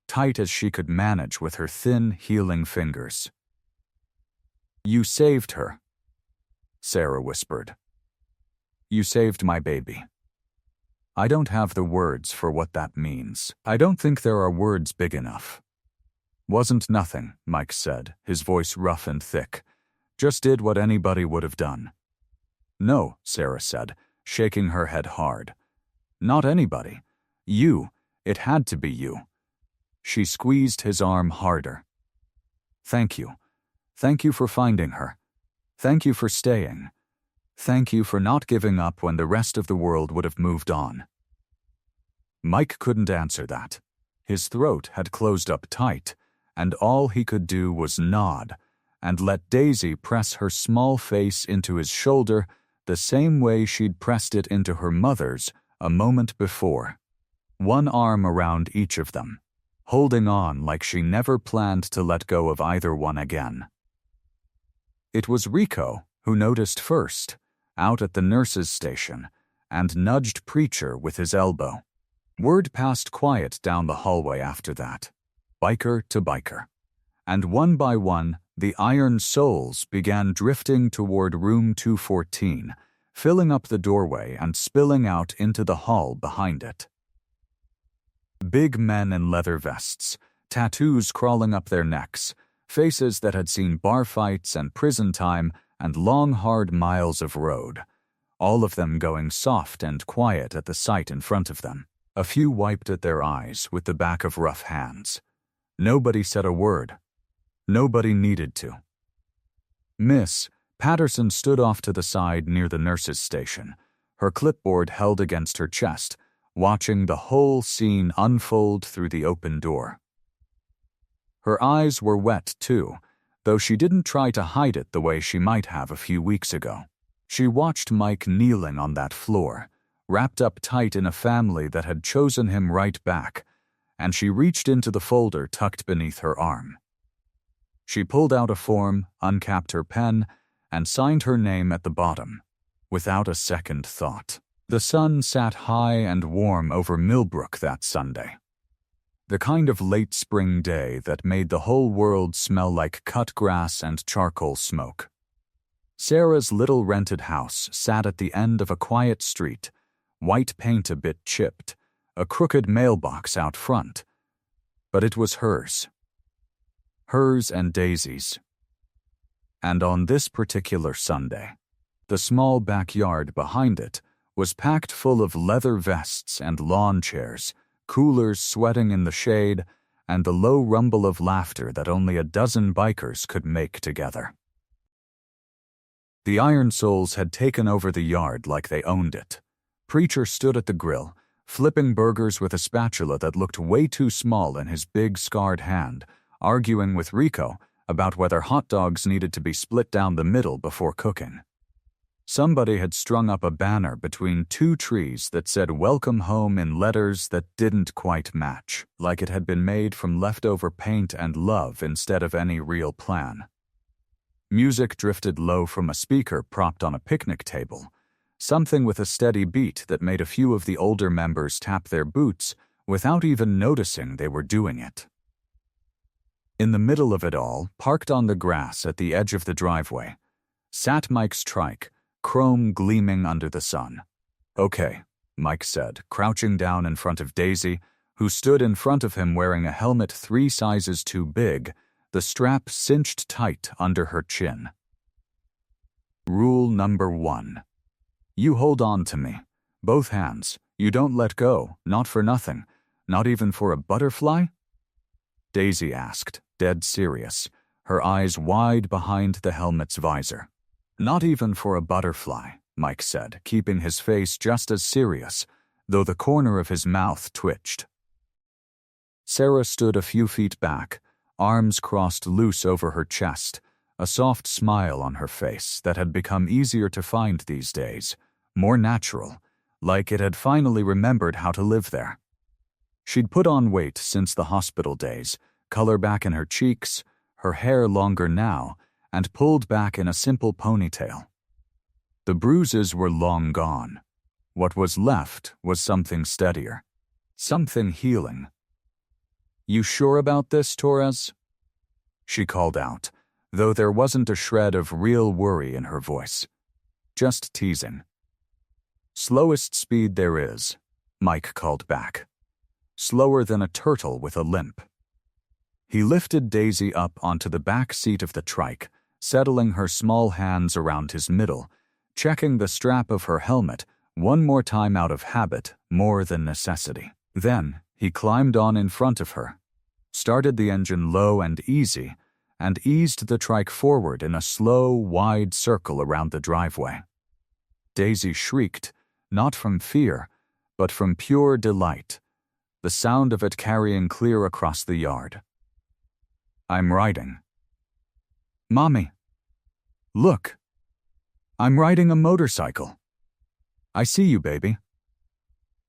tight as she could manage with her thin, healing fingers. You saved her, Sarah whispered. You saved my baby. I don't have the words for what that means. I don't think there are words big enough. Wasn't nothing, Mike said, his voice rough and thick. Just did what anybody would have done. No, Sarah said, shaking her head hard. Not anybody. You. It had to be you. She squeezed his arm harder. Thank you. Thank you for finding her. Thank you for staying. Thank you for not giving up when the rest of the world would have moved on. Mike couldn't answer that. His throat had closed up tight, and all he could do was nod and let Daisy press her small face into his shoulder the same way she'd pressed it into her mother's a moment before. One arm around each of them, holding on like she never planned to let go of either one again. It was Rico who noticed first, out at the nurse's station, and nudged Preacher with his elbow. Word passed quiet down the hallway after that, biker to biker. And one by one, the iron souls began drifting toward room 214, filling up the doorway and spilling out into the hall behind it. Big men in leather vests, tattoos crawling up their necks, faces that had seen bar fights and prison time and long hard miles of road, all of them going soft and quiet at the sight in front of them. A few wiped at their eyes with the back of rough hands. Nobody said a word. Nobody needed to. Miss Patterson stood off to the side near the nurse's station, her clipboard held against her chest, watching the whole scene unfold through the open door. Her eyes were wet, too, though she didn't try to hide it the way she might have a few weeks ago. She watched Mike kneeling on that floor, wrapped up tight in a family that had chosen him right back, and she reached into the folder tucked beneath her arm. She pulled out a form, uncapped her pen, and signed her name at the bottom, without a second thought. The sun sat high and warm over Millbrook that Sunday. The kind of late spring day that made the whole world smell like cut grass and charcoal smoke. Sarah's little rented house sat at the end of a quiet street, white paint a bit chipped, a crooked mailbox out front. But it was hers. Hers and Daisy's. And on this particular Sunday, the small backyard behind it was packed full of leather vests and lawn chairs, coolers sweating in the shade, and the low rumble of laughter that only a dozen bikers could make together. The Iron Souls had taken over the yard like they owned it. Preacher stood at the grill, flipping burgers with a spatula that looked way too small in his big scarred hand, arguing with Rico about whether hot dogs needed to be split down the middle before cooking. Somebody had strung up a banner between two trees that said "Welcome Home" in letters that didn't quite match, like it had been made from leftover paint and love instead of any real plan. Music drifted low from a speaker propped on a picnic table, something with a steady beat that made a few of the older members tap their boots without even noticing they were doing it. In the middle of it all, parked on the grass at the edge of the driveway, sat Mike's trike, chrome gleaming under the sun. "Okay," Mike said, crouching down in front of Daisy, who stood in front of him wearing a helmet 3 sizes too big, the strap cinched tight under her chin. "Rule number 1. You hold on to me. Both hands. You don't let go, not for nothing. Not even for a butterfly?" Daisy asked, dead serious, her eyes wide behind the helmet's visor. "Not even for a butterfly," Mike said, keeping his face just as serious, though the corner of his mouth twitched. Sarah stood a few feet back, arms crossed loose over her chest, a soft smile on her face that had become easier to find these days, more natural, like it had finally remembered how to live there. She'd put on weight since the hospital days, color back in her cheeks, her hair longer now, and pulled back in a simple ponytail. The bruises were long gone. What was left was something steadier, something healing. "You sure about this, Torres?" she called out, though there wasn't a shred of real worry in her voice. Just teasing. "Slowest speed there is," Mike called back. "Slower than a turtle with a limp." He lifted Daisy up onto the back seat of the trike, settling her small hands around his middle, checking the strap of her helmet one more time out of habit more than necessity. Then he climbed on in front of her, started the engine low and easy, and eased the trike forward in a slow, wide circle around the driveway. Daisy shrieked, not from fear, but from pure delight, the sound of it carrying clear across the yard. "I'm riding." "Mommy, look. I'm riding a motorcycle." "I see you, baby."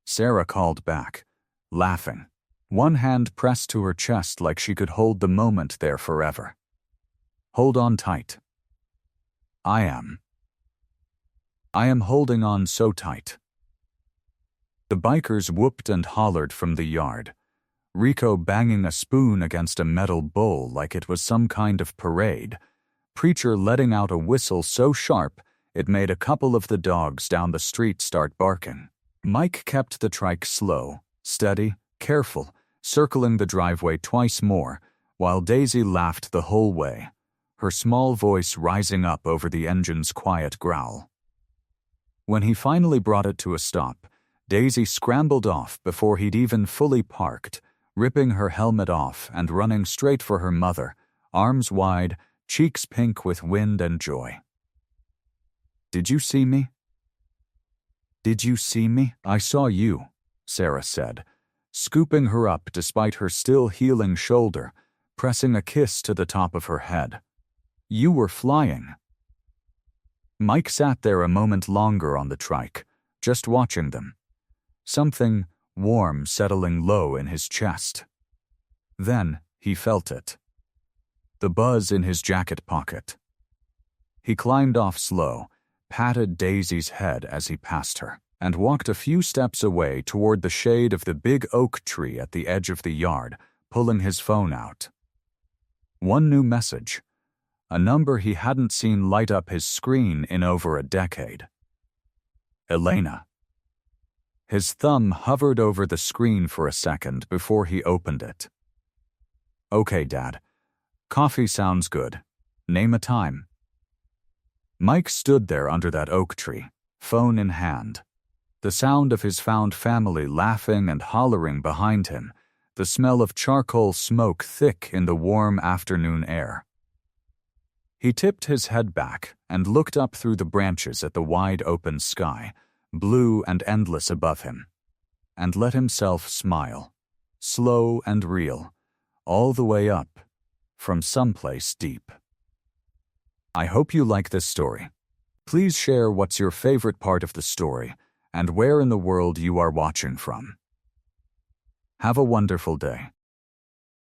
Sarah called back, laughing, one hand pressed to her chest like she could hold the moment there forever. "Hold on tight." I am holding on so tight. The bikers whooped and hollered from the yard, Rico banging a spoon against a metal bowl like it was some kind of parade, Preacher letting out a whistle so sharp it made a couple of the dogs down the street start barking. Mike kept the trike slow, steady, careful, circling the driveway twice more, while Daisy laughed the whole way, her small voice rising up over the engine's quiet growl. When he finally brought it to a stop, Daisy scrambled off before he'd even fully parked, ripping her helmet off and running straight for her mother, arms wide, cheeks pink with wind and joy. "Did you see me?" "Did you see me?" "I saw you," Sarah said, scooping her up despite her still healing shoulder, pressing a kiss to the top of her head. "You were flying." Mike sat there a moment longer on the trike, just watching them, something warm settling low in his chest. Then he felt it. The buzz in his jacket pocket. He climbed off slow, patted Daisy's head as he passed her, and walked a few steps away toward the shade of the big oak tree at the edge of the yard, pulling his phone out. One new message, a number he hadn't seen light up his screen in over a decade. Elena. His thumb hovered over the screen for a second before he opened it. "Okay, Dad. Coffee sounds good. Name a time." Mike stood there under that oak tree, phone in hand. The sound of his found family laughing and hollering behind him, the smell of charcoal smoke thick in the warm afternoon air. He tipped his head back and looked up through the branches at the wide open sky, blue and endless above him, and let himself smile, slow and real, all the way up, from someplace deep. I hope you like this story. Please share what's your favorite part of the story and where in the world you are watching from. Have a wonderful day.